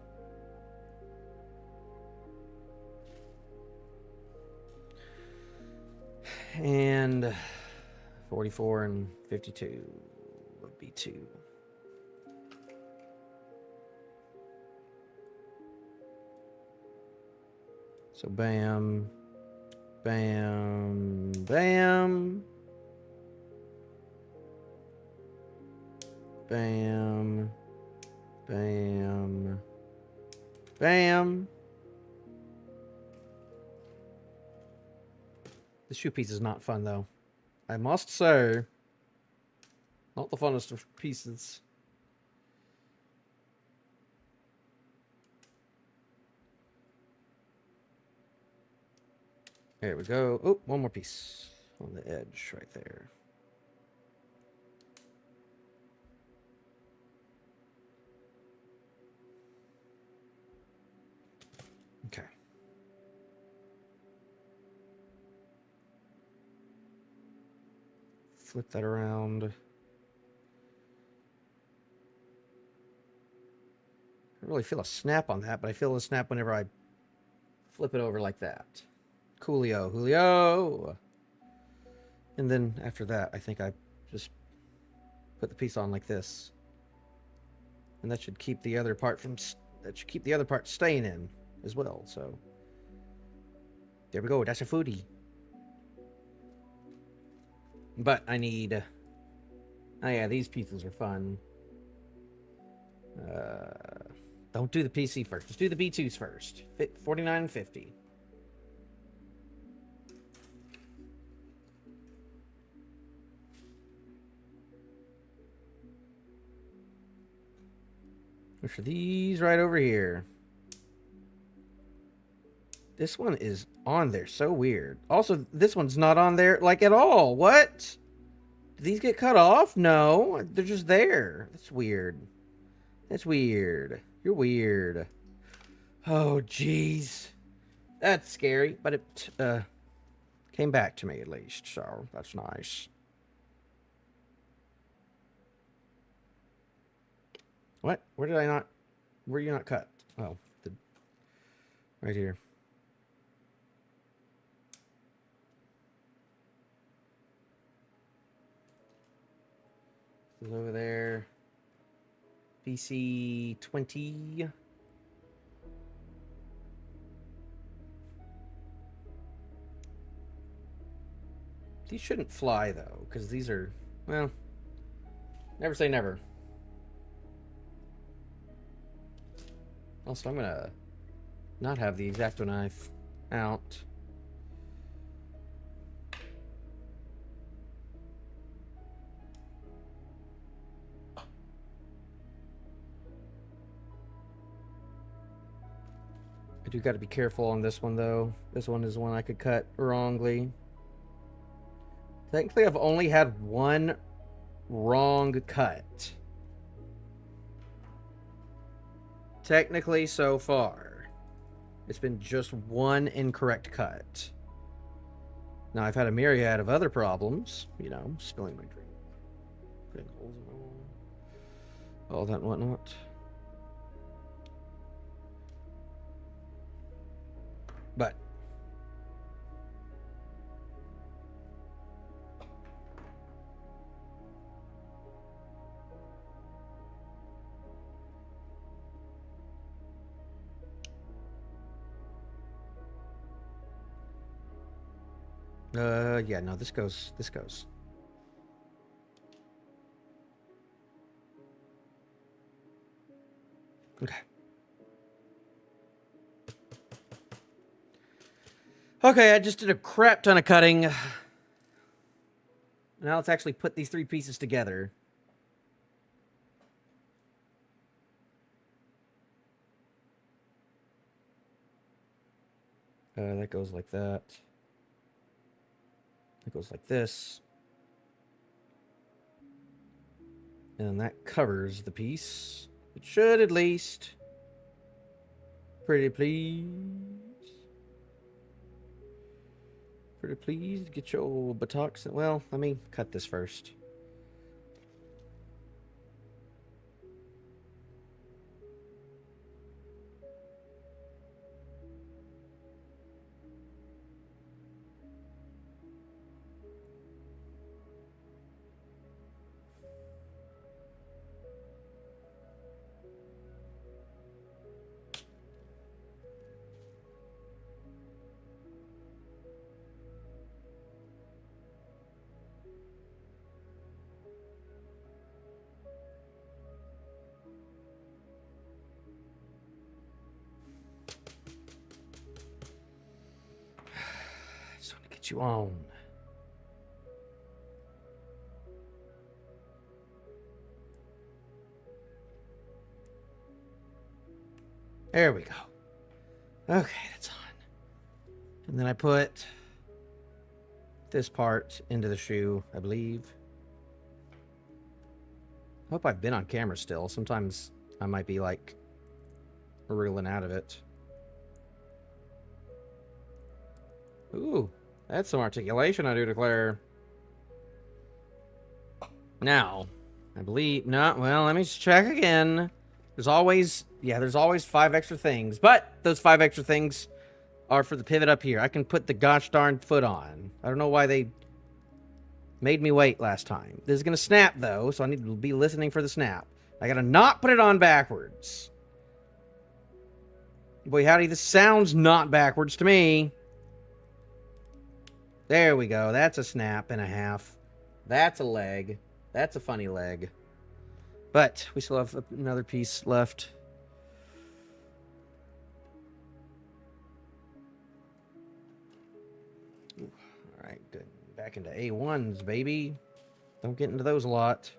And 44 and 52 would be 2. So bam, bam, bam, bam, Bam. Bam. The shoe piece is not fun, though. I must say, not the funnest of pieces. There we go. Oh, one more piece on the edge right there. Okay. Flip that around. I don't really feel a snap on that, but I feel a snap whenever I flip it over like that. Coolio, Julio! And then after that, I think I just put the piece on like this. And that should keep the other part from... That should keep the other part staying in as well, so... There we go, that's a foodie. But I need... Oh yeah, these pieces are fun. Don't do the PC first. Just do the B2s first. 49 and 50. Which are these right over here? This one is on there. So weird. Also, this one's not on there, like, at all. What? Did these get cut off? No. They're just there. That's weird. That's weird. You're weird. Oh, jeez. That's scary, but it came back to me at least, so that's nice. What? Where did I not... Where you not cut? Oh, right here. This is over there. PC 20. These shouldn't fly, though, because these are... Well, never say never. Also, I'm going to not have the X-Acto knife out. I do got to be careful on this one, though. This one is one I could cut wrongly. Technically, I've only had one wrong cut. Technically, so far. It's been just one incorrect cut. Now, I've had a myriad of other problems. You know, spilling my drink. Putting holes in my wall. All that and whatnot. But yeah, no, this goes. Okay. Okay, I just did a crap ton of cutting. Now let's actually put these three pieces together. That goes like that. It goes like this. And that covers the piece. It should at least. Pretty please. Pretty please. Get your buttocks. Well, let me cut this first. Put you on. There we go. Okay, that's on. And then I put this part into the shoe, I believe. I hope I've been on camera still. Sometimes I might be like wriggling out of it. Ooh, that's some articulation, I do declare. Now, I believe, no, well, let me just check again. There's always 5 extra things, but those 5 extra things are for the pivot up here. I can put the gosh darn foot on. I don't know why they made me wait last time. This is going to snap, though, so I need to be listening for the snap. I got to not put it on backwards. Boy, howdy, this sounds not backwards to me. There we go. That's a snap and a half. That's a leg. That's a funny leg. But we still have another piece left. All right, good. Back into A1s, baby. Don't get into those a lot.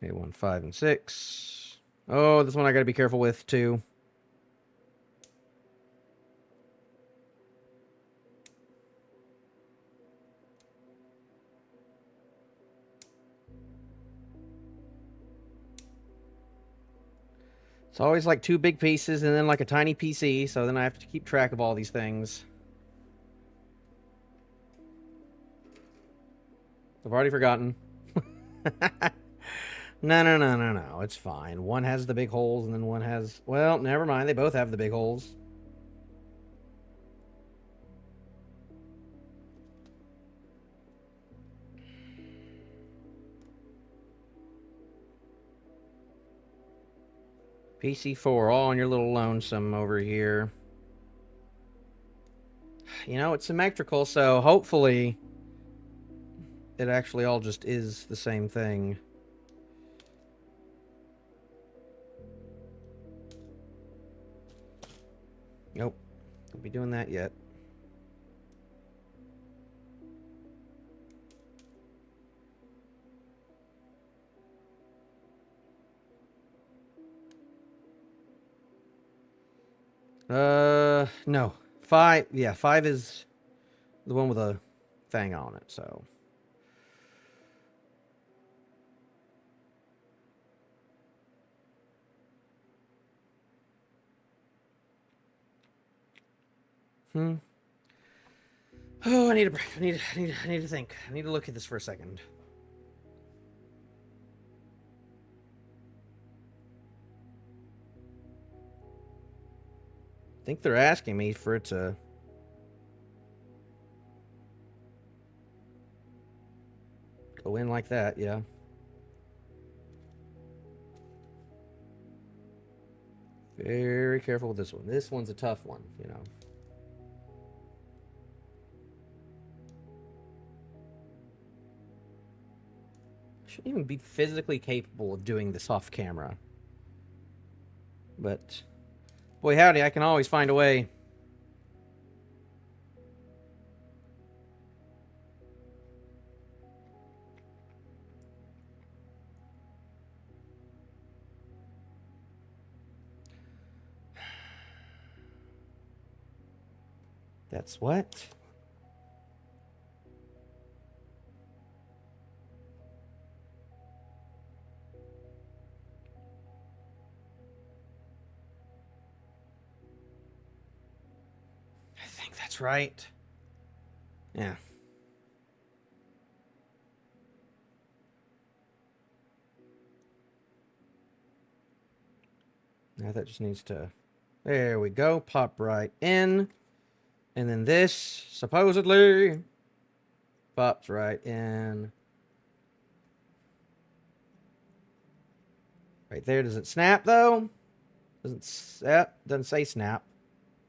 A1, 5, and 6. Oh, this one I got to be careful with, too. It's always like 2 big pieces and then like a tiny PC, so then I have to keep track of all these things. I've already forgotten. No. It's fine. One has the big holes and then one has... Well, never mind. They both have the big holes. PC4, all on your little lonesome over here. You know, it's symmetrical, so hopefully it actually all just is the same thing. Nope. Don't be doing that yet. No. 5, yeah, 5 is the one with a thing on it, so. Oh, I need a break. I need to think. I need to look at this for a second. I think they're asking me for it to... go in like that, yeah. Very careful with this one. This one's a tough one, you know. I shouldn't even be physically capable of doing this off camera. But, boy howdy, I can always find a way. That's what? I think that's right. Yeah. Now that just needs to... There we go. Pop right in. And then this, supposedly, pops right in. Right there. Does it snap, though? Doesn't say snap.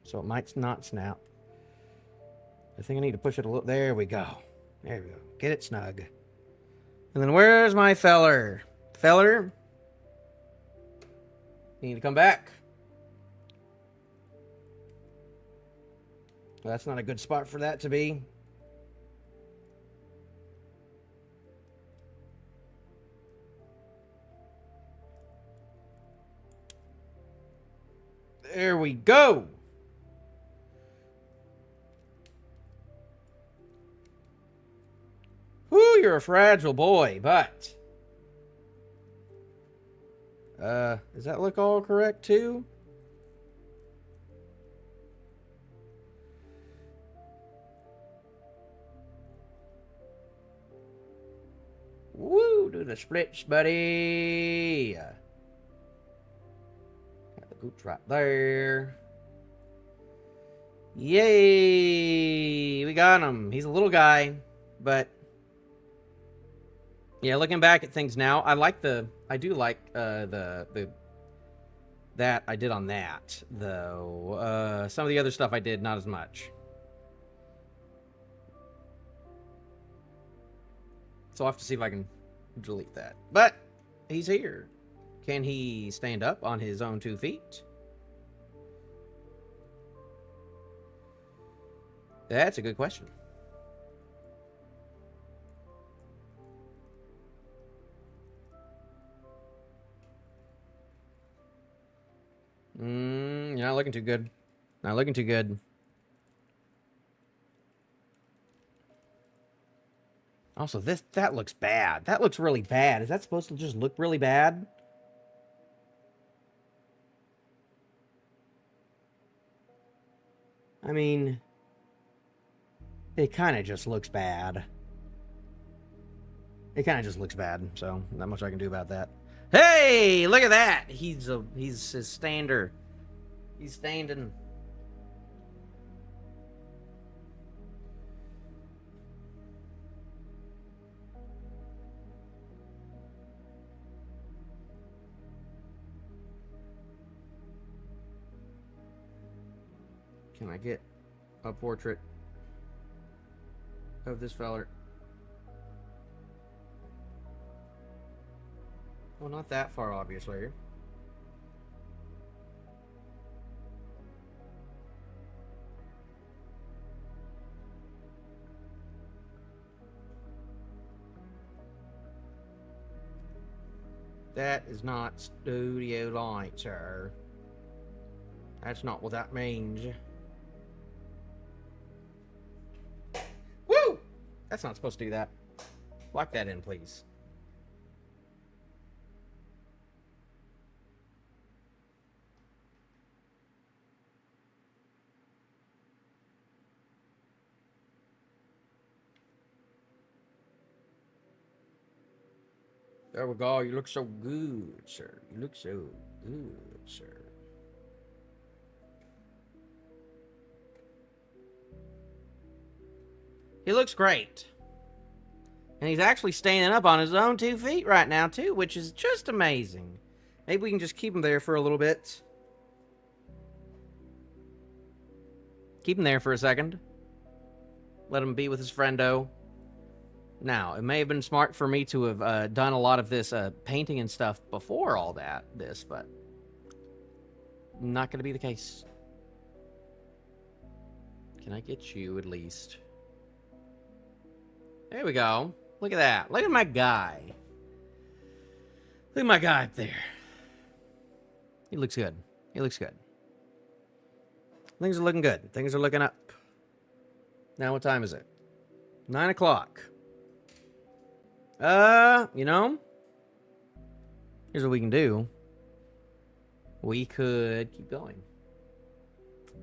So it might not snap. I think I need to push it a little... There we go. There we go. Get it snug. And then where's my feller? Feller? You need to come back. Well, that's not a good spot for that to be. There we go. Whoo, you're a fragile boy, but... does that look all correct, too? Woo, do the splits, buddy. Got the gooch right there. Yay! We got him. He's a little guy, but... Yeah, looking back at things now, I do like that I did on that, though. Some of the other stuff I did, not as much. So I'll have to see if I can delete that. But he's here. Can he stand up on his own 2 feet? That's a good question. You're not looking too good. Not looking too good. Also, that looks bad. That looks really bad. Is that supposed to just look really bad? I mean, it kind of just looks bad. It kind of just looks bad, so not much I can do about that. Hey, look at that! He's his stander. He's standing. Can I get a portrait of this feller? Well, not that far, obviously. That is not studio light, sir. That's not what that means. Woo! That's not supposed to do that. Lock that in, please. There we go. You look so good, sir. You look so good, sir. He looks great. And he's actually standing up on his own 2 feet right now, too, which is just amazing. Maybe we can just keep him there for a little bit. Keep him there for a second. Let him be with his friendo. Now, it may have been smart for me to have done a lot of this painting and stuff before all this, but not going to be the case. Can I get you at least? There we go. Look at that. Look at my guy. Look at my guy up there. He looks good. He looks good. Things are looking good. Things are looking up. Now what time is it? 9 o'clock. You know, here's what we can do. We could keep going.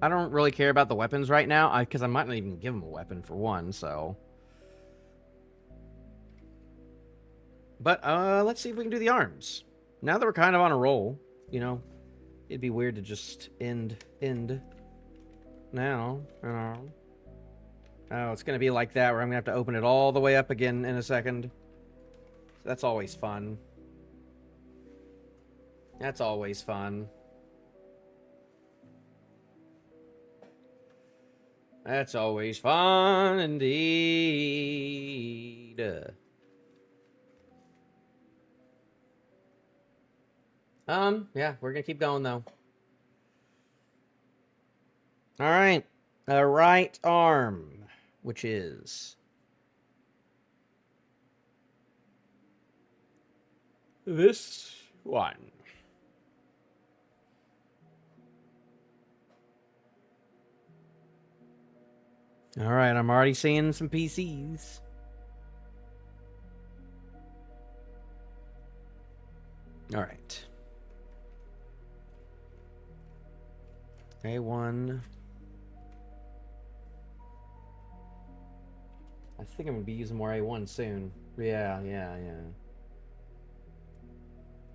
I don't really care about the weapons right now, because I might not even give him a weapon for one, so. But, let's see if we can do the arms. Now that we're kind of on a roll, you know, it'd be weird to just end now, you know. Oh, it's going to be like that, where I'm going to have to open it all the way up again in a second. That's always fun. That's always fun. That's always fun indeed. Yeah, we're gonna keep going though. All right. Right arm, which is this one. All right, I'm already seeing some PCs. All right. A1. I think I'm gonna be using more A1 soon. Yeah.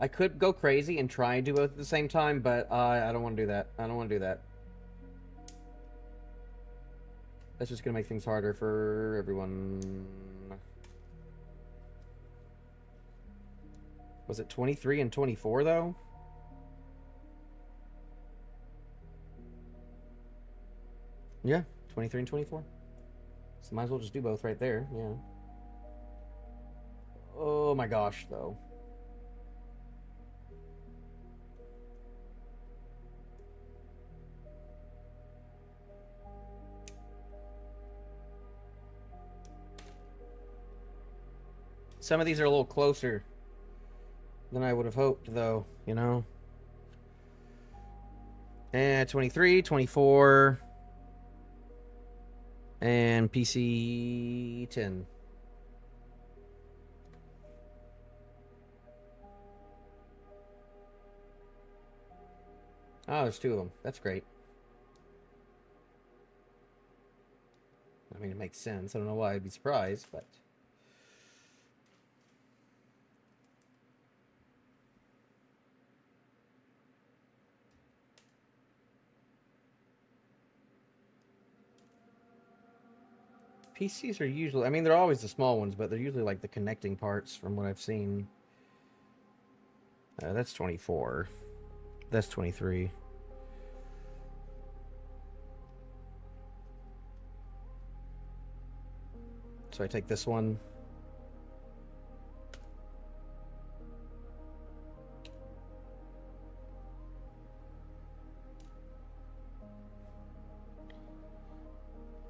I could go crazy and try and do both at the same time, but I don't want to do that. I don't want to do that. That's just gonna make things harder for everyone. Was it 23 and 24 though? Yeah, 23 and 24. So might as well just do both right there. Yeah. Oh my gosh, though. Some of these are a little closer than I would have hoped, though, you know? And 23, 24, and PC 10. Oh, there's two of them. That's great. I mean, it makes sense. I don't know why I'd be surprised, but... PCs are usually... I mean, they're always the small ones, but they're usually like the connecting parts from what I've seen. That's 24. That's 23. So I take this one.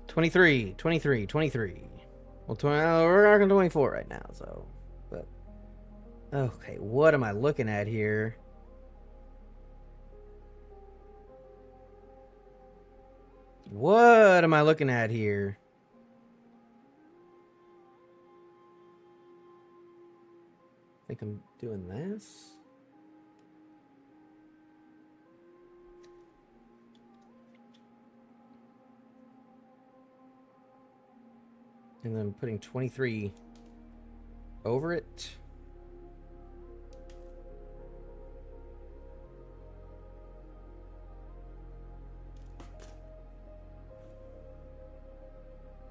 Twenty-three. Well, we're not going 24 right now, so... But... Okay, what am I looking at here? What am I looking at here? I think I'm doing this. And then putting 23 over it.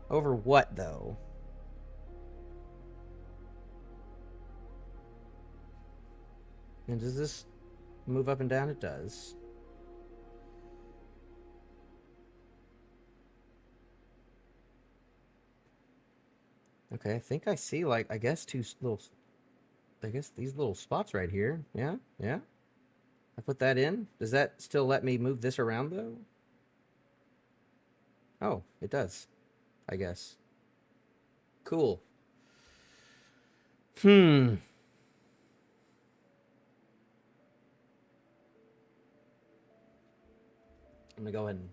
Over what, though? And does this move up and down? It does. Okay, I think I see, like, I guess these little spots right here. Yeah. I put that in. Does that still let me move this around, though? Oh, it does, I guess. Cool. I'm gonna go ahead and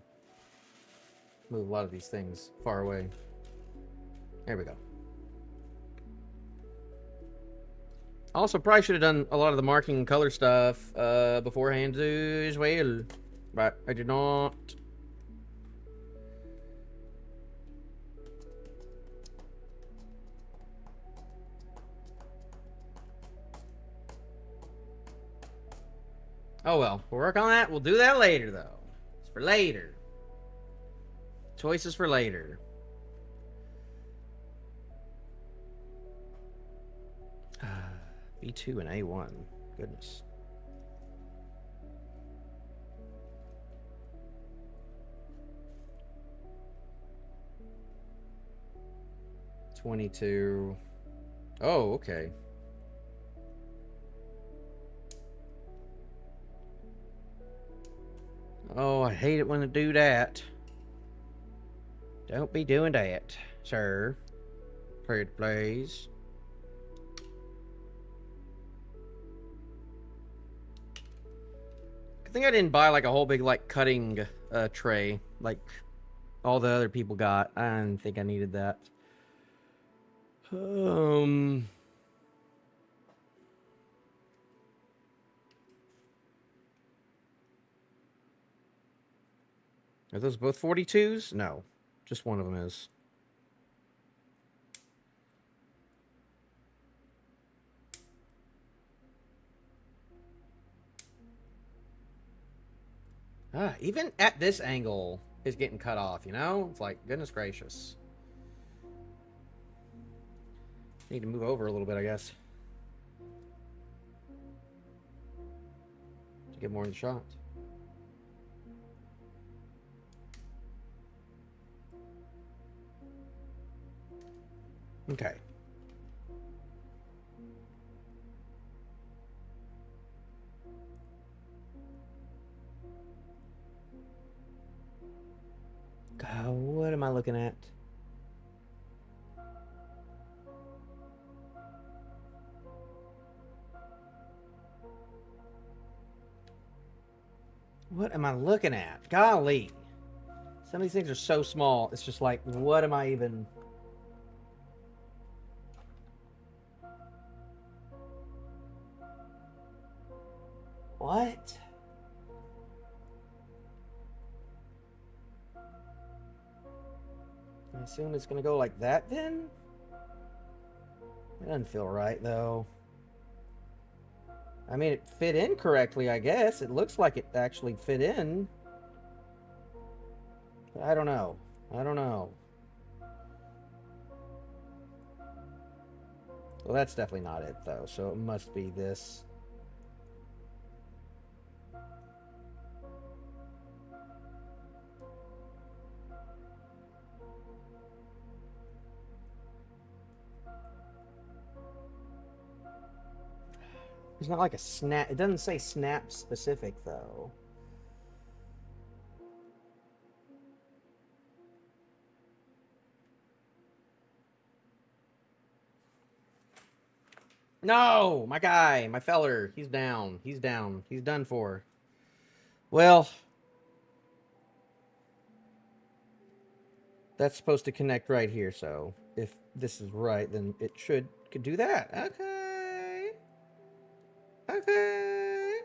move a lot of these things far away. There we go. Also, probably should have done a lot of the marking and color stuff beforehand as well, but I did not. Oh well, we'll work on that. We'll do that later, though. It's for later. Choices for later. B2 and A1. Goodness. $22. Oh, okay. I hate it when they do that. Don't be doing that, sir. Pretty please. I think I didn't buy like a whole big like cutting tray like all the other people got. I didn't think I needed that. Are those both 42s? No. Just one of them is. Even at this angle, it's getting cut off, you know? It's like, goodness gracious. Need to move over a little bit, I guess. To get more in the shot. Okay. God, what am I looking at? What am I looking at? Golly. Some of these things are so small. It's just like, what am I even... What? I assume it's going to go like that then? It doesn't feel right, though. I mean, it fit in correctly, I guess. It looks like it actually fit in. But I don't know. I don't know. Well, that's definitely not it, though. So it must be this. It's not like a snap. It doesn't say snap specific, though. No! My guy! My feller! He's down. He's down. He's done for. Well... That's supposed to connect right here, so... If this is right, then it could do that. Okay. Okay.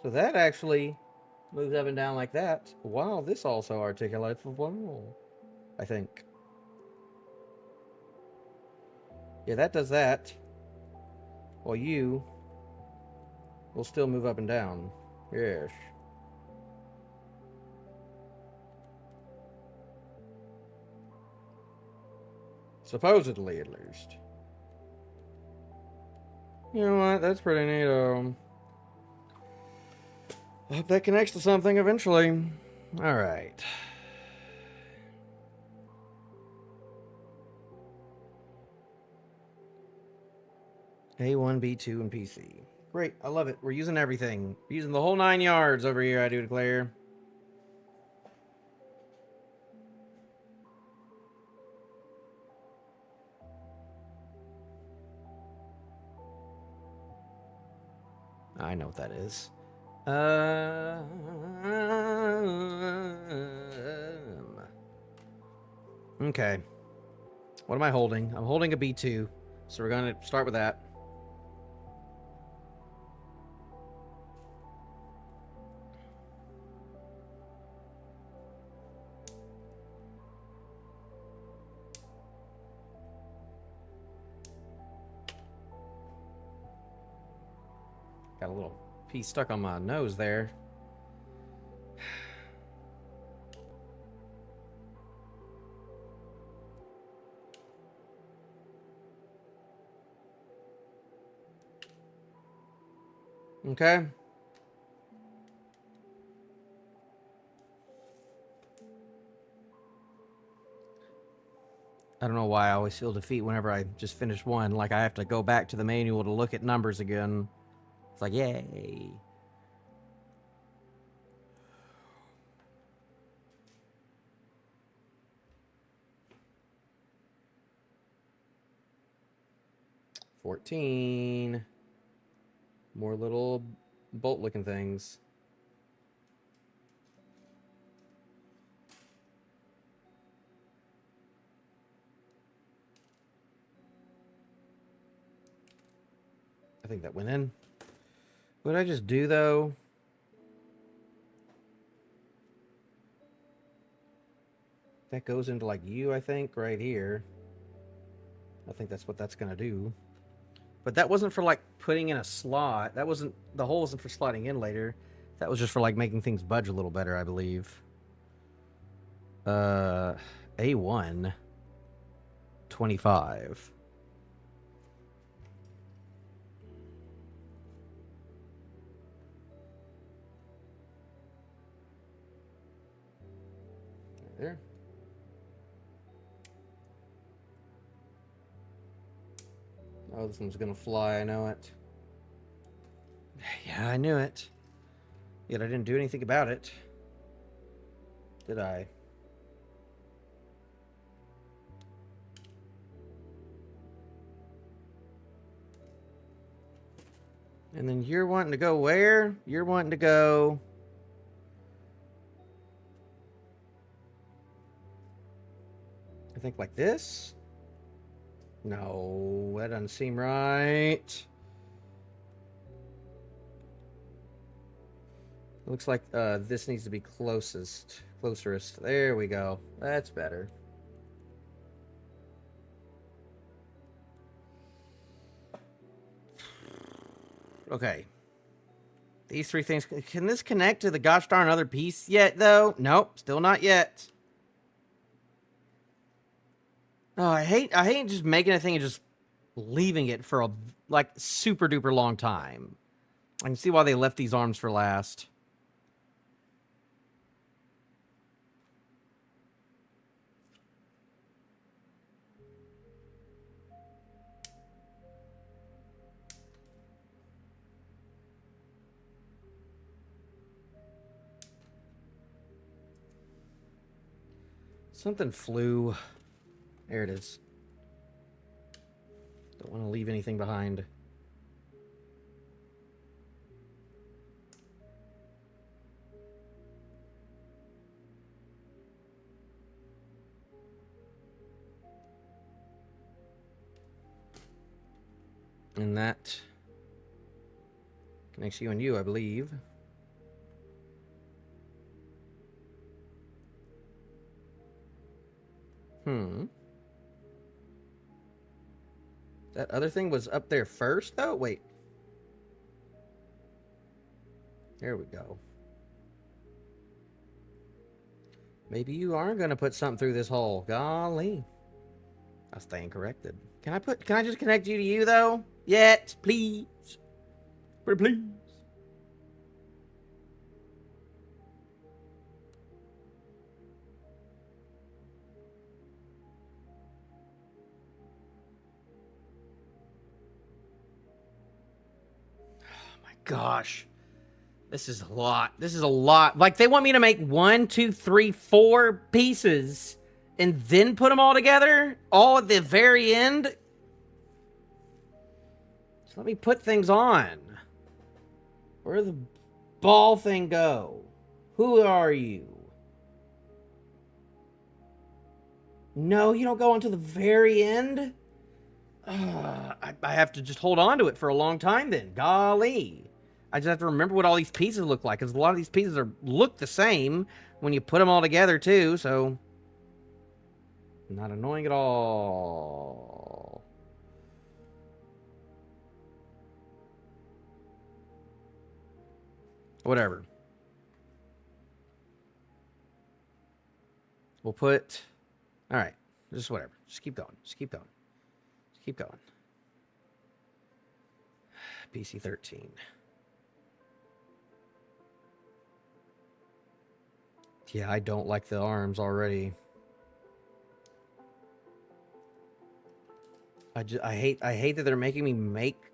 So that actually moves up and down like that. Wow, this also articulates the well, I think. Yeah, that does that. Well, you will still move up and down. Yes. Supposedly, at least. You know what? That's pretty neat. I hope that connects to something eventually. All right. A1, B2, and PC. Great. I love it. We're using everything. We're using the whole 9 yards over here, I do declare. I know what that is. Okay. What am I holding? I'm holding a B2. So we're going to start with that. Got a little piece stuck on my nose there. Okay. I don't know why I always feel defeat whenever I just finish one. Like I have to go back to the manual to look at numbers again. It's like, yay. 14. More little bolt-looking things. I think that went in. What did I just do, though? That goes into, like, I think, right here. I think that's what that's going to do. But that wasn't for, like, putting in a slot. That wasn't... The hole wasn't for slotting in later. That was just for, like, making things budge a little better, I believe. A1. 25. There. Oh, this one's gonna fly, I know it. Yeah, I knew it. Yet I didn't do anything about it. Did I? And then you're wanting to go where? You're wanting to go... I think like this? No, that doesn't seem right. Looks like this needs to be closerest. There we go. That's better. Okay. These three things. Can this connect to the gosh darn other piece yet, though? Nope, still not yet. Oh, I hate just making a thing and just leaving it for a, like, super duper long time. I can see why they left these arms for last. Something flew. There it is. Don't want to leave anything behind. And that connects you and you, I believe. That other thing was up there first, though? Wait. There we go. Maybe you are going to put something through this hole. Golly. I stand corrected. Can I just connect you to you, though? Yet, please. Pretty please. Gosh, this is a lot. This is a lot. Like, they want me to make 1, 2, 3, 4 pieces and then put them all together, all at the very end. Just let me put things on. Where did the ball thing go? Who are you? No, you don't go on to the very end? I have to just hold on to it for a long time then. Golly. I just have to remember what all these pieces look like, because a lot of these pieces look the same when you put them all together, too, so... Not annoying at all. Whatever. We'll put... Alright, just whatever. Just keep going. Just keep going. Just keep going. PC 13. Yeah, I don't like the arms already. I hate that they're making me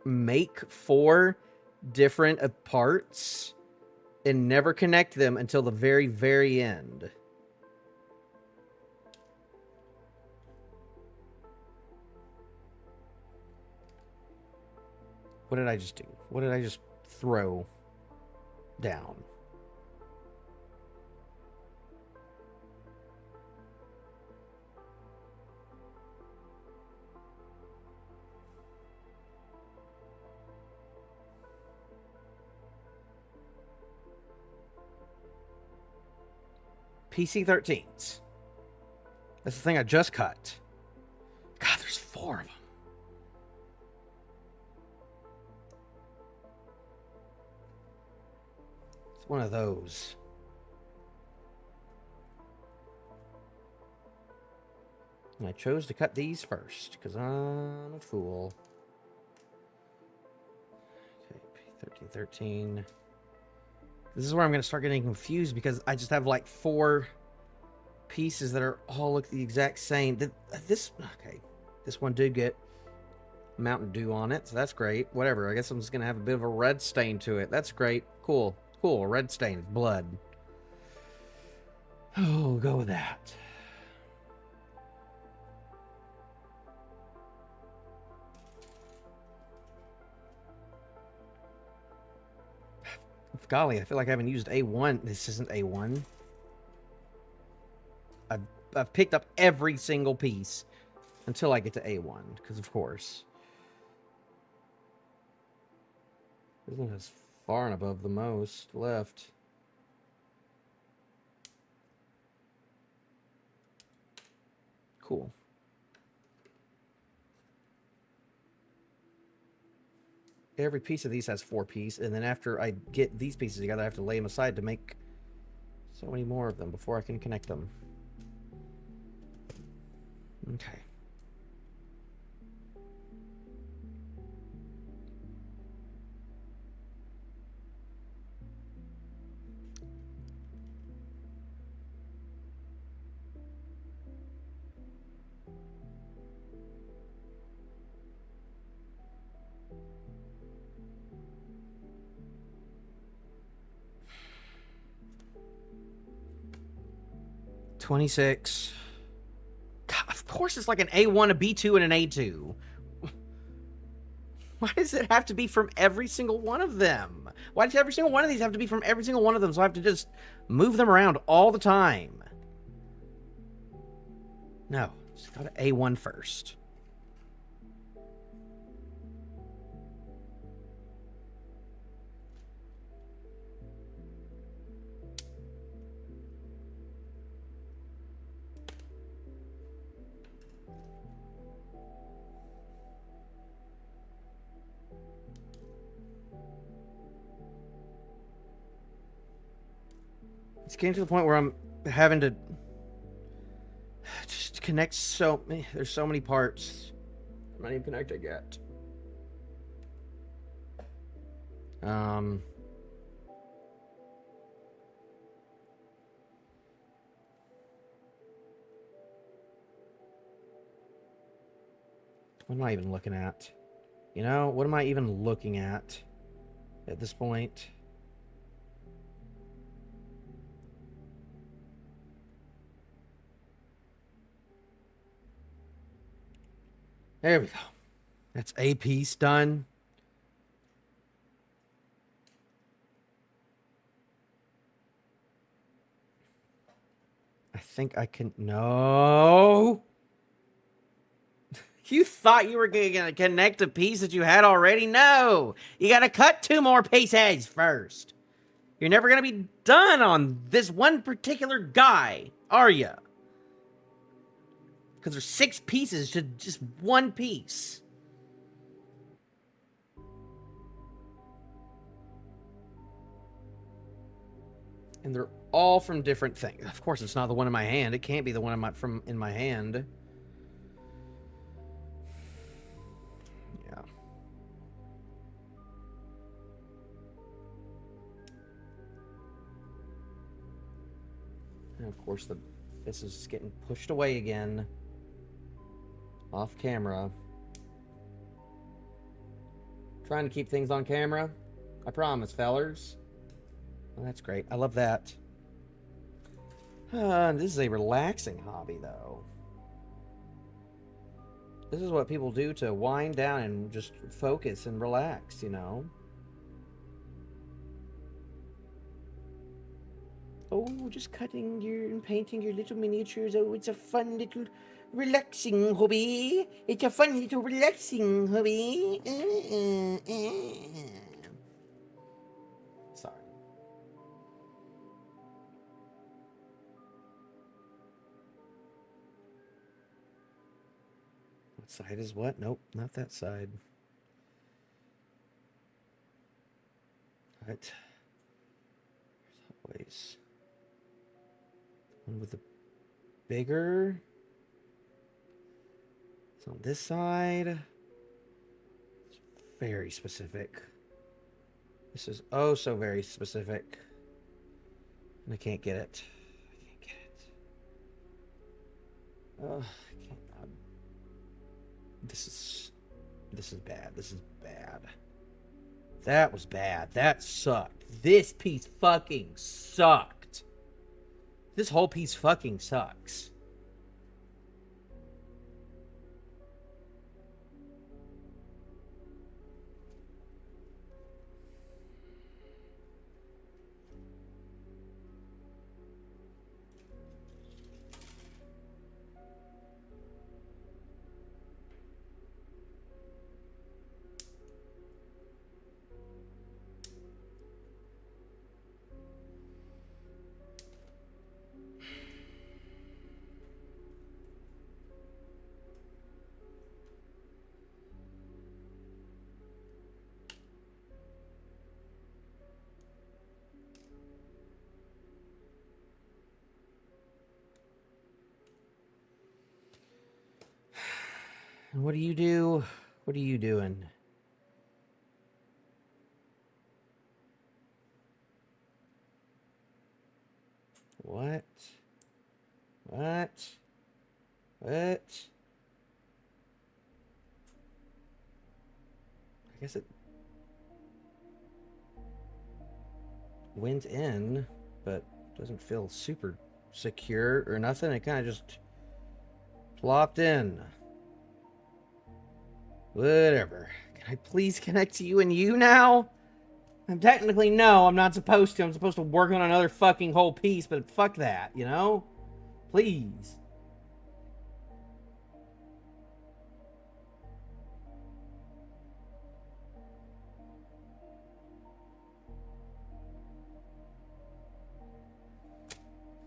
make 4 different parts and never connect them until the very, very end. What did I just do? What did I just throw down? PC-13s. That's the thing I just cut. God, there's 4 of them. It's one of those. And I chose to cut these first, because I'm a fool. Okay, P1313. This is where I'm going to start getting confused, because I just have like 4 pieces that are all look the exact same. This one did get Mountain Dew on it, so that's great. Whatever, I guess I'm just going to have a bit of a red stain to it. That's great. Cool. Cool, a red stain. Blood. Oh, we'll go with that. Golly, I feel like I haven't used A1. This isn't A1. I've picked up every single piece until I get to A1, because of course. This one has far and above the most left. Cool. Every piece of these has 4 pieces, and then after I get these pieces together, I have to lay them aside to make so many more of them before I can connect them. Okay. $26. God, of course it's like an A1, a B2, and an A2. Why does it have to be from every single one of them? Why does every single one of these have to be from every single one of them, so I have to just move them around all the time? No, just go to A1 first. It's getting to the point where I'm having to just connect so many. There's so many parts. I'm not even connected yet. What am I even looking at? You know, what am I even looking at this point? There we go. That's a piece done. I think I can... No! You thought you were going to connect a piece that you had already? No! You got to cut 2 more pieces first. You're never going to be done on this one particular guy, are you? Because there's 6 pieces to just 1 piece. And they're all from different things. Of course, it's not the one in my hand. It can't be the one in my hand. Yeah. And of course, this is getting pushed away again. Off camera. Trying to keep things on camera. I promise, fellers. Well, that's great. I love that. This is a relaxing hobby, though. This is what people do to wind down and just focus and relax, you know? Oh, just cutting and painting your little miniatures. Oh, it's a fun little relaxing hobby. It's a fun little relaxing hobby. Sorry. What side is what? Nope, not that side. What? Always. One with the bigger. It's on this side. It's very specific. This is oh so very specific. And I can't get it. I can't get it. Oh, I can't. This is bad. This is bad. That was bad. That sucked. This piece fucking sucked. This whole piece fucking sucks. And what do you do? What are you doing? What? What? What? I guess it went in, but doesn't feel super secure or nothing. It kind of just plopped in. Whatever. Can I please connect to you and you now? I'm technically no, I'm not supposed to. I'm supposed to work on another fucking whole piece, but fuck that, you know? Please.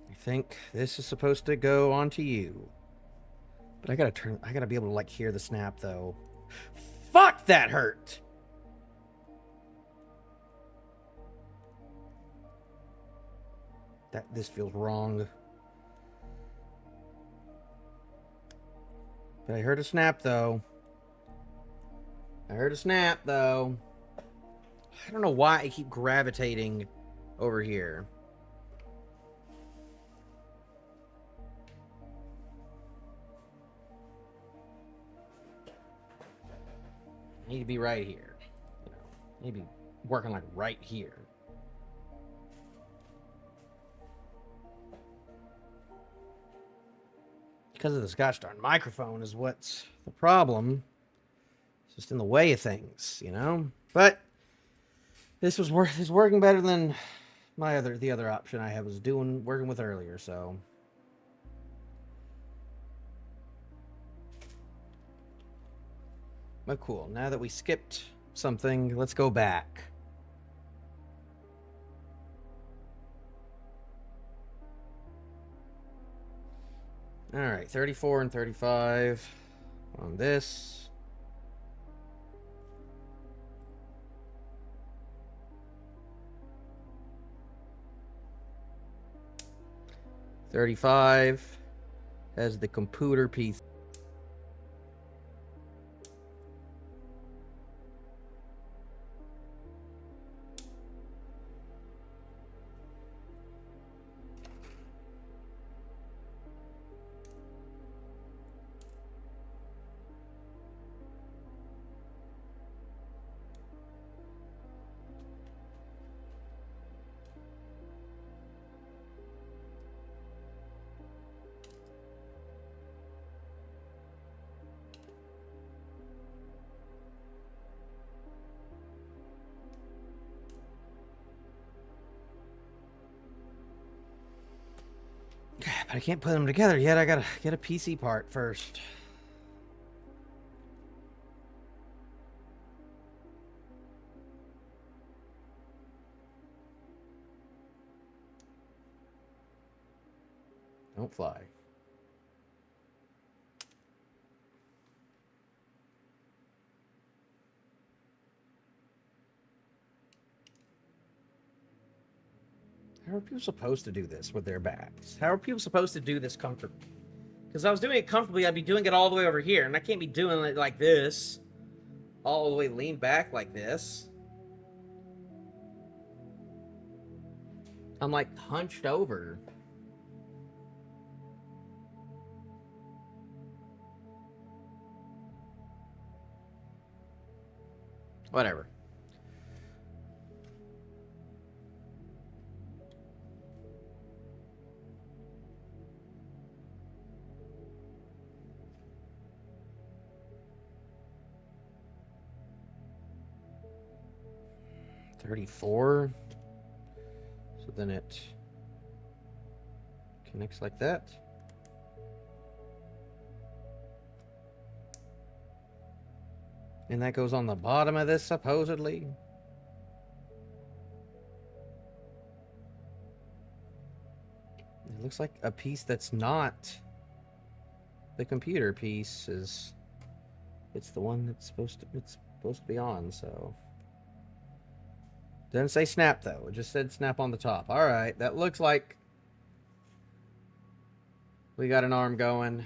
I think this is supposed to go onto you. But I gotta be able to like hear the snap though. Fuck, that hurt! This feels wrong. But I heard a snap though. I don't know why I keep gravitating over here. I need to be right here. You know, I need to be working like right here. Because of this gosh darn microphone is what's the problem. It's just in the way of things, you know? But this is working better than the other option I was working with earlier, so. But cool. Now that we skipped something, let's go back. All right, 34 and 35 on this. $35 has the computer piece. But I can't put them together yet. I gotta get a PC part first. Don't fly. How are people supposed to do this with their backs? How are people supposed to do this comfortably? Because if I was doing it comfortably, I'd be doing it all the way over here, and I can't be doing it like this. All the way leaned back like this. I'm like hunched over. Whatever. $34. So then it connects like that. And that goes on the bottom of this, supposedly. It looks like a piece that's not the computer piece. It's the one that's supposed to be on, so. Didn't say snap though. It just said snap on the top. All right, that looks like we got an arm going.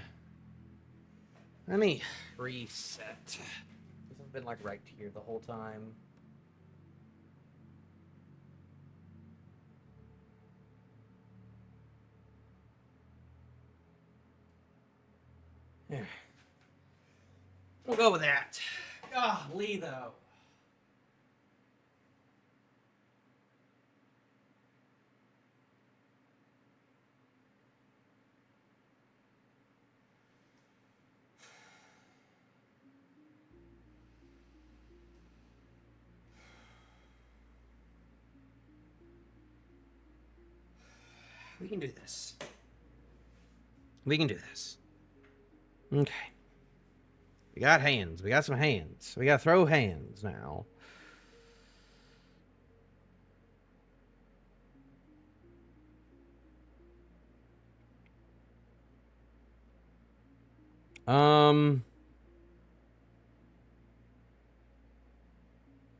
Let me reset. This has been like right here the whole time. Yeah. We'll go with that. Golly, though. We can do this. We can do this. Okay. We got hands. We got some hands. We got to throw hands now.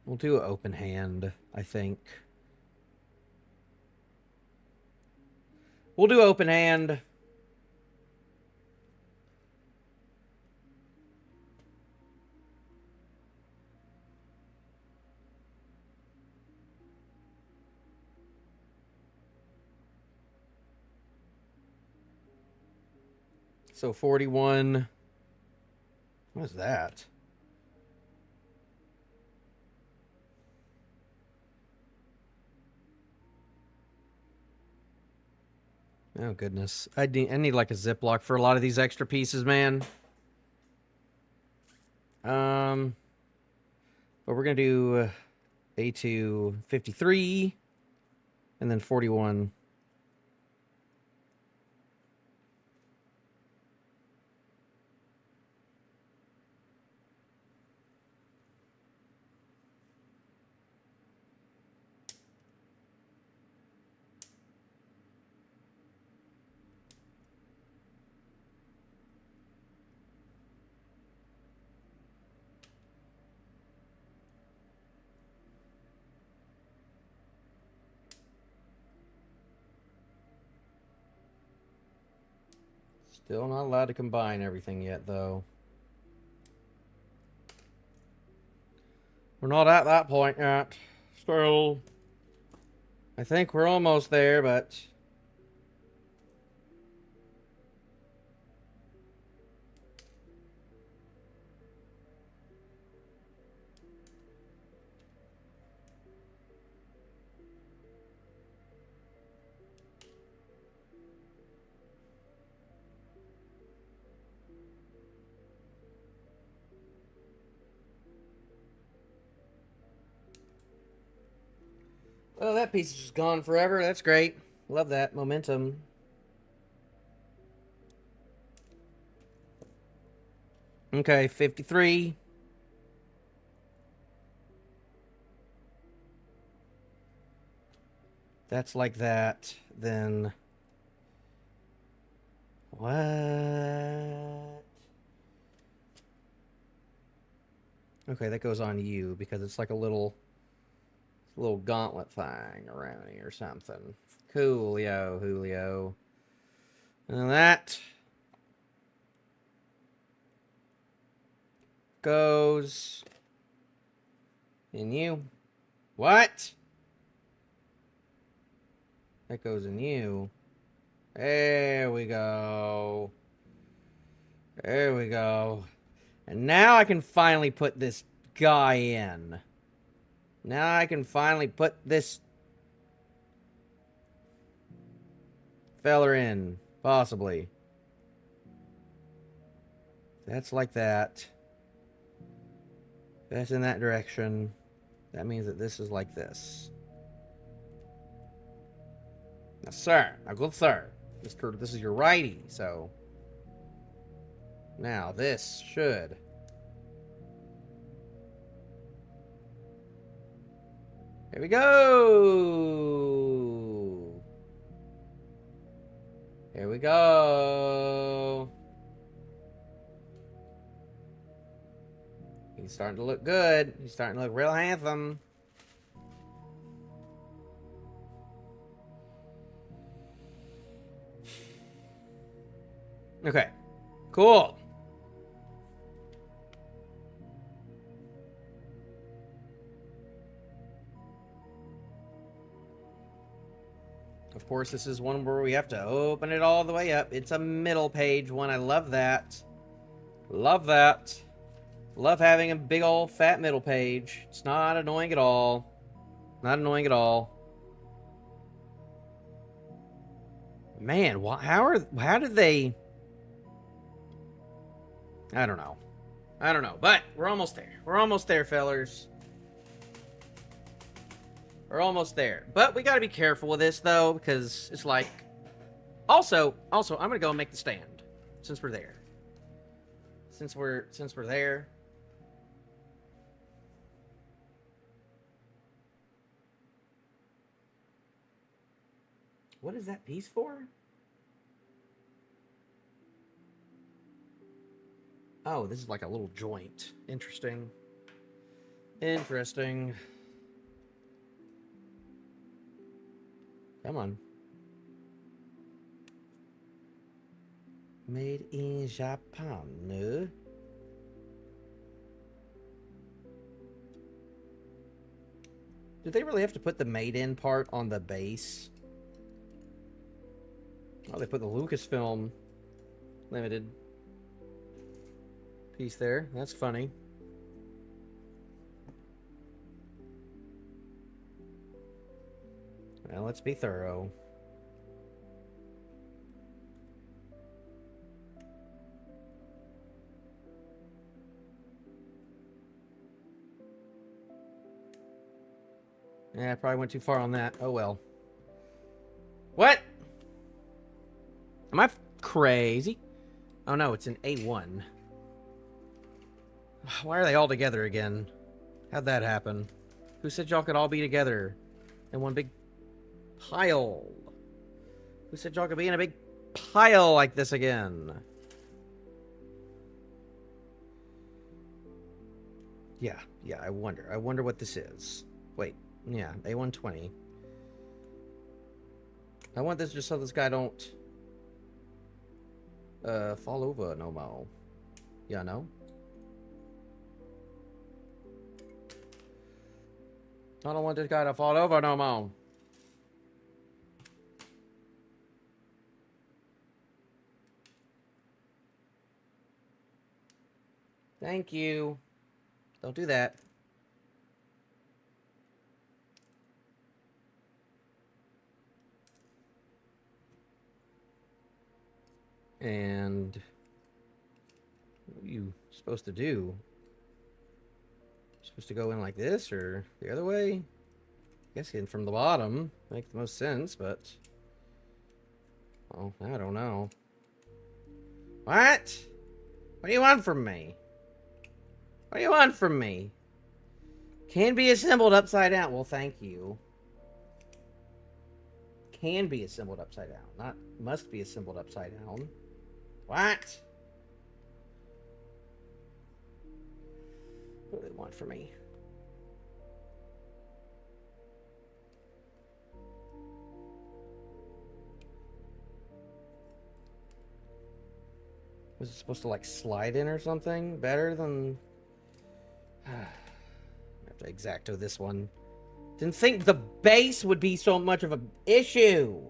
We'll do an open hand, I think. We'll do open hand. So 41. What is that? Oh, goodness. I need like a Ziploc for a lot of these extra pieces, man. But we're going to do A2 53 and then 41. Still not allowed to combine everything yet, though. We're not at that point yet. Still. I think we're almost there, but... Well, that piece is just gone forever. That's great. Love that momentum. Okay, 53. That's like that. Then what? Okay, that goes on you because it's like a little gauntlet thing around here or something. Coolio, Julio. And that goes in you. What? That goes in you. There we go. There we go. And now I can finally put this guy in. Now I can finally put this feller in. Possibly. That's like that. That's in that direction. That means that this is like this. Now, sir. Now, good sir. This is your righty, so... Now, this should... Here we go! Here we go! He's starting to look good. He's starting to look real handsome. Okay. Cool. Of course, this is one where we have to open it all the way up. It's a middle page one. I love that. Love that. Love having a big old fat middle page. It's not annoying at all. Not annoying at all. Man, how did they... I don't know. I don't know, but we're almost there. We're almost there, fellers. We're almost there. But we gotta be careful with this, though, because it's like... Also, I'm gonna go and make the stand. Since we're there. Since we're there. What is that piece for? Oh, this is like a little joint. Interesting. Interesting. Come on. Made in Japan. Do they really have to put the made in part on the base? Oh, they put the Lucasfilm Limited piece there. That's funny. Well, let's be thorough. Yeah, I probably went too far on that. Oh well. What? Am I crazy? Oh no, it's an A1. Why are they all together again? How'd that happen? Who said y'all could all be together in one big pile? Who said y'all could be in a big pile like this again? Yeah, I wonder what this is. Wait, yeah, A120. I want this just so this guy don't fall over no more. Yeah, no? I don't want this guy to fall over no more. Thank you. Don't do that. And what are you supposed to do? Supposed to go in like this or the other way? I guess in from the bottom makes the most sense, but oh, I don't know. What? What do you want from me? What do you want from me? Can be assembled upside down. Well, thank you. Can be assembled upside down. Not must be assembled upside down. What? What do they want from me? Was it supposed to like slide in or something? Better than... I have to exacto this one. Didn't think the base would be so much of an issue.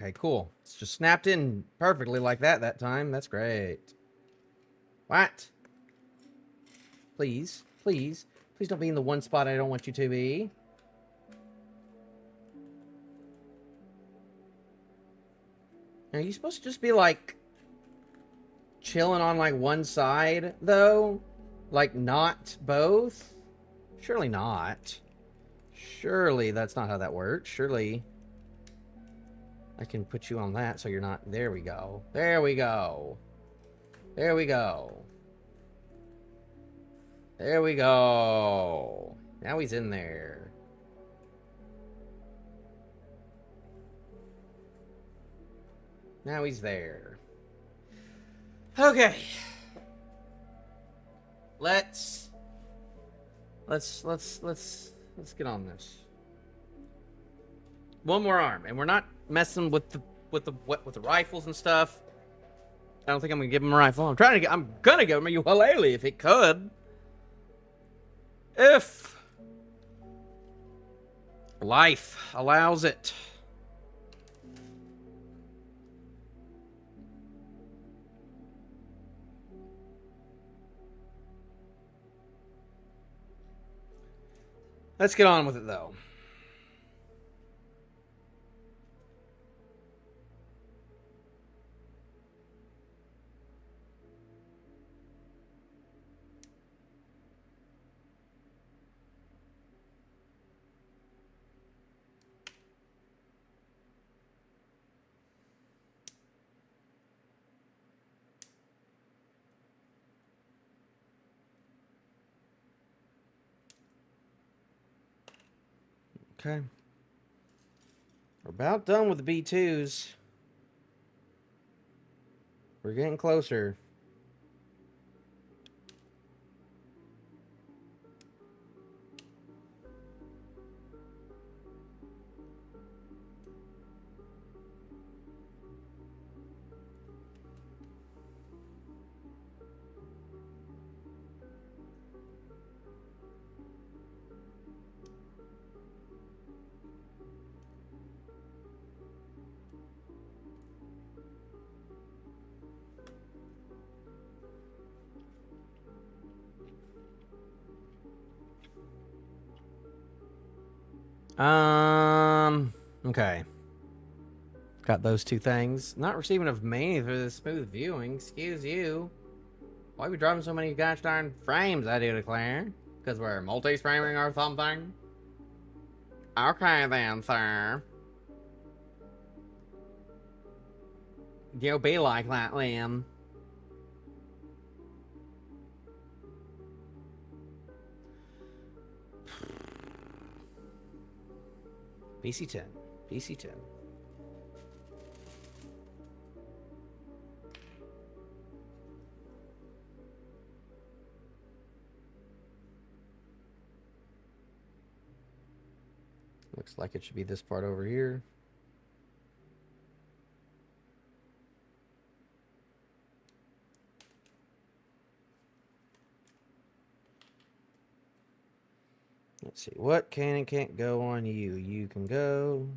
Okay, cool. It's just snapped in perfectly like that time. That's great. What? Please, please. Please don't be in the one spot I don't want you to be. Are you supposed to just be, like, chilling on, like, one side, though? Like, not both? Surely not. Surely that's not how that works. Surely I can put you on that so you're not... There we go. There we go. There we go. There we go. Now he's in there. Now he's there. Okay. Let's get on this. One more arm, and we're not messing with the rifles and stuff. I don't think I'm gonna give him a rifle. I'm gonna give him a ukulele if it could. If life allows it. Let's get on with it, though. Okay. We're about done with the B2s. We're getting closer. Okay. Got those two things. Not receiving of many for the smooth viewing. Excuse you. Why are we driving so many gosh darn frames, I do declare? Because we're multi-framing or something? Okay then, sir. You'll be like that, Liam. BC10. BC10. Looks like it should be this part over here. Let's see. What can and can't go on you? You can go.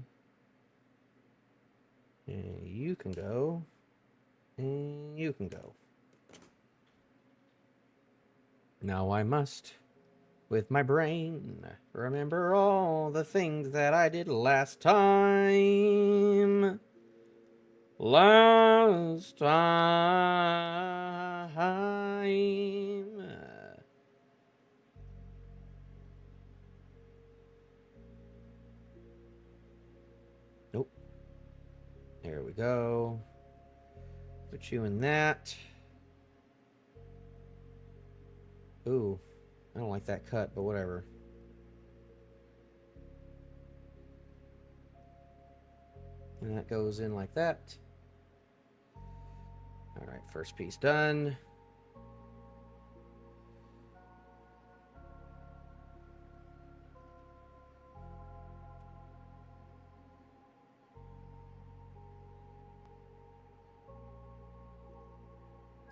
And you can go. And you can go. Now I must, with my brain, remember all the things that I did last time. Last time. Nope. There we go. Put you in that. Ooh, I don't like that cut, but whatever. And that goes in like that. All right, first piece done.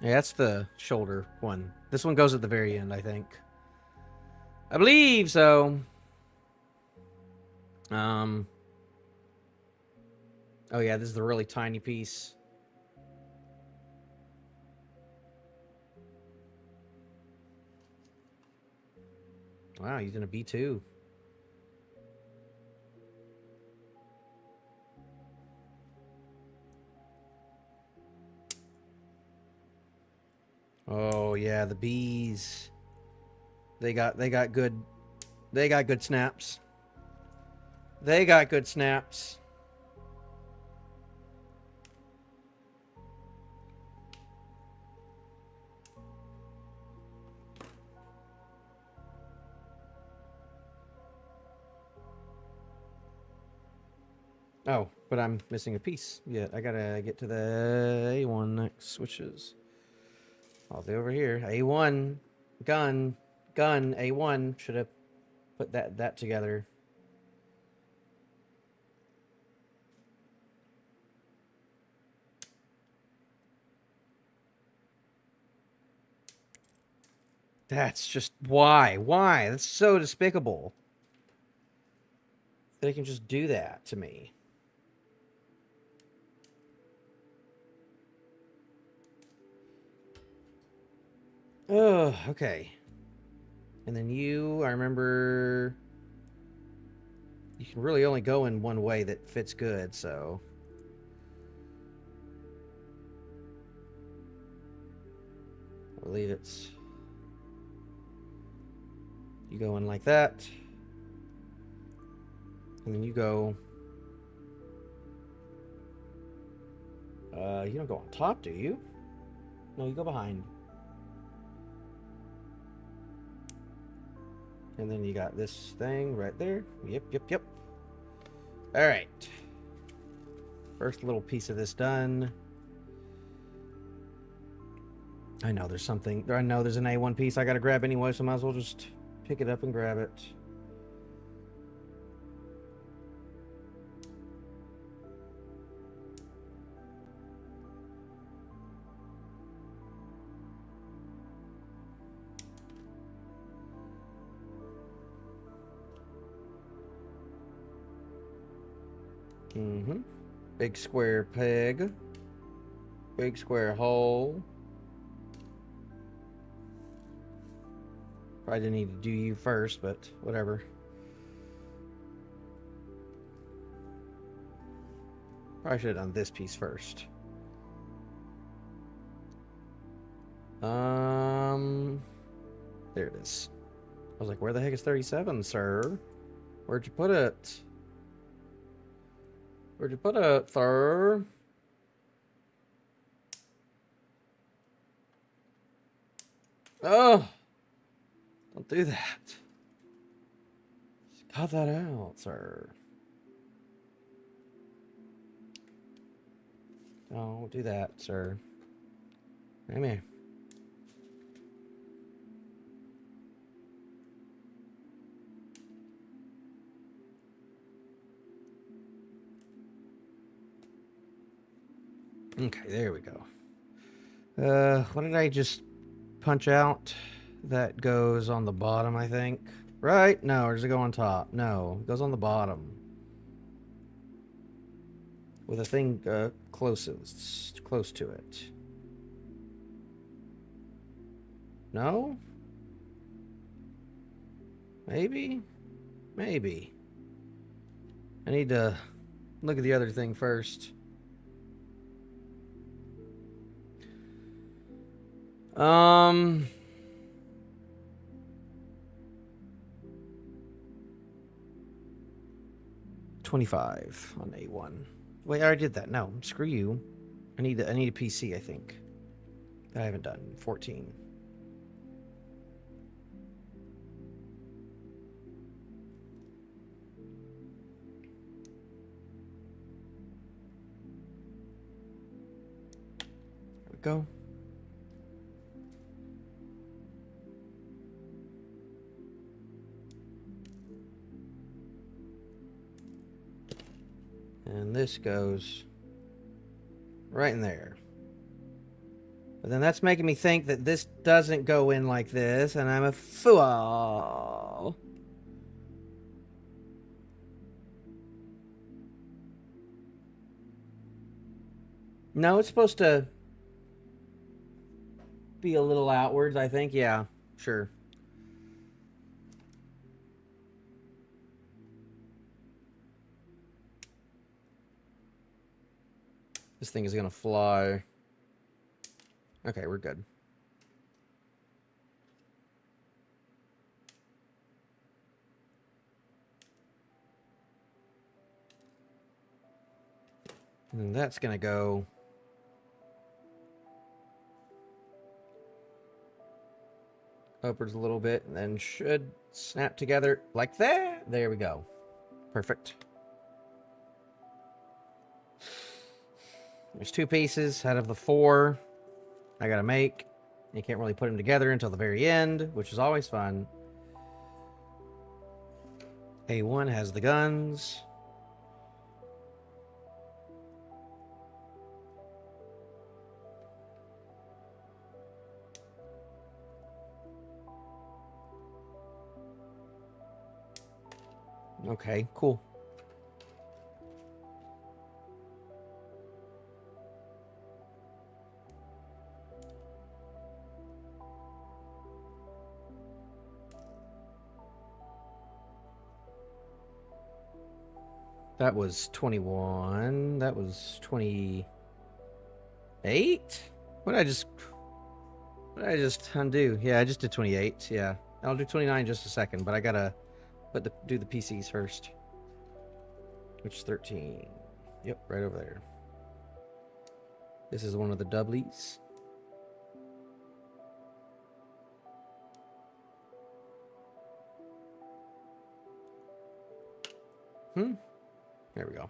Yeah, that's the shoulder one. This one goes at the very end, I think. I believe so. Oh yeah, this is the really tiny piece. Wow, using a B2. Oh yeah, the bees. They got good snaps. They got good snaps. Oh, but I'm missing a piece. Yeah, I gotta get to the A1 next, which is all the way over here. A1, gun, A1. Should have put that together. That's just why? Why? That's so despicable. They can just do that to me. Oh, okay. And then you, I remember you can really only go in one way that fits good, so I believe it's you go in like that. And then you go you don't go on top, do you? No, you go behind. And then you got this thing right there. Yep. All right. First little piece of this done. I know there's something. I know there's an A1 piece I got to grab anyway, so I might as well just pick it up and grab it. Big square peg. Big square hole. Probably didn't need to do you first, but whatever. Probably should have done this piece first. There it is. I was like, where the heck is 37, sir? Where'd you put it? Where'd you put it, sir? Oh! Don't do that. Just cut that out, sir. Don't do that, sir. Come here. Okay, there we go. What did I just punch out? That goes on the bottom, I think. Right? No, or does it go on top? No, it goes on the bottom. With a thing close to it. No? Maybe? Maybe. I need to look at the other thing first. Um... 25 on A1. Wait, I already did that. No, screw you. I need a PC, I think. That I haven't done. 14. There we go. And this goes right in there. But then that's making me think that this doesn't go in like this, and I'm a fool. No, it's supposed to be a little outwards, I think. Yeah, sure. This thing is going to fly. Okay, we're good. And that's going to go upwards a little bit, and then should snap together like that. There we go. Perfect. There's 2 pieces out of the 4 I gotta make. You can't really put them together until the very end, which is always fun. A1 has the guns. Okay, cool. That was 21. That was 28. What did I just undo? Yeah, I just did 28. Yeah. I'll do 29 in just a second, but I gotta do the PCs first. Which is 13. Yep, right over there. This is one of the doublies. There we go.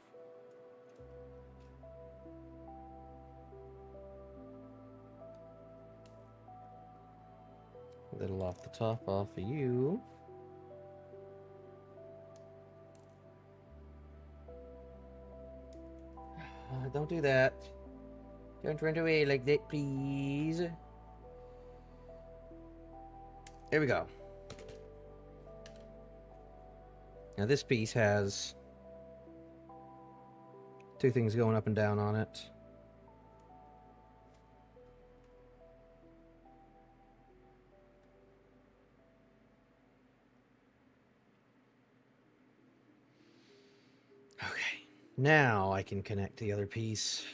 A little off the top off of you. Don't do that. Don't run away like that, please. There we go. Now this piece has 2 things going up and down on it. Okay, now I can connect the other piece.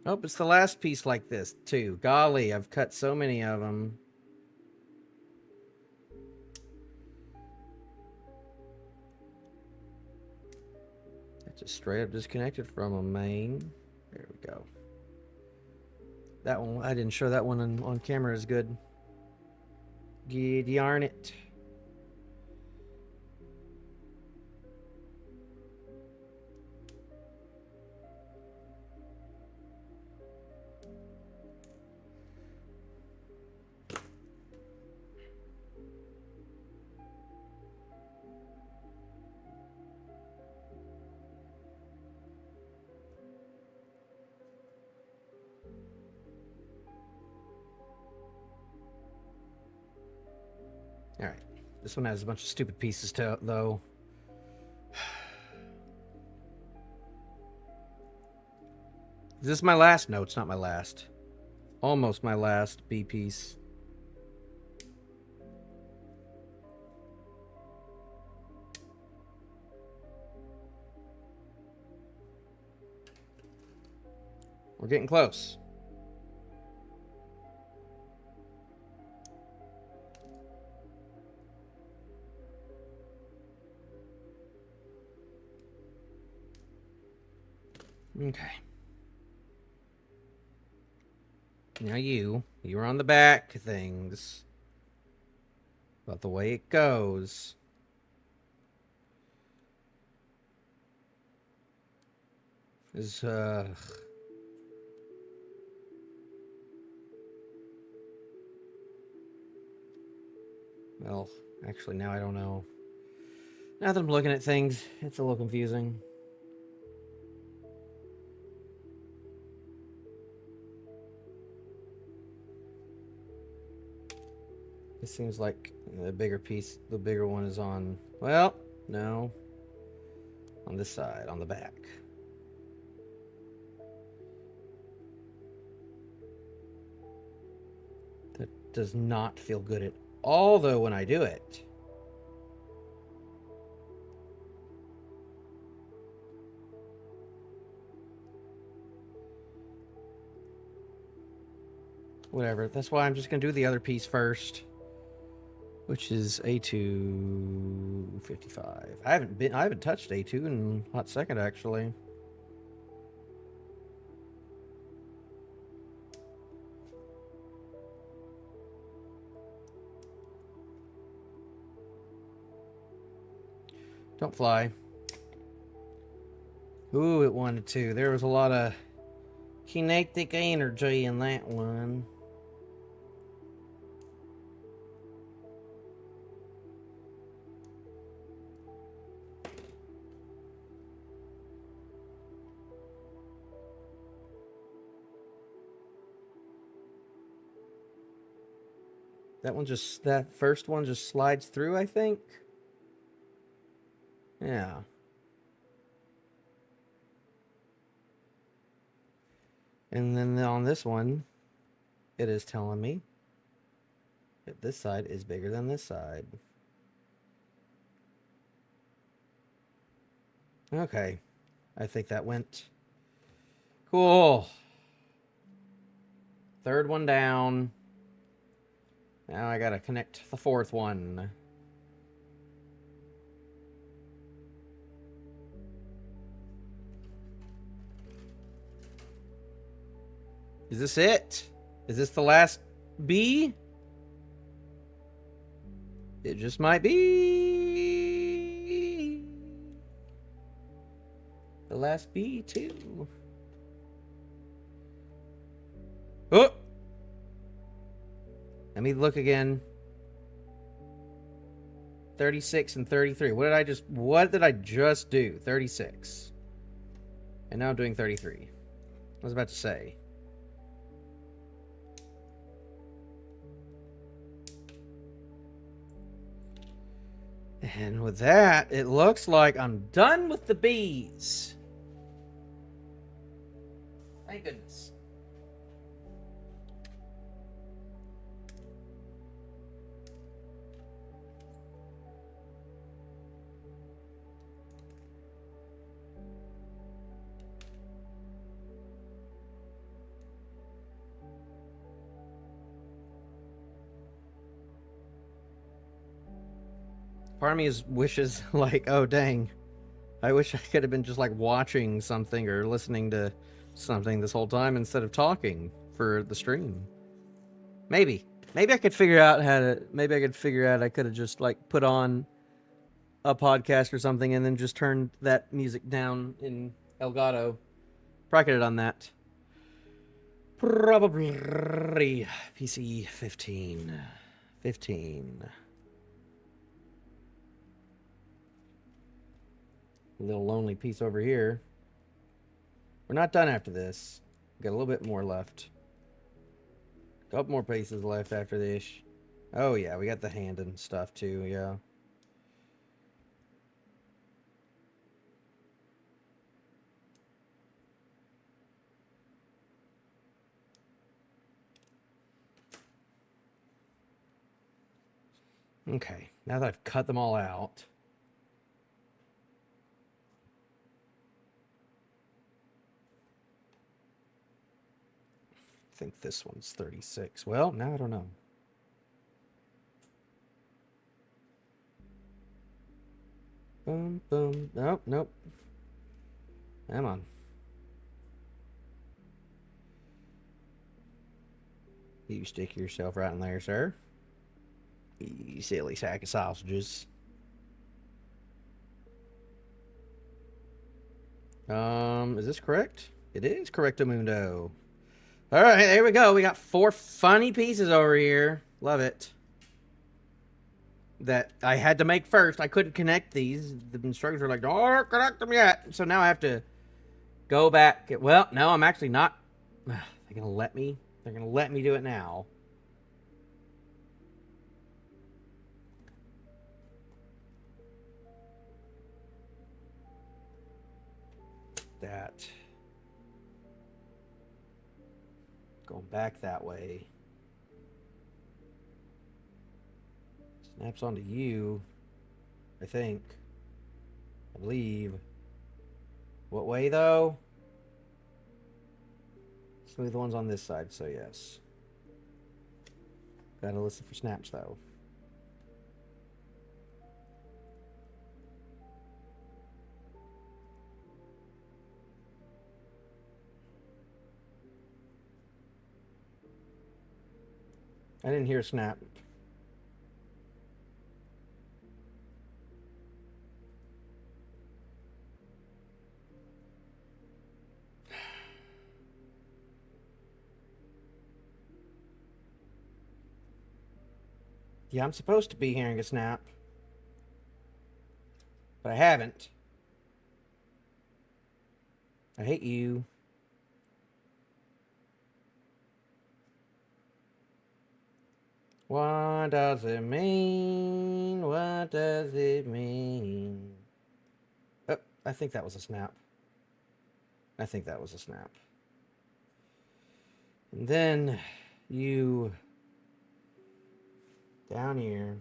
Oh, it's the last piece like this, too. Golly, I've cut so many of them. That's just straight up disconnected from a main. There we go. That one, I didn't show that one on camera as good. Darn it. All right. This one has a bunch of stupid pieces to though. Is this my last? No, it's not my last. Almost my last B piece. We're getting close. Okay. Now you're on the back things. But the way it goes is well, actually now I don't know. Now that I'm looking at things, it's a little confusing. It seems like the bigger piece, the bigger one is on, well, no, on this side, on the back. That does not feel good at all, though, when I do it. Whatever, that's why I'm just going to do the other piece first. Which is A2 55. I haven't touched A2 in a hot second, actually. Don't fly. Ooh, it wanted to. There was a lot of kinetic energy in that one. That first one just slides through, I think. Yeah. And then on this one, it is telling me that this side is bigger than this side. Okay. I think that went. Cool. Third one down. Now I gotta connect the fourth one. Is this it? Is this the last B? It just might be the last B too. Oh! Let me look again. 36 and 33. What did I just do? 36. And now I'm doing 33. I was about to say. And with that, it looks like I'm done with the bees. Thank goodness. Part of me wishes like, oh dang, I wish I could have been just like watching something or listening to something this whole time instead of talking for the stream. Maybe I could figure out I could have just like put on a podcast or something and then just turned that music down in Elgato. Probably could have done that. Probably PC 15. Little lonely piece over here. We're not done after this. Got a little bit more left. Couple more pieces left after this. Oh, yeah, we got the hand and stuff, too, yeah. Okay, now that I've cut them all out. I think this one's 36. Well, now I don't know. Boom, boom. Nope, nope. Come on. You stick yourself right in there, sir. You silly sack of sausages. Is this correct? It is correctamundo. All right, there we go. We got 4 funny pieces over here. Love it. That I had to make first. I couldn't connect these. The instructors were like, "Don't connect them yet." So now I have to go back. Well, no, I'm actually not. They're gonna let me. They're gonna let me do it now. That. Going back that way. Snaps onto you. I think. I believe. What way, though? Smooth ones on this side, so yes. Gotta listen for snaps, though. I didn't hear a snap. Yeah, I'm supposed to be hearing a snap. But I haven't. I hate you. What does it mean? What does it mean? Oh, I think that was a snap. I think that was a snap. And then you down here.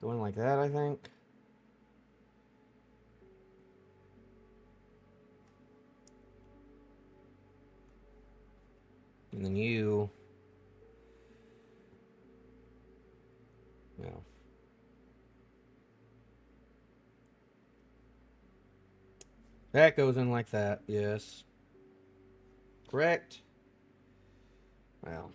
Going like that, I think. And then you. No. That goes in like that, yes. Correct. Well.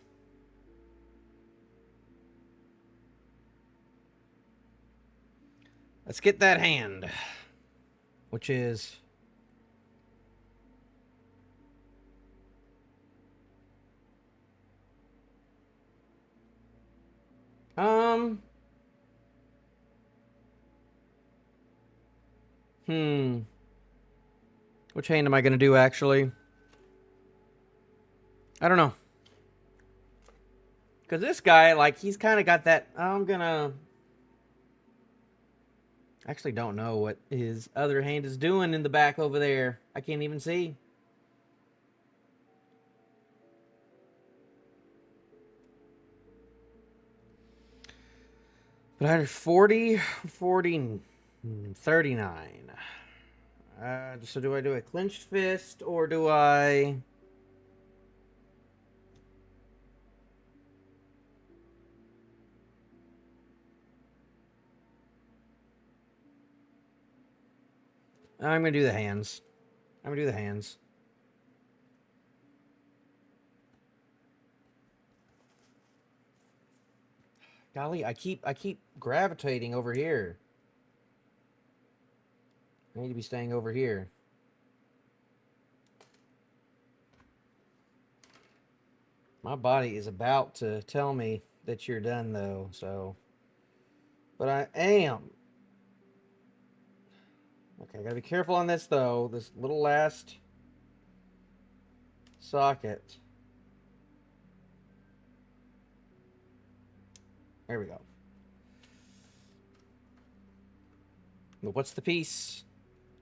Let's get that hand. Which is... Which hand am I going to do, actually? I don't know. Because this guy, like, he's kind of got that... I'm going to... Actually don't know what his other hand is doing in the back over there. I can't even see. But either 40, 40, 39. So do I do a clenched fist or do I... I'm going to do the hands. I'm going to do the hands. Golly, I keep gravitating over here. I need to be staying over here. My body is about to tell me that you're done, though, so... But I am. Okay, I gotta be careful on this, though. This little last socket. There we go. What's the piece?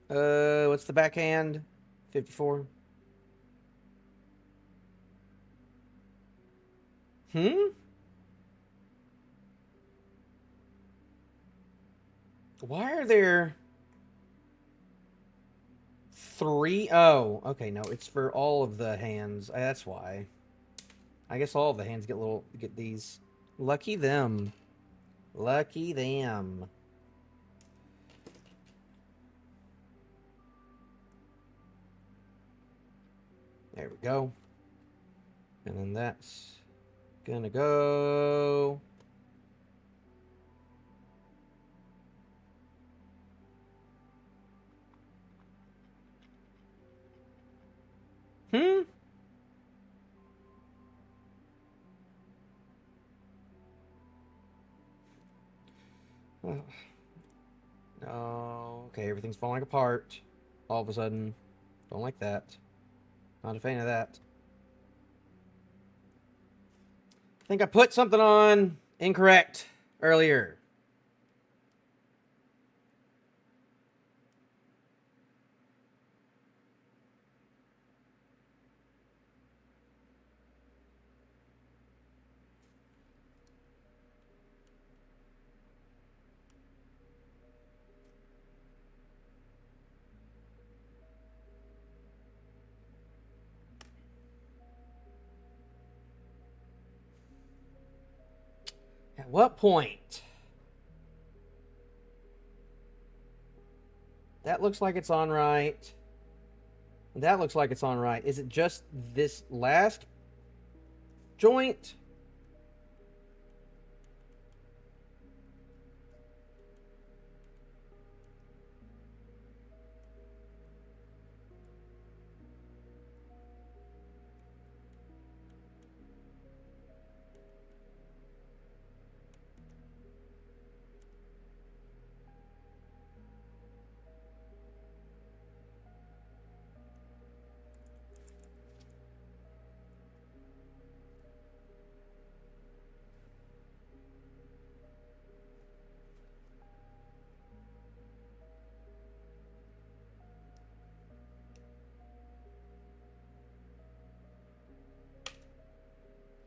What's the backhand? 54. Why are there 3? Oh, okay, no, it's for all of the hands. That's why. I guess all of the hands get these. Lucky them. Lucky them. There we go. And then that's gonna go. Oh, okay, everything's falling apart. All of a sudden. Don't like that. Not a fan of that. I think I put something on incorrect earlier. At what point? That looks like it's on right. That looks like it's on right. Is it just this last joint?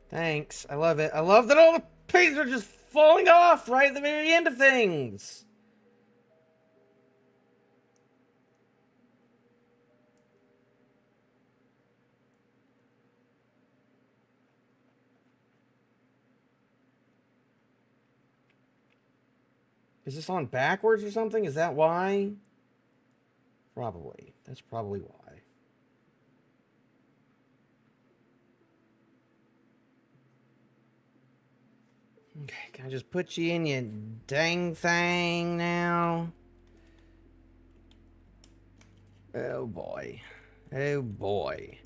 Thanks. I love it. I love that all the pieces are just falling off right at the very end of things. Is this on backwards or something? Is that why? Probably. That's probably why. Okay, can I just put you in, you dang thing now? Oh boy. Oh boy.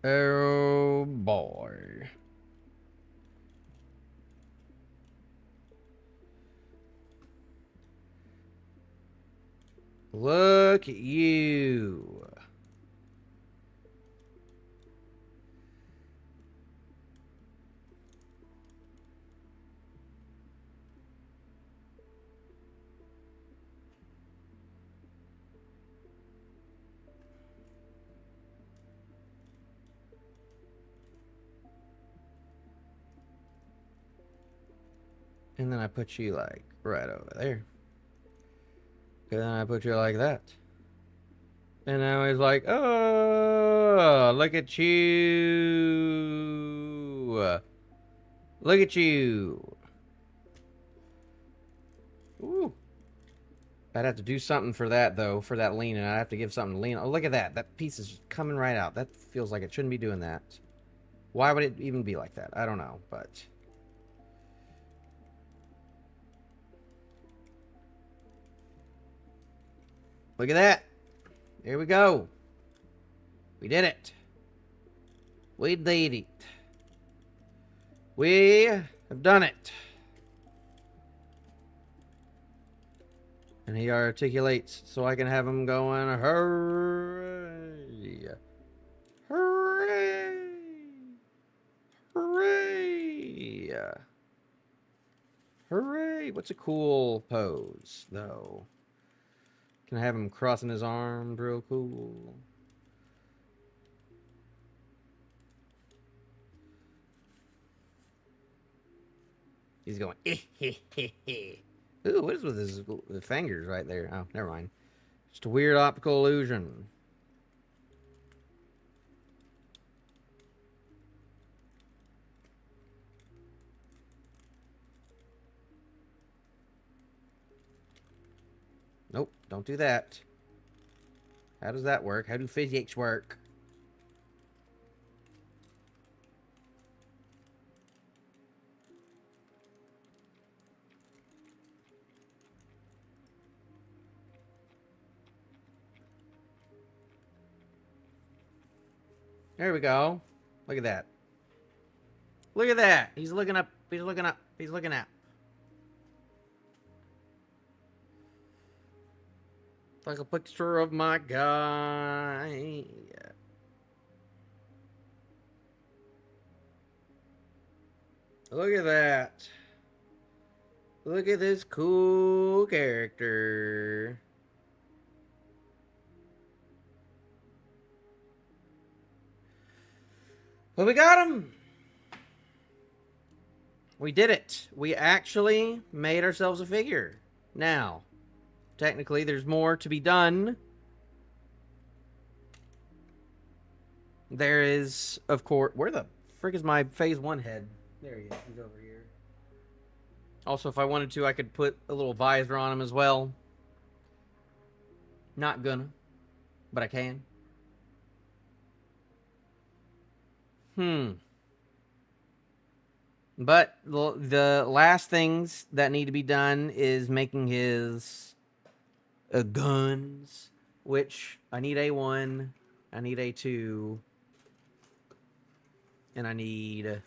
Oh boy. Look at you. And then I put you like right over there. And then I put you like that. And now he's like, oh, look at you. Look at you. Ooh. I'd have to do something for that, though, for that lean, and I'd have to give something to lean. Oh, look at that. That piece is coming right out. That feels like it shouldn't be doing that. Why would it even be like that? I don't know, but... Look at that. There we go. We did it. We did it. We have done it. And he articulates so I can have him going, hurry. Hooray! Hooray! Hooray! What's a cool pose, though? Can I have him crossing his arms real cool? He's going, eh, eh, eh, eh. Ooh, what is with his fingers right there? Oh, never mind. Just a weird optical illusion. Nope, don't do that. How does that work? How do physics work? There we go. Look at that. Look at that. He's looking up. He's looking up. He's looking up. Like a picture of my guy. Look at that. Look at this cool character. Well, we got him. We did it. We actually made ourselves a figure. Now, technically, there's more to be done. There is, of course... Where the frick is my Phase 1 head? There he is. He's over here. Also, if I wanted to, I could put a little visor on him as well. Not gonna. But I can. But the last things that need to be done is making his guns, which I need A1, I need A2, and I need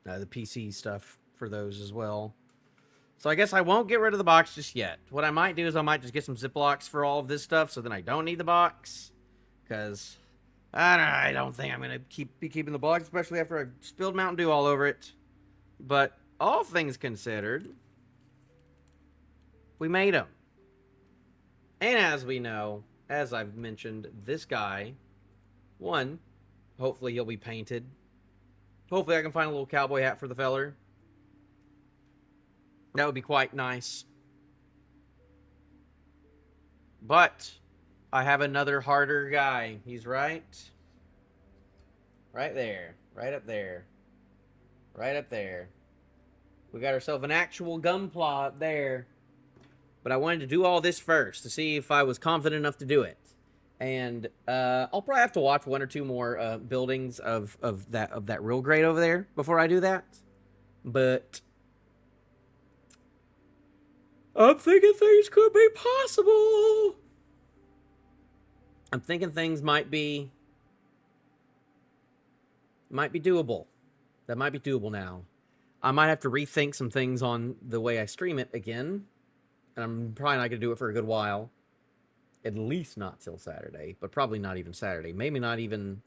the PC stuff for those as well. So I guess I won't get rid of the box just yet. What I might do is I might just get some Ziplocs for all of this stuff, so then I don't need the box, because I don't think I'm going to be keeping the box, especially after I spilled Mountain Dew all over it. But all things considered, we made him. And as we know, as I've mentioned, this guy, one, hopefully he'll be painted. Hopefully I can find a little cowboy hat for the feller. That would be quite nice. But I have another harder guy. He's right there. Right up there. Right up there. We got ourselves an actual gunpla up there. But I wanted to do all this first to see if I was confident enough to do it. And I'll probably have to watch one or two more buildings of that real grade over there before I do that. But I'm thinking things could be possible. I'm thinking things might be doable. That might be doable now. I might have to rethink some things on the way I stream it again. And I'm probably not going to do it for a good while. At least not till Saturday. But probably not even Saturday. Maybe not even...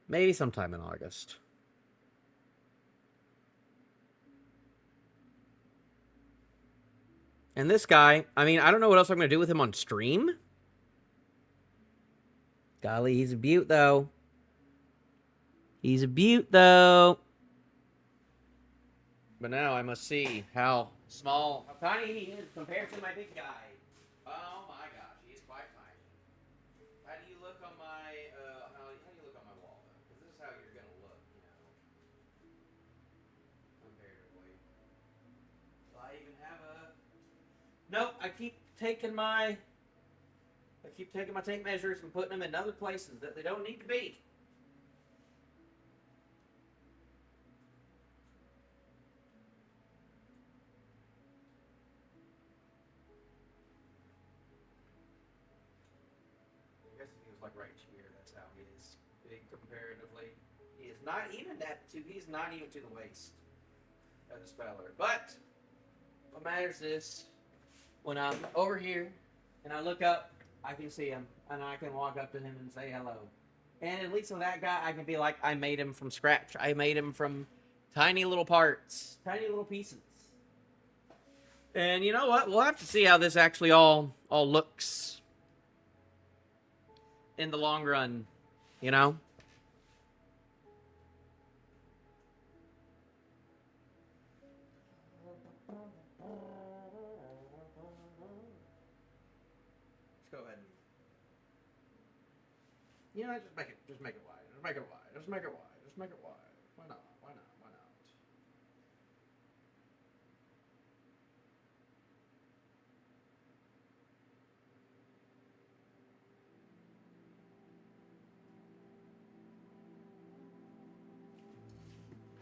Maybe sometime in August. And this guy, I mean, I don't know what else I'm going to do with him on stream. Golly, he's a beaut, though. He's a beaut, though. But now I must see how small, how tiny he is compared to my big guy. Oh my gosh, he's quite tiny. How do you look on my, how do you look on my wall, though? Because this is how you're going to look, you know. Comparatively. Do I even have a... Nope, I keep taking my tape measures and putting them in other places that they don't need to be. I guess if he was like right here, that's how he is big comparatively. He is not even he's not even to the waist of the speller. But what matters is when I'm over here and I look up I can see him, and I can walk up to him and say hello. And at least with that guy, I can be like, I made him from scratch. I made him from tiny little parts, tiny little pieces. And you know what? We'll have to see how this actually all looks in the long run, you know? Let's go ahead and, you know, just make it wide. Just make it wide. Just make it wide. Just make it wide. Why not? Why not? Why not?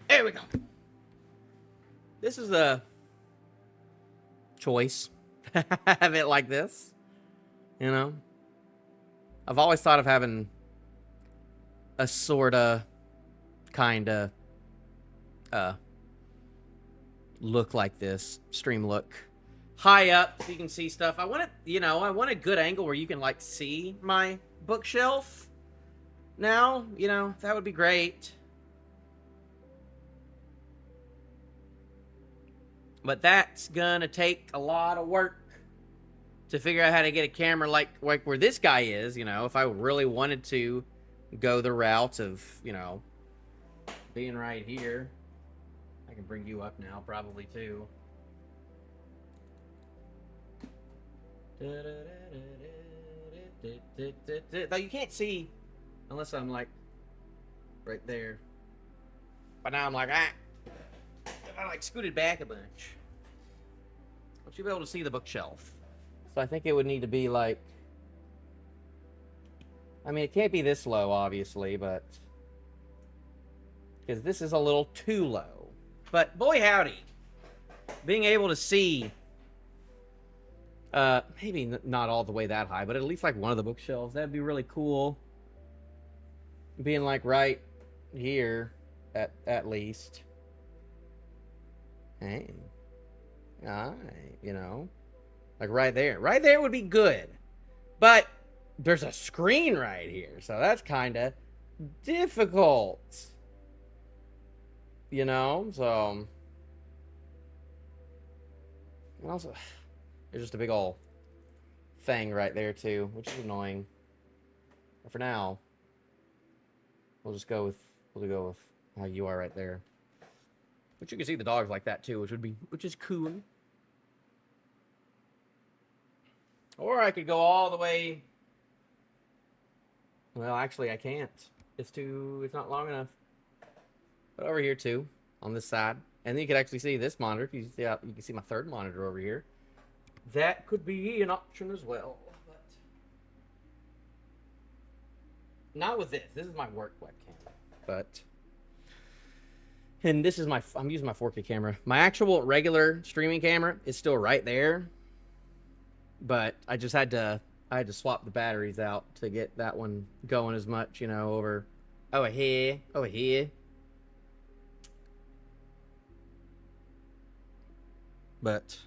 There we go. This is a choice. Have it like this, you know? I've always thought of having a sorta, kinda, look like this. Stream look. High up so you can see stuff. I want it, you know, I want a good angle where you can, like, see my bookshelf now. You know, that would be great. But that's gonna take a lot of work to figure out how to get a camera like where this guy is, you know, if I really wanted to go the route of, you know, being right here. I can bring you up now, probably, too. Though you can't see unless I'm, like, right there. But now I'm like, I like scooted back a bunch. But you'll be able to see the bookshelf. So I think it would need to be like, I mean, it can't be this low, obviously, but because this is a little too low. But boy howdy, being able to see, maybe not all the way that high, but at least like one of the bookshelves, that'd be really cool. Being like right here, at least. Hey, all right, you know, like right there. Right there would be good, but there's a screen right here, so that's kind of difficult, you know. So, and also, there's just a big old thing right there too, which is annoying. But for now, we'll go with how you are right there. But you can see the dogs like that too, which is cool. Or I could go all the way. Well, actually, I can't. It's not long enough. But over here too, on this side, and then you can actually see this monitor. You can see my third monitor over here. That could be an option as well, but not with this. This is my work webcam, but. And this is I'm using my 4K camera. My actual regular streaming camera is still right there. But I just had to swap the batteries out to get that one going as much, you know, over here. But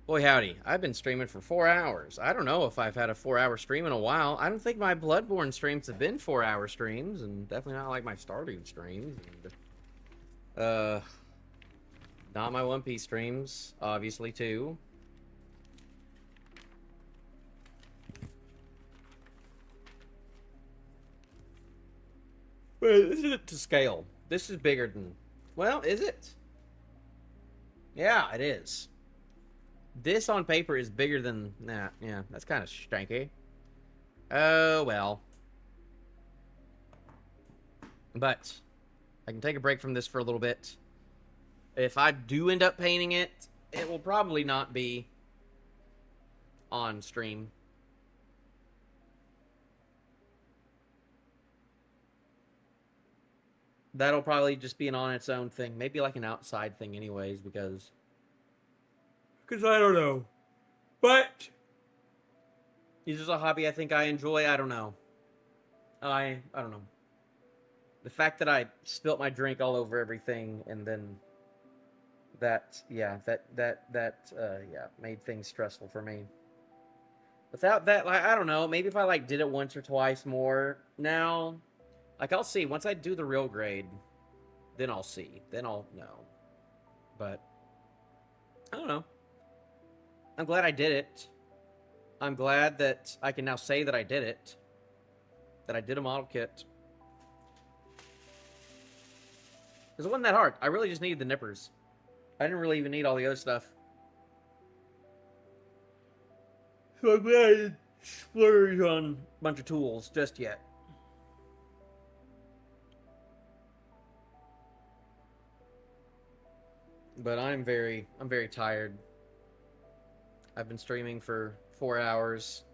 boy howdy, I've been streaming for 4 hours. I don't know if I've had a 4-hour stream in a while. I don't think my Bloodborne streams have been 4-hour streams, and definitely not like my Stardew streams. And, not my One Piece streams, obviously, too. But this isn't to scale. This is bigger than... Well, is it? Yeah, it is. This on paper is bigger than that. Yeah, that's kind of stanky. Oh, well. But I can take a break from this for a little bit. If I do end up painting it, it will probably not be on stream. That'll probably just be an on its own thing. Maybe like an outside thing anyways, because I don't know. But this is a hobby I think I enjoy. I don't know. I don't know. The fact that I spilt my drink all over everything and then that made things stressful for me. Without that, like, I don't know. Maybe if I like did it once or twice more now, like I'll see. Once I do the real grade, then I'll see. Then I'll know. But I don't know. I'm glad I did it. I'm glad that I can now say that I did it. That I did a model kit. Because it wasn't that hard. I really just needed the nippers. I didn't really even need all the other stuff. So I'm glad I didn't splurge on a bunch of tools just yet. But I'm very tired. I've been streaming for 4 hours.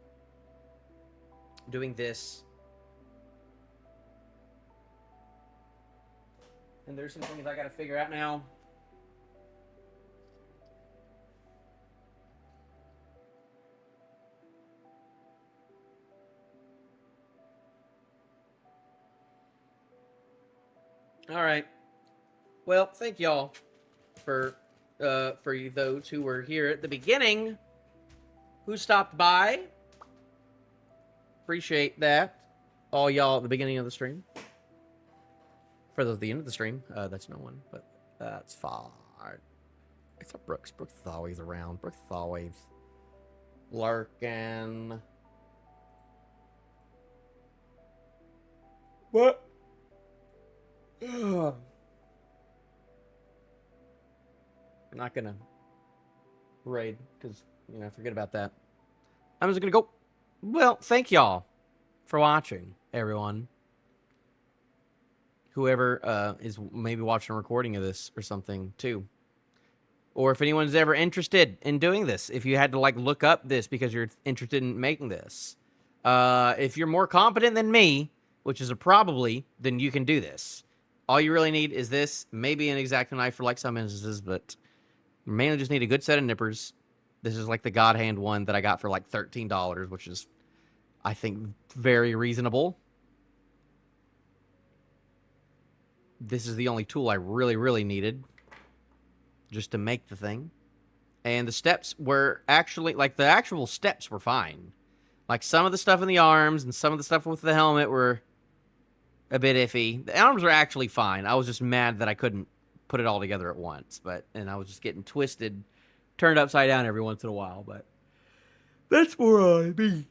Doing this. And there's some things I gotta figure out now. All right. Well, thank y'all for you those who were here at the beginning, who stopped by. Appreciate that. All y'all at the beginning of the stream. For those at the end of the stream, that's no one, but that's fine. It's up, Brooks. Brooks is always around. Brooks is always lurking. What? I'm not gonna raid because forget about that. I'm just gonna go. Well, thank y'all for watching, everyone. Whoever is maybe watching a recording of this or something too, or if anyone's ever interested in doing this, if you had to like look up this because you're interested in making this, if you're more competent than me, which is a probably, then you can do this. All you really need is this, maybe an X-Acto knife for like some instances, but you mainly just need a good set of nippers. This is like the God Hand one that I got for like $13, which is, I think, very reasonable. This is the only tool I really needed just to make the thing. And the steps were actually, like, the actual steps were fine. Like, some of the stuff in the arms and some of the stuff with the helmet were a bit iffy. The arms were actually fine. I was just mad that I couldn't put it all together at once. And I was just getting twisted, turned upside down every once in a while. But that's where I be.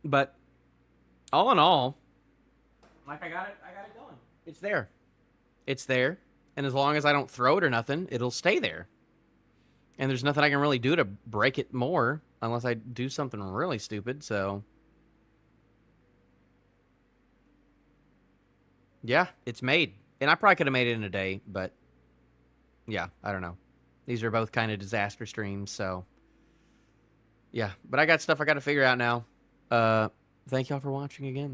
But all in all, like, I got it going. It's there. It's there. And as long as I don't throw it or nothing, it'll stay there. And there's nothing I can really do to break it more unless I do something really stupid, so yeah, it's made. And I probably could have made it in a day, but yeah, I don't know. These are both kind of disaster streams, so yeah. But I got stuff I got to figure out now. Thank y'all for watching again.